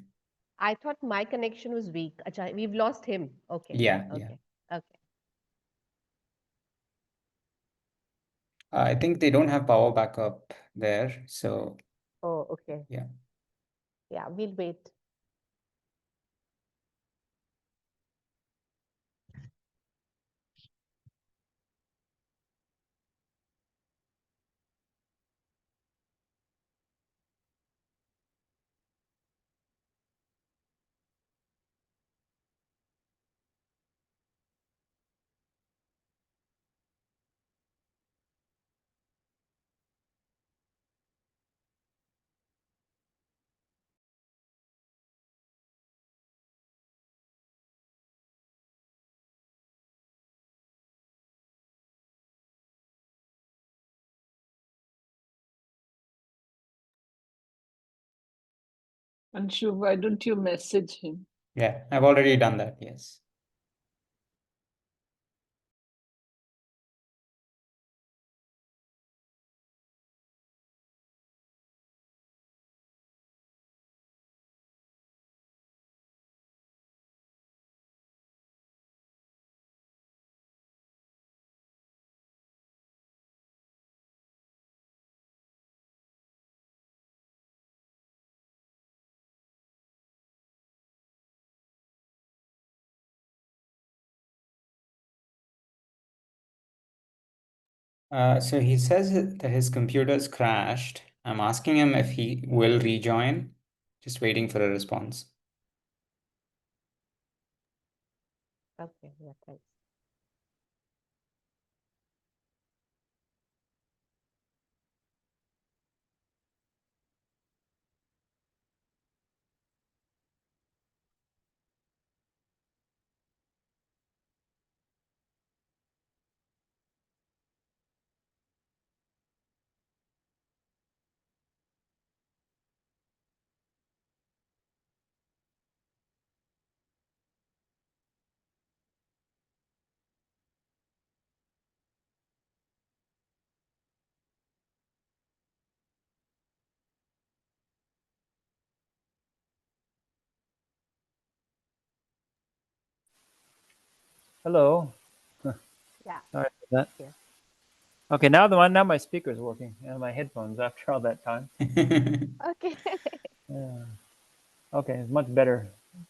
I thought my connection was weak. Acha, we've lost him. Okay, Yeah, yeah. okay, okay. I think they don't have power backup there. So, Oh, okay. yeah. Yeah, we'll wait. Anshu, why don't you message him? Yeah, I've already done that, yes. So he says that his computer's crashed. I'm asking him if he will rejoin. Just waiting for a response. Okay, yeah, thanks. Hello. Yeah, Sorry for that. yes. Okay, now my speaker's working and my headphones after all that time. Okay. Yeah. Okay, it's much better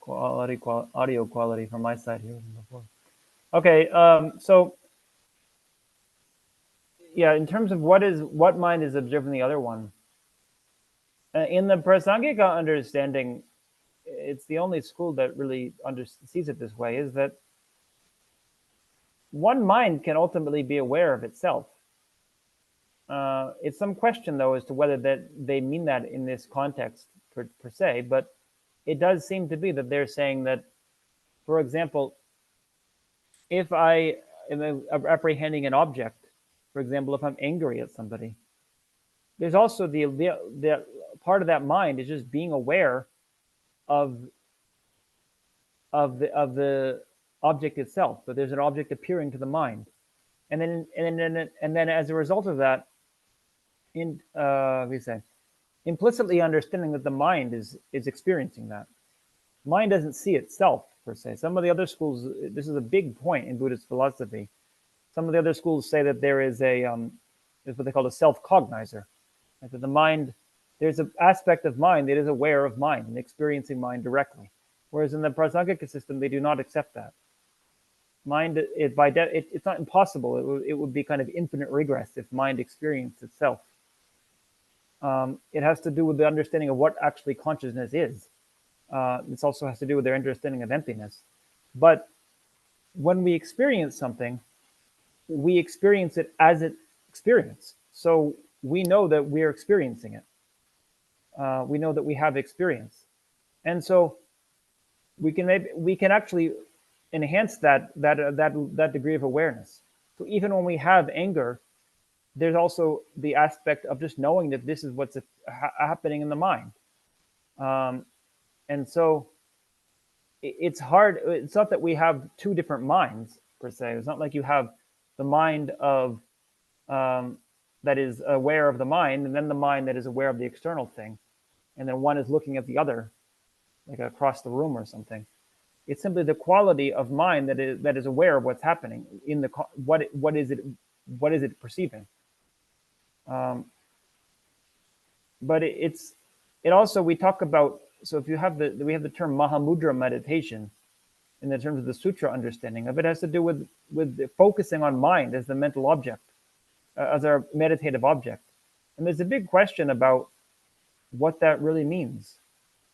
audio quality from my side here than before. Okay, so yeah, in terms of what mind is observing the other one, in the Prasangika understanding, it's the only school that really sees it this way, is that one mind can ultimately be aware of itself. It's some question, though, as to whether that they mean that in this context per se, but it does seem to be that they're saying that, for example, if I am apprehending an object, for example, if I'm angry at somebody, there's also the part of that mind is just being aware of the object itself. But there's an object appearing to the mind, and then as a result of that, we say implicitly understanding that the mind is experiencing that. Mind doesn't see itself per se. Some of the other schools, this is a big point in Buddhist philosophy. Some of the other schools say that there is what they call a self-cognizer, right? That the mind, there's an aspect of mind that is aware of mind and experiencing mind directly. Whereas in the Prasangika system, they do not accept that. Mind, it's not impossible. It would be kind of infinite regress if mind experienced itself. It has to do with the understanding of what actually consciousness is. This also has to do with their understanding of emptiness. But when we experience something, we experience it as it experience. So we know that we're experiencing it. We know that we have experience, and so we can actually enhance that degree of awareness. So even when we have anger, there's also the aspect of just knowing that this is what's happening in the mind. Um, and so it's hard. It's not that we have two different minds per se. It's not like you have the mind of um, that is aware of the mind, and then the mind that is aware of the external thing, and then one is looking at the other, like across the room or something. It's simply the quality of mind that is aware of what's happening in the what is it perceiving. Um, but it also, we talk about, so if you have we have the term Mahamudra meditation in the terms of the sutra understanding of it, has to do with focusing on mind as the mental object, as our meditative object. And there's a big question about what that really means.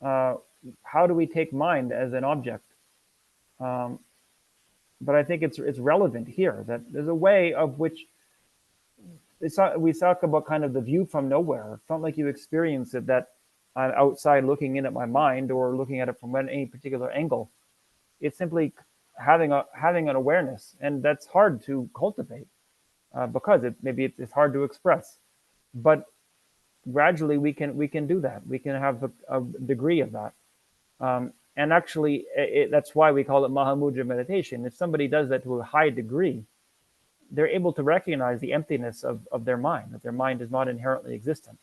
Uh, how do we take mind as an object? Um, but I think it's relevant here that there's a way of which we talk about kind of the view from nowhere. It's not like you experience it that I'm outside looking in at my mind or looking at it from any particular angle. It's simply having an awareness, and that's hard to cultivate because it's hard to express. But gradually we can do that. We can have a degree of that. And actually, that's why we call it Mahamudra meditation. If somebody does that to a high degree, they're able to recognize the emptiness of their mind, that their mind is not inherently existent,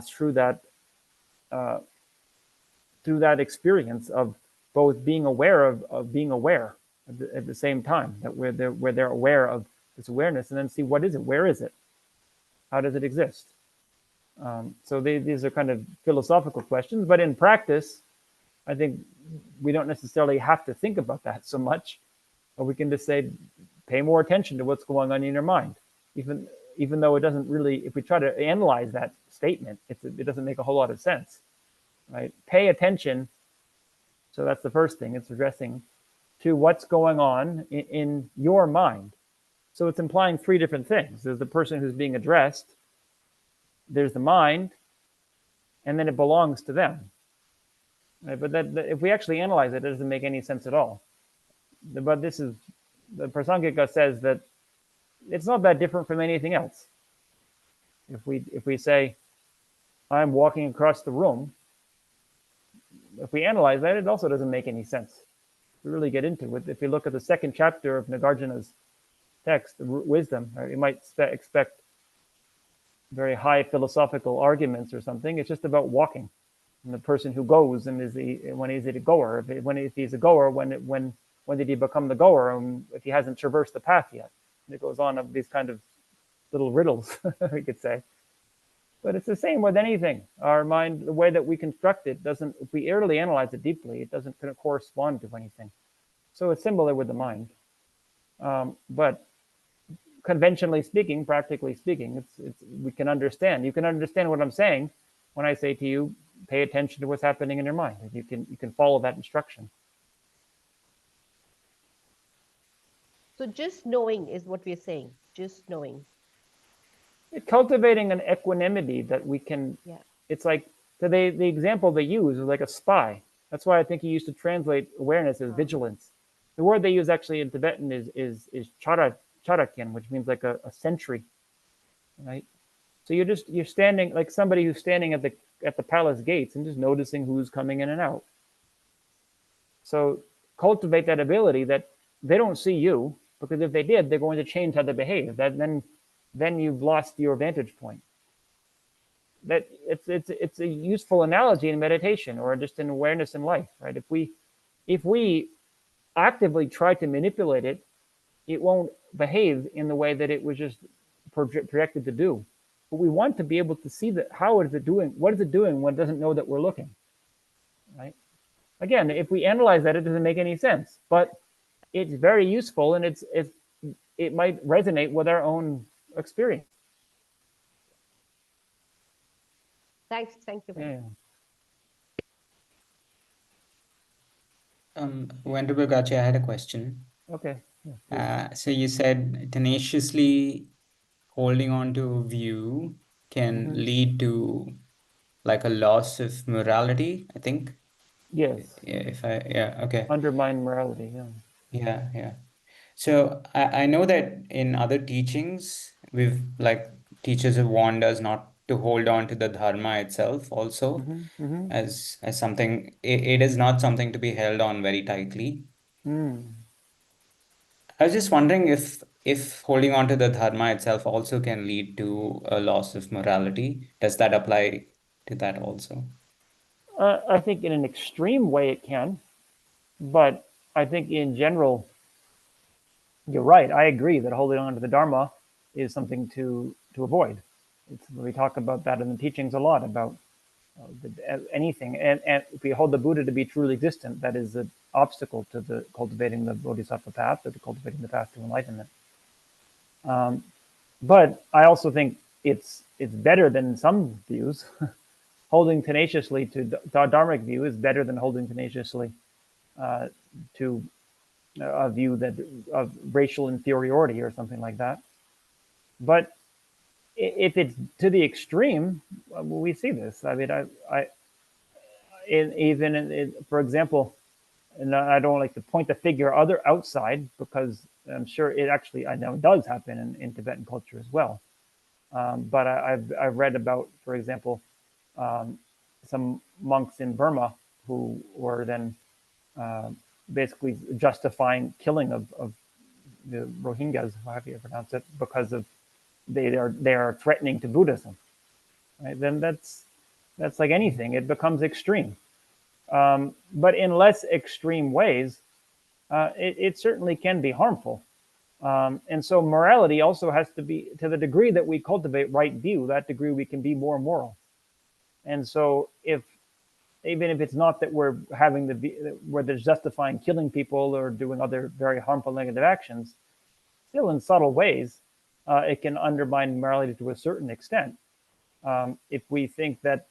through uh, that experience of both being aware of being aware at the same time, that where they're aware of this awareness, and then see, what is it? Where is it? How does it exist? So these are kind of philosophical questions, but in practice, I think we don't necessarily have to think about that so much, or we can just say, pay more attention to what's going on in your mind, even though it doesn't really. If we try to analyze that statement, it doesn't make a whole lot of sense, right? Pay attention. So that's the first thing. It's addressing to what's going on in your mind. So it's implying three different things. There's the person who's being addressed, there's the mind, and then it belongs to them. Right? But that if we actually analyze it, it doesn't make any sense at all. But this is, the Prasangika says that it's not that different from anything else. If we say, I'm walking across the room, if we analyze that, it also doesn't make any sense. If we really get into it, if you look at the second chapter of Nagarjuna's text, the wisdom, right, you might expect very high philosophical arguments or something. It's just about walking, and the person who goes, and when is it a goer? If he's a goer, when did he become the goer? And if he hasn't traversed the path yet, and it goes on of these kind of little riddles, we could say. But it's the same with anything. Our mind, the way that we construct it, doesn't. If we really analyze it deeply, it doesn't correspond to anything. So it's similar with the mind, but conventionally speaking, practically speaking, we can understand. You can understand what I'm saying when I say to you, pay attention to what's happening in your mind. You can follow that instruction. So just knowing is what we're saying. Just knowing. Cultivating an equanimity that we can. Yeah. It's like, so the example they use is like a spy. That's why I think he used to translate awareness as vigilance. The word they use actually in Tibetan is charakyan, which means like a sentry, right? So you're standing like somebody who's standing at the palace gates and just noticing who's coming in and out. So cultivate that ability that they don't see you, because if they did, they're going to change how they behave. That then you've lost your vantage point. That it's a useful analogy in meditation or just in awareness in life, right? If we actively try to manipulate it, it won't behave in the way that it was just projected to do. But we want to be able to see that, how is it doing? What is it doing when it doesn't know that we're looking, right? Again, if we analyze that, it doesn't make any sense, but it's very useful, and it might resonate with our own experience. Thank you. Yeah. Venerable Gache, I had a question. Okay. Yeah, So you said tenaciously holding on to a view can lead to like a loss of morality, I think. yes. Okay. Undermine morality. Yeah. Yeah. So I know that in other teachings, we've like teachers have warned us not to hold on to the Dharma itself also as something, it is not something to be held on very tightly. I was just wondering if holding on to the Dharma itself also can lead to a loss of morality. Does that apply to that also? I think in an extreme way it can, but I think in general, you're right. I agree that holding on to the Dharma is something to avoid. We talk about that in the teachings a lot about anything, and if we hold the Buddha to be truly existent, that is an obstacle to the cultivating the Bodhisattva path, or to cultivating the path to enlightenment. But I also think it's better than some views. Holding tenaciously to the Dharmic view is better than holding tenaciously to a view that of racial inferiority or something like that. But if it's to the extreme, we see this. I mean, for example, and I don't like to point the figure other outside, because I'm sure it actually, I know it does happen in Tibetan culture as well. But I've read about, for example, some monks in Burma who were then basically justifying killing of the Rohingyas, however you pronounce it, because of they are threatening to Buddhism. Right? Then that's like anything; it becomes extreme. But in less extreme ways, it certainly can be harmful. And so morality also has to be, to the degree that we cultivate right view, that degree we can be more moral. And so if even if it's not that we're having the where there's justifying killing people or doing other very harmful negative actions, still in subtle ways, it can undermine morality to a certain extent. If we think that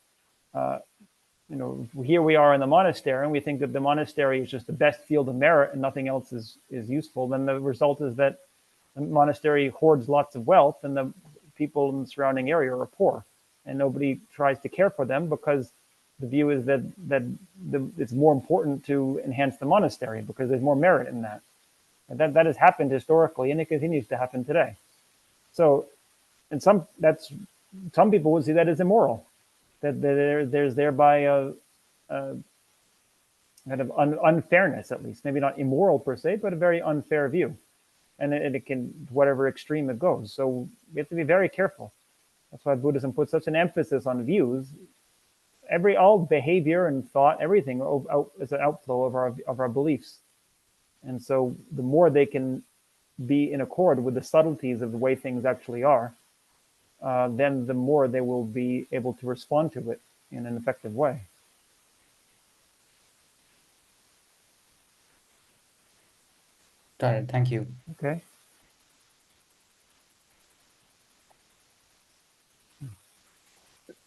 here we are in the monastery and we think that the monastery is just the best field of merit and nothing else is useful, then the result is that the monastery hoards lots of wealth and the people in the surrounding area are poor and nobody tries to care for them because the view is that it's more important to enhance the monastery because there's more merit in that. And that has happened historically and it continues to happen today. So, and some people would see that as immoral, that there's thereby a kind of unfairness, at least maybe not immoral per se, but a very unfair view, and it can whatever extreme it goes. So we have to be very careful. That's why Buddhism puts such an emphasis on views. All behavior and thought, everything is an outflow of our beliefs, and so the more they can be in accord with the subtleties of the way things actually are, then the more they will be able to respond to it in an effective way. Got it. Thank you. Okay.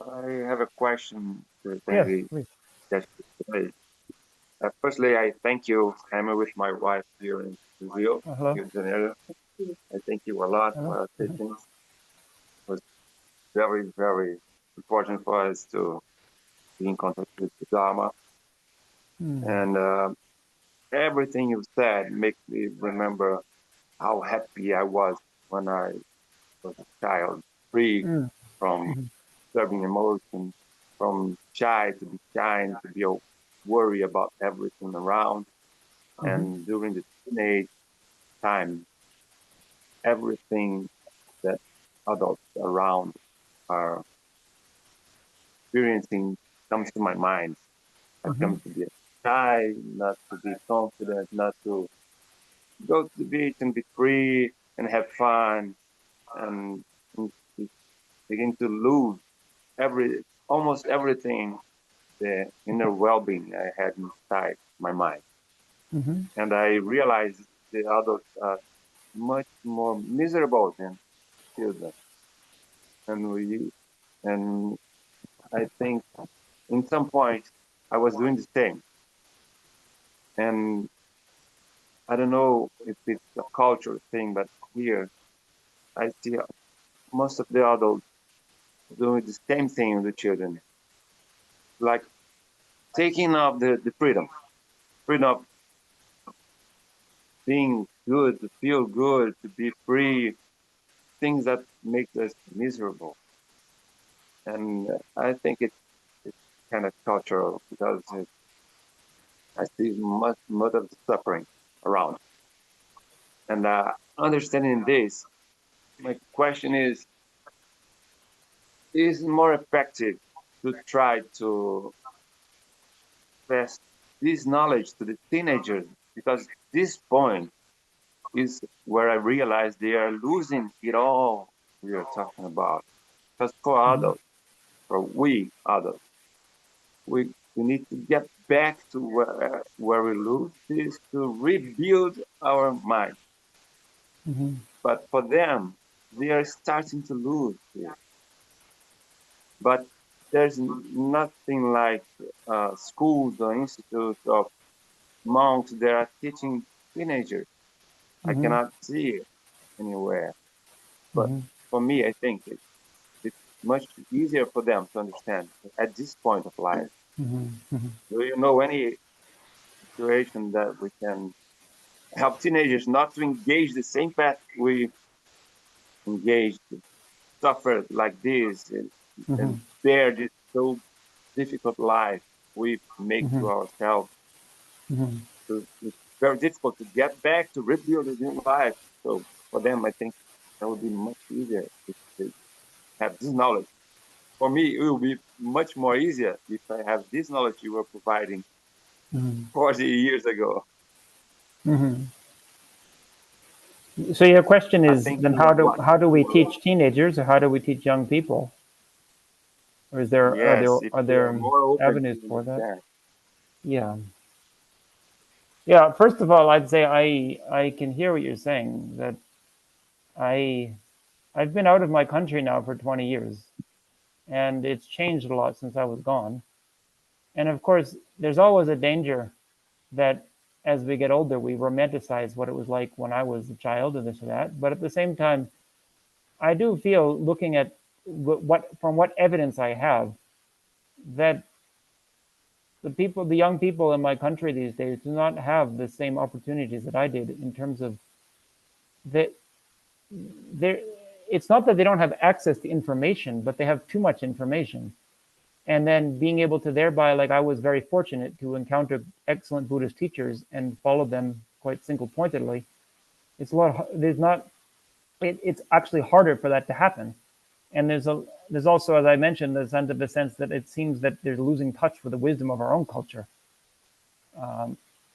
I have a question to Yes, Tenzin. please. Firstly, I thank you. I'm with my wife here in Brazil, Hello. Rio de Janeiro. I thank you a lot Hello. for our teachings. It was very, very important for us to be in contact with the Dharma. And everything you said makes me remember how happy I was when I was a child, free from disturbing emotions, from shy to be kind, to be worry about everything around. And during the teenage time, everything that adults around are experiencing comes to my mind. I come to be shy, not to be confident, not to go to the beach and be free and have fun, and begin to lose almost everything, the inner well-being I had inside my mind. And I realized the adults are much more miserable than children. And I think in some point I was doing the same. And I don't know if it's a cultural thing, but here I see most of the adults doing the same thing with the children, like taking off the freedom of being good, to feel good, to be free, things that make us miserable. And I think it's kind of cultural because I see much of the suffering around. And understanding this, my question is it more effective to try to pass this knowledge to the teenagers? Because this point is where I realize they are losing it all we are talking about. Because for adults, for we adults, we need to get back to where we lose this to rebuild our mind. But for them, they are starting to lose this. But there's nothing like schools or institutes of monks that are teaching teenagers. I cannot see it anywhere. But for me, I think it's much easier for them to understand at this point of life. Do you know any situation that we can help teenagers not to engage the same path we engaged suffer like this and bear this so difficult life we make to ourselves. It's very difficult to get back to rebuild a new life. So for them, I think that would be much easier if they have this knowledge. For me, it will be much more easier if I have this knowledge you were providing 40 years ago. So your question I is think then we have lost how do we more. teach teenagers, or how do we teach young people? Or is there Yes, if are they are there more open avenues to for that? understand. Yeah. Yeah, first of all, I'd say I can hear what you're saying, that I I've been out of my country now for 20 years, and it's changed a lot since I was gone. And of course, there's always a danger that as we get older, we romanticize what it was like when I was a child and this or that. But at the same time, I do feel, looking at what evidence I have, that the young people in my country these days do not have the same opportunities that I did, in terms of that they it's not that they don't have access to information, but they have too much information. And then being able to thereby, like I was very fortunate to encounter excellent Buddhist teachers and follow them quite single pointedly. It's a lot. There's not. It's actually harder for that to happen. And there's also, as I mentioned, the sense that it seems that there's losing touch with the wisdom of our own culture.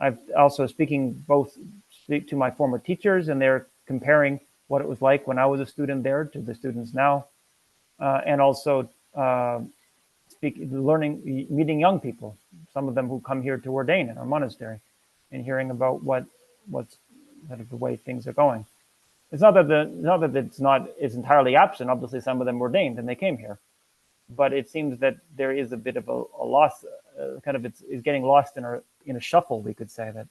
I've also speak to my former teachers, and they're comparing what it was like when I was a student there to the students now, and also meeting young people, some of them who come here to ordain in our monastery, and hearing about what's sort of the way things are going. It's not that it's entirely absent. Obviously, some of them ordained and they came here, but it seems that there is a bit of a loss, kind of it's getting lost in a shuffle. We could say that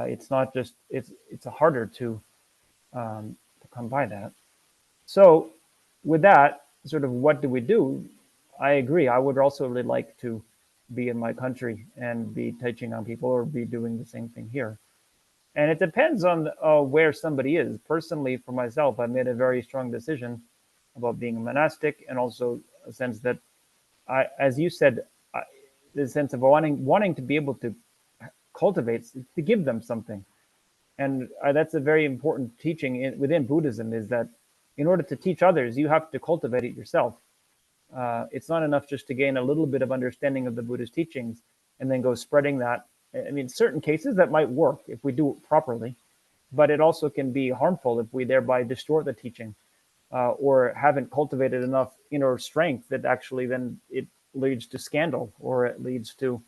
it's not just it's harder to come by that. So, with that, sort of, what do we do? I agree. I would also really like to be in my country and be teaching on people, or be doing the same thing here. And it depends on where somebody is. Personally, for myself, I made a very strong decision about being a monastic, and also a sense that as you said, the sense of wanting to be able to cultivate, to give them something. And that's a very important teaching within Buddhism, is that in order to teach others, you have to cultivate it yourself. It's not enough just to gain a little bit of understanding of the Buddhist teachings and then go spreading that. I mean, certain cases that might work if we do it properly, but it also can be harmful if we thereby distort the teaching, or haven't cultivated enough inner strength that actually then it leads to scandal, or it leads to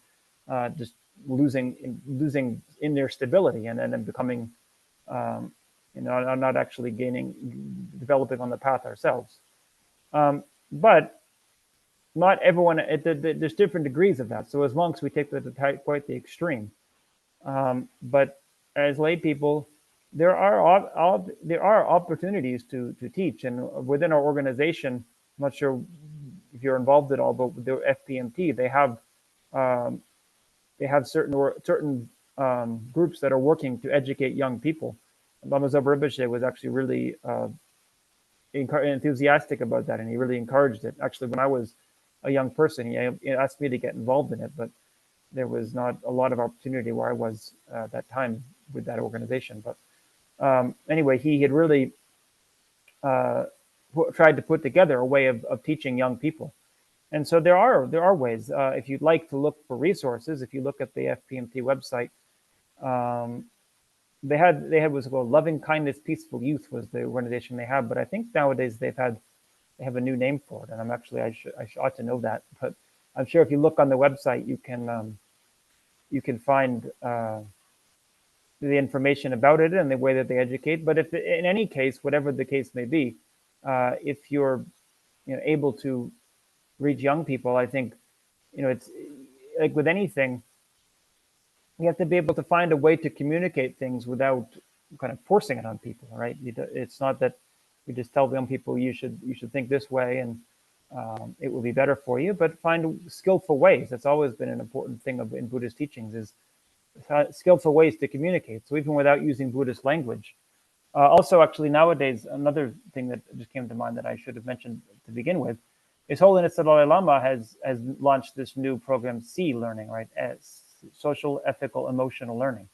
just losing inner stability, and then becoming, not actually developing on the path ourselves. But not everyone. There's different degrees of that. So as monks, we take that to quite the extreme. But as lay people, there are opportunities to teach, and within our organization, I'm not sure if you're involved at all, but with the FPMT, um, they have certain groups that are working to educate young people. Lama Zopa Rinpoche was actually really enthusiastic about that, and he really encouraged it. Actually, when I was a young person, he asked me to get involved in it, but there was not a lot of opportunity where I was at that time with that organization. But anyway, he had really tried to put together a way of teaching young people. And so there are ways. If you'd like to look for resources, if you look at the FPMT website, um, they had what's called Loving Kindness Peaceful Youth was the organization they have. But I think nowadays they have a new name for it, and I ought to know that. But I'm sure if you look on the website, you can find the information about it and the way that they educate. But if in any case, whatever the case may be, if you're able to reach young people, I think it's like with anything, you have to be able to find a way to communicate things without kind of forcing it on people, right? It's not that we just tell young people you should think this way, and it will be better for you, but find skillful ways. That's always been an important thing in Buddhist teachings, is skillful ways to communicate. So even without using Buddhist language, Also, actually, nowadays, another thing that just came to mind that I should have mentioned to begin with is Holiness the Dalai Lama has launched this new program, C Learning, right? As social, ethical, emotional learning,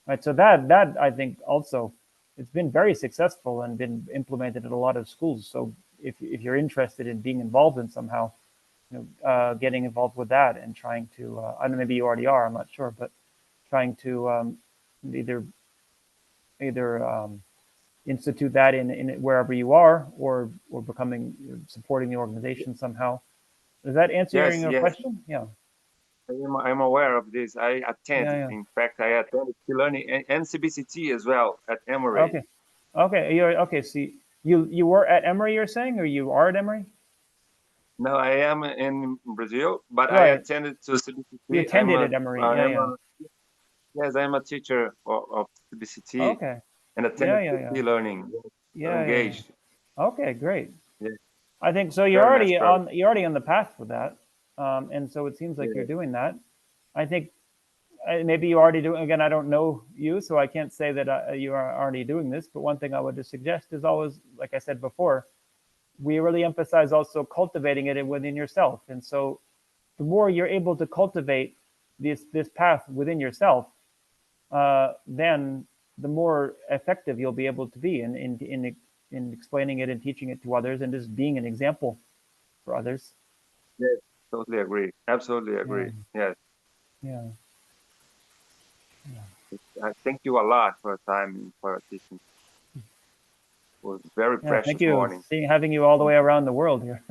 right? So that I think also it's been very successful and been implemented in a lot of schools. So if you're interested in being involved in somehow, getting involved with that and trying to, I don't know, maybe you already are, I'm not sure, but trying to either institute that in wherever you are, or becoming supporting the organization somehow. Does that answer Yes, your yes, question? Yeah. I'm aware of this. I Yeah. attended, Yeah. in fact, I attended learning and CBCT as well at Emory. Okay. Okay. You're okay. See, you were at Emory, you're saying, or you are at Emory? Now I am in Brazil, but I Right. attended to You CBCT. attended at Emory. Yeah. Yeah. Yes, I'm a teacher of CBCT Okay. and Yeah. attended Yeah. Yeah. CBCT learning. So Yeah. Yeah. engaged. Yeah. Okay. Great. Yeah, I think so. very nice program. You're already on the path for that, and so it seems like you're Yeah, doing that. I think maybe you already doing. Again, I don't know you, so I can't say that you are already doing this. But one thing I would just suggest is always, like I said before, we really emphasize also cultivating it within yourself. And so, the more you're able to cultivate this path within yourself, then the more effective you'll be able to be in explaining it and teaching it to others, and just being an example for others. yes, totally agree. Absolutely Yeah, agree. Yes. yeah, I thank you a lot for your time and for your teaching. It was very yeah. Thank precious you. morning. Having you all the way around the world here.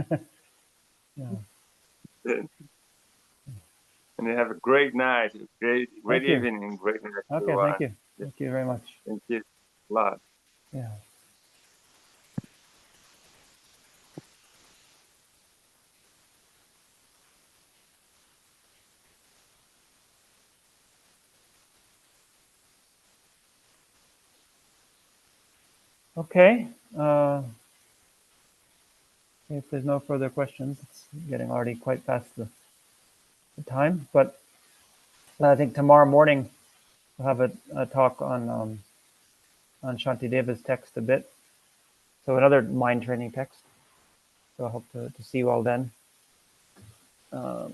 Yeah. And you have a great night, great Thank you. evening, and great night, Okay, thank everyone. you. Yeah, Thank you very much. thank you a lot. Yeah. Okay. If there's no further questions, it's getting already quite past the time. But I think tomorrow morning we'll have a talk on Shantideva's text a bit. So another mind training text. So I hope to see you all then. Um,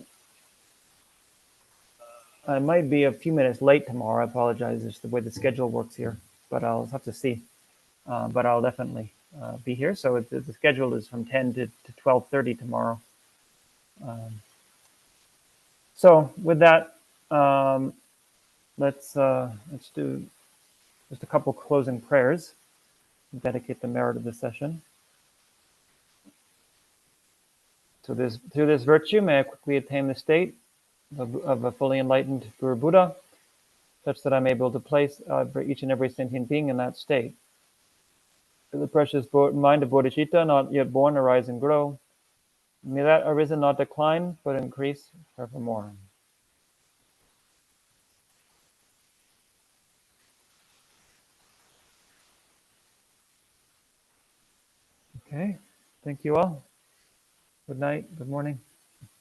I might be a few minutes late tomorrow. I apologize. It's the way the schedule works here, but I'll have to see. But I'll definitely be here. So the schedule is from 10 to 12:30 tomorrow. Um, so with that, let's do just a couple closing prayers to dedicate the merit of the session. So through this virtue, may I quickly attain the state of a fully enlightened Guru Buddha, such that I'm able to place for each and every sentient being in that state. Through the precious mind of Bodhicitta, not yet born, arise and grow. May that arisen not decline, but increase forevermore. Okay. Thank you all. Good night, good morning,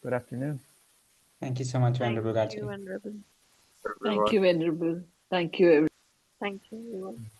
good afternoon. Thank you so much, Thank Venerable you, Gache. Venerable. Everyone. Thank you, Venerable. Thank you, everyone. Thank you, everyone.